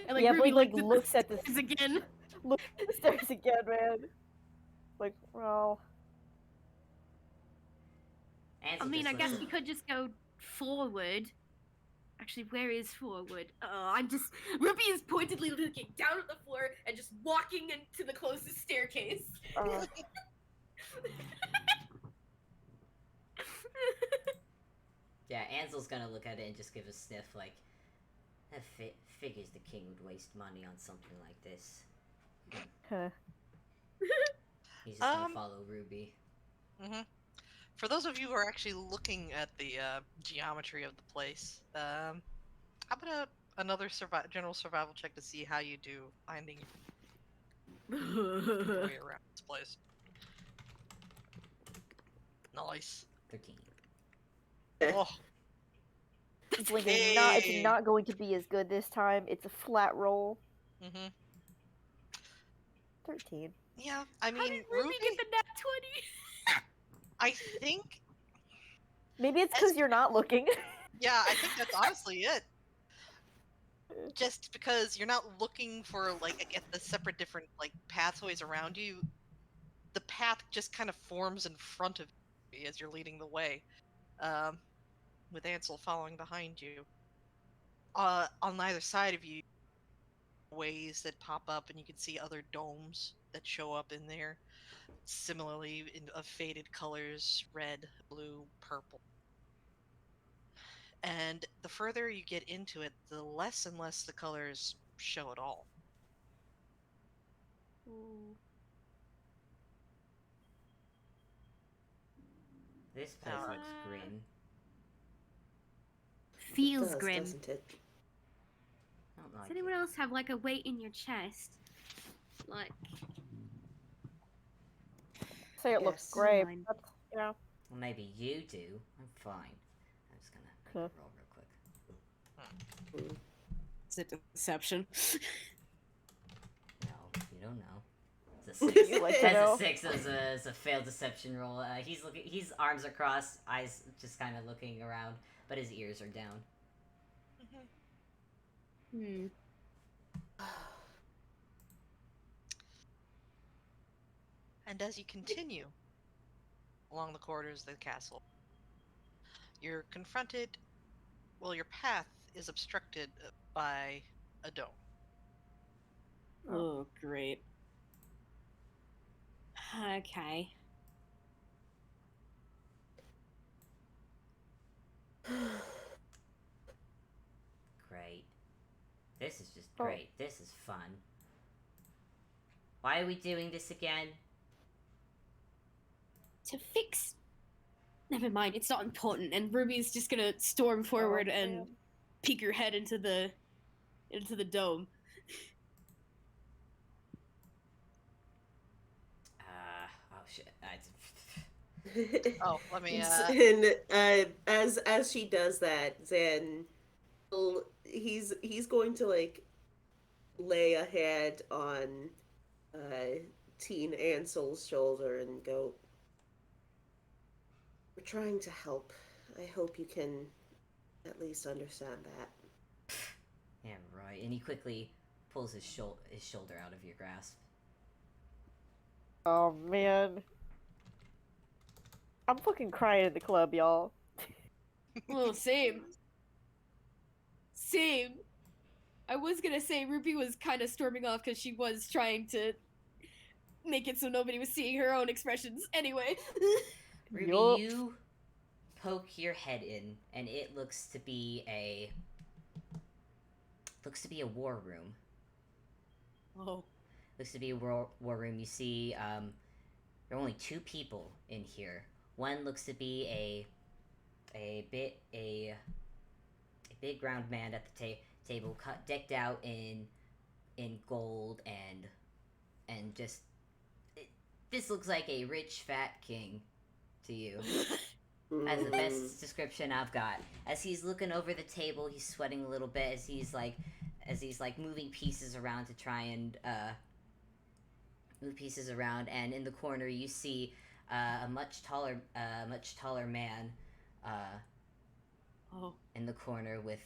and like Yeah, Ruby but, like, looks looks at the stairs again. look at the stairs again, man. Like, well, Ansel I mean, just I guess looks- we could just go forward. Actually, where is forward? Ruby is pointedly looking down at the floor and just walking into the closest staircase. Yeah, Ansel's gonna look at it and just give a sniff, like, that figures the king would waste money on something like this. huh. He's just gonna follow Ruby. For those of you who are actually looking at the geometry of the place, how about another general survival check to see how you do finding your way around this place? Nice. 13. Oh, Blink Hey. it's not going to be as good this time. It's a flat roll. 13. yeah. I How mean, did Ruby get the nat 20? I think, Maybe it's because you're not looking. yeah, I think that's honestly it. Just because you're not looking for like the separate different like pathways around you, the path just kind of forms in front of you as you're leading the way, with Ansel following behind you. On either side of you, ways that pop up, and you can see other domes that show up in there. Similarly, of faded colors, red, blue, purple. And the further you get into it, the less and less the colors show at all. This place looks grim. Feels grim. Doesn't it? I don't like Does anyone else have like a weight in your chest? Like, Say it looks Yes. great. Mine. That's, you know. Well, maybe you do. I'm fine. I'm just gonna Huh. roll real quick. is it deception? No, you don't know. It's a 6. You like to That's know. a 6 as a failed deception roll. He's looking. He's arms are crossed, eyes just kind of looking around, but his ears are down. And as you continue along the corridors of the castle, you're confronted. Well, your path is obstructed by a dome. Oh, great. Okay. Great. This is just great. This is fun. Why are we doing this again? To fix. Never mind, it's not important. And Ruby's just gonna storm forward and man. peek her head into the dome. Oh shit. Oh, let me. And as she does that, then he's going to like lay a hand on Teen Ansel's shoulder and go, "We're trying to help. I hope you can at least understand that." Yeah, right. And he quickly pulls his shoulder out of your grasp. Oh man. I'm fucking crying at the club, y'all. Well, same. Same. I was gonna say Ruby was kind of storming off because she was trying to make it so nobody was seeing her own expressions. Anyway. Ruby, Yup. you poke your head in, and it looks to be a war room. Oh. Looks to be a war room. You see, there are only 2 people in here. One looks to be a big round man at the table, decked out in gold and just this looks like a rich fat king to you. That's the best description I've got. As he's looking over the table, he's sweating a little bit as he's like moving pieces around to try and move pieces around. And in the corner, you see a much taller man in the corner with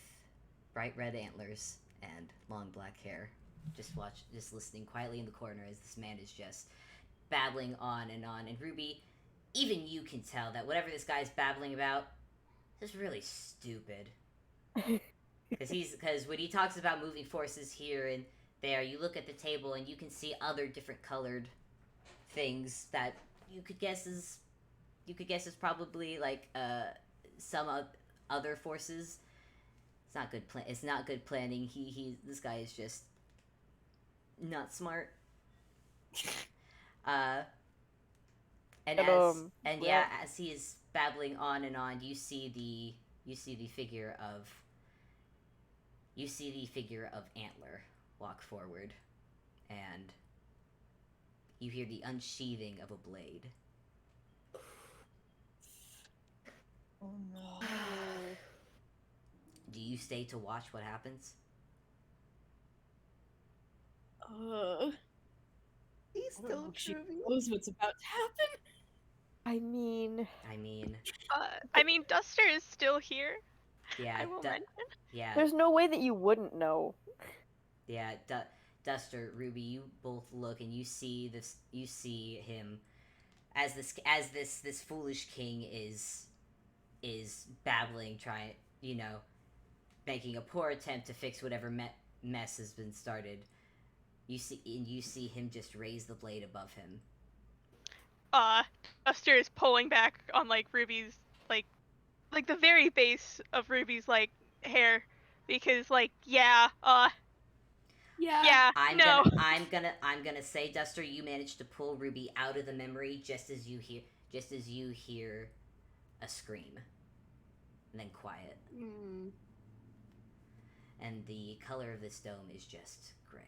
bright red antlers and long black hair. Just listening quietly in the corner as this man is just babbling on. And Ruby, even you can tell that whatever this guy's babbling about is really stupid. Because when he talks about moving forces here and there, you look at the table and you can see other different colored things that you could guess is probably like some other forces. It's not good planning. This guy is just not smart. As he is babbling on and on, you see the figure of Antler walk forward, and you hear the unsheathing of a blade. Oh no. Do you stay to watch what happens? Please don't, She Ruby. knows what's about to happen. I mean, Duster is still here. Yeah, I will mention. Yeah, there's no way that you wouldn't know. yeah. Duster, Ruby, you both look and you see this. You see him as this foolish king is babbling, trying, making a poor attempt to fix whatever mess has been started. You see him just raise the blade above him. Duster is pulling back on like Ruby's like the very base of Ruby's like hair because Yeah. I'm gonna say, Duster, you managed to pull Ruby out of the memory just as you hear a scream, and then quiet. And the color of this dome is just gray.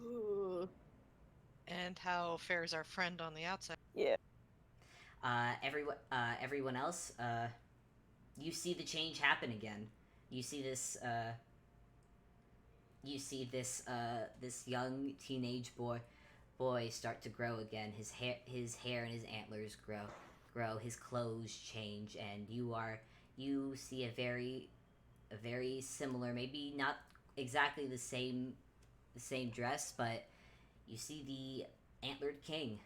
Ooh. And how fares our friend on the outside? Yeah. Everyone else, you see the change happen again. You see this young teenage boy start to grow again. His hair and his antlers grow. His clothes change, and you see a very similar, maybe not exactly the same dress, but you see the antlered king.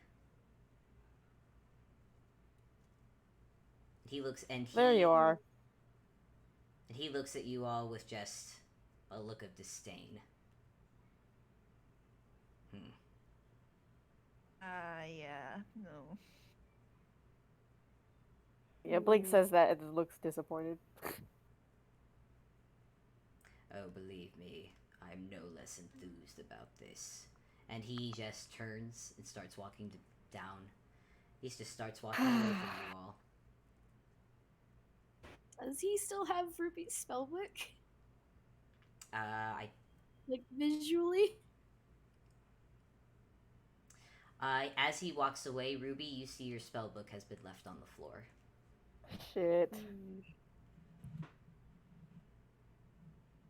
There you are. And he looks at you all with just a look of disdain. Yeah, no. Yeah, Blake says that and looks disappointed. Oh, believe me, I'm no less enthused about this. And he just turns and starts walking down. He just starts walking away from you all. Does he still have Ruby's spellbook? Like visually? As he walks away, Ruby, you see your spellbook has been left on the floor. Shit.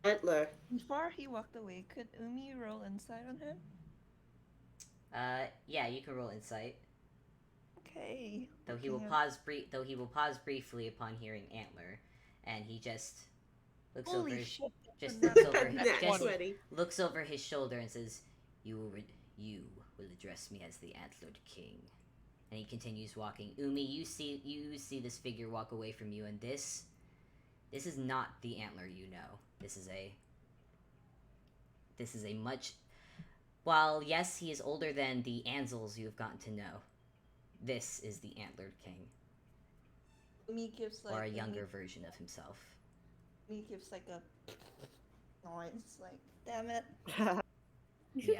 Antler. Before he walked away, could Umi roll insight on him? Yeah, you can roll insight. Okay. Though he will pause briefly upon hearing Antler, and he just looks Holy over shit, looks over his shoulder and says, "You will address me as the Antlered King." And he continues walking. Umi, you see this figure walk away from you, and this is not the Antler you know. This is a much, while yes, he is older than the Ansels you have gotten to know. This is the Antler King, Umi gives like or a younger version of himself. Umi gives like a noise, like damn it, Yeah.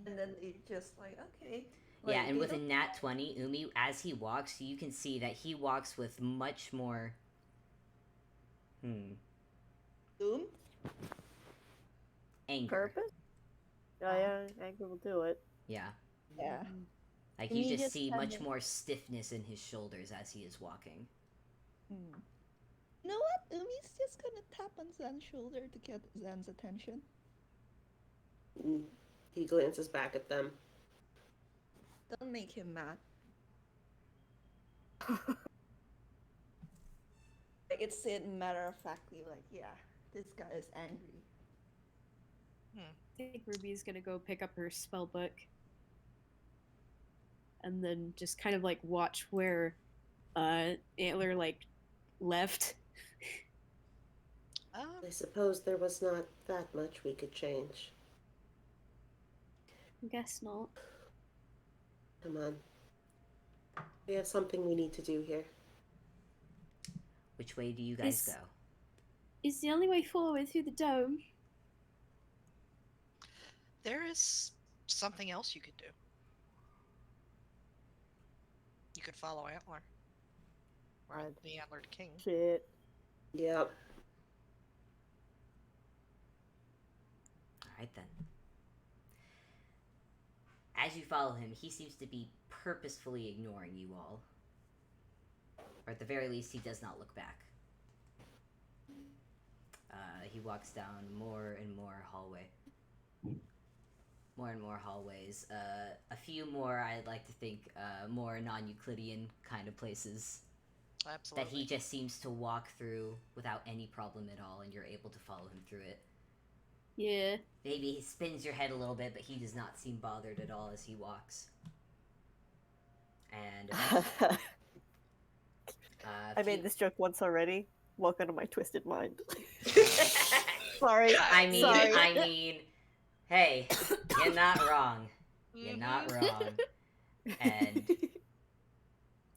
and then he just like okay. Yeah, Like, and they with a don't- nat 20, Umi, as he walks, you can see that he walks with much more. Doom. Anger. Purpose? Yeah, anger will do it. Yeah. Yeah. Like, Umi you just just see kinda- much more stiffness in his shoulders as he is walking. You know what? Umi's just gonna tap on Zen's shoulder to get Zen's attention. He glances back at them. Don't make him mad. Like it's said matter of factly, like, yeah, this guy is angry. I think Ruby's gonna go pick up her spell book. And then just kind of like watch where Antler like left. I suppose there was not that much we could change. Guess not. Come on. We have something we need to do here. Which way do you guys Is- go? Is the only way forward through the dome? There is something else you could do. You could follow Antler. Or Right. the Antlered King. Shit. Yep. Alright then. As you follow him, he seems to be purposefully ignoring you all. Or at the very least, he does not look back. He walks down more and more hallway. More and more hallways. A few more, I'd like to think, more non-Euclidean kind of places. Absolutely. That he just seems to walk through without any problem at all, and you're able to follow him through it. Yeah. Maybe he spins your head a little bit, but he does not seem bothered at all as he walks. And I made few- this joke once already. Welcome to my twisted mind. Sorry. I mean, Sorry. Hey, you're not wrong. You're not wrong. And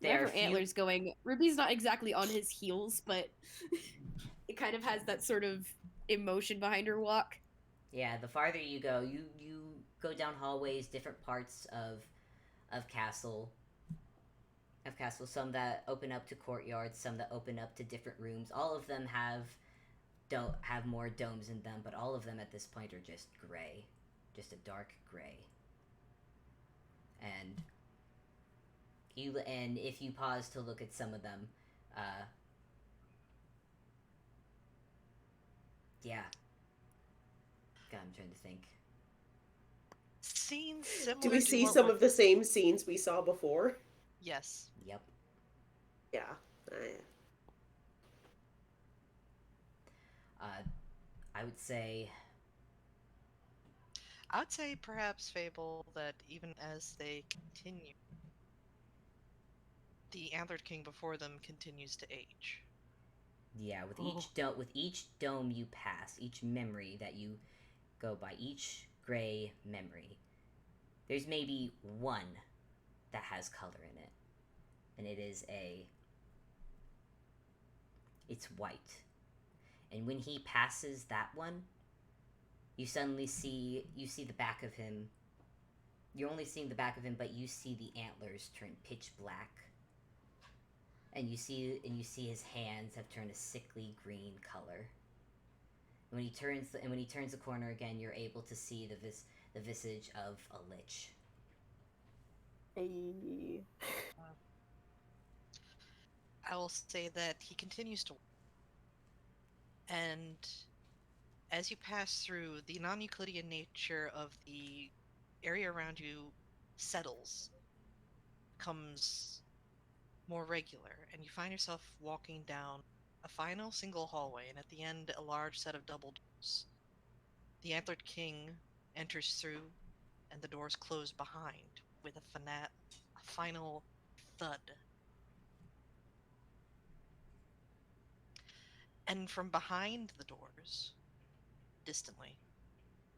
there are Wherever few- Antler's going, Ruby's not exactly on his heels, but it kind of has that sort of emotion behind her walk. Yeah, the farther you go, you go down hallways, different parts of castle. Some that open up to courtyards, some that open up to different rooms. All of them don't have more domes in them, but all of them at this point are just gray, just a dark gray. And if you pause to look at some of them, yeah. God, I'm trying to think. Scenes similar Do we to see what some we're- of the same scenes we saw before? Yes. Yep. Yeah. I would say Perhaps, Fable, that even as they continue, the Antlered King before them continues to age. yeah, with each dome you pass, each memory that you go by, each gray memory, there's maybe one that has color in it. And it's white. And when he passes that one, you suddenly see the back of him. You're only seeing the back of him, but you see the antlers turn pitch black. And you see his hands have turned a sickly green color. And when he turns the corner again, you're able to see the visage of a lich. Hey. I will say that he continues to. And as you pass through, the non-Euclidean nature of the area around you settles, becomes more regular, and you find yourself walking down a final single hallway, and at the end, a large set of double doors. The Antlered King enters through, and the doors close behind with a final thud. And from behind the doors, distantly,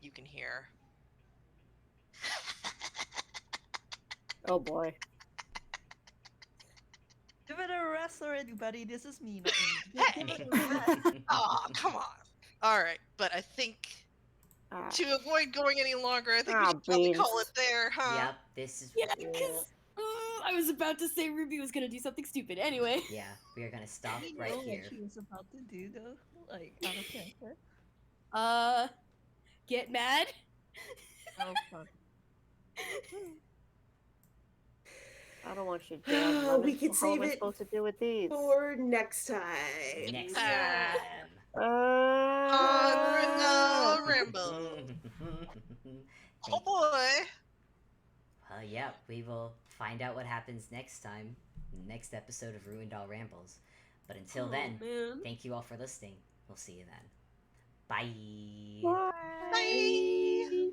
you can hear. Oh boy. asked already, buddy. This is me, not me. Hey. Give it a rest. Oh, come on. All right, but I think to avoid going any longer, I think we should probably call it there, huh? Yep, this is. Yeah, because I was about to say Ruby was gonna do something stupid. Anyway. Yeah, we are gonna stop Do you right know here. what she was about to do, though? Like, out of character? Get mad? Oh, fuck. I don't want you to. We can save What am I it supposed to do with these? for next time. Next Ah. time. On Ruindall Rambles. Oh boy. Well, yeah, we will find out what happens next time, next episode of Ruindall Rambles. But until then, Man. thank you all for listening. We'll see you then. Bye. Bye. Bye.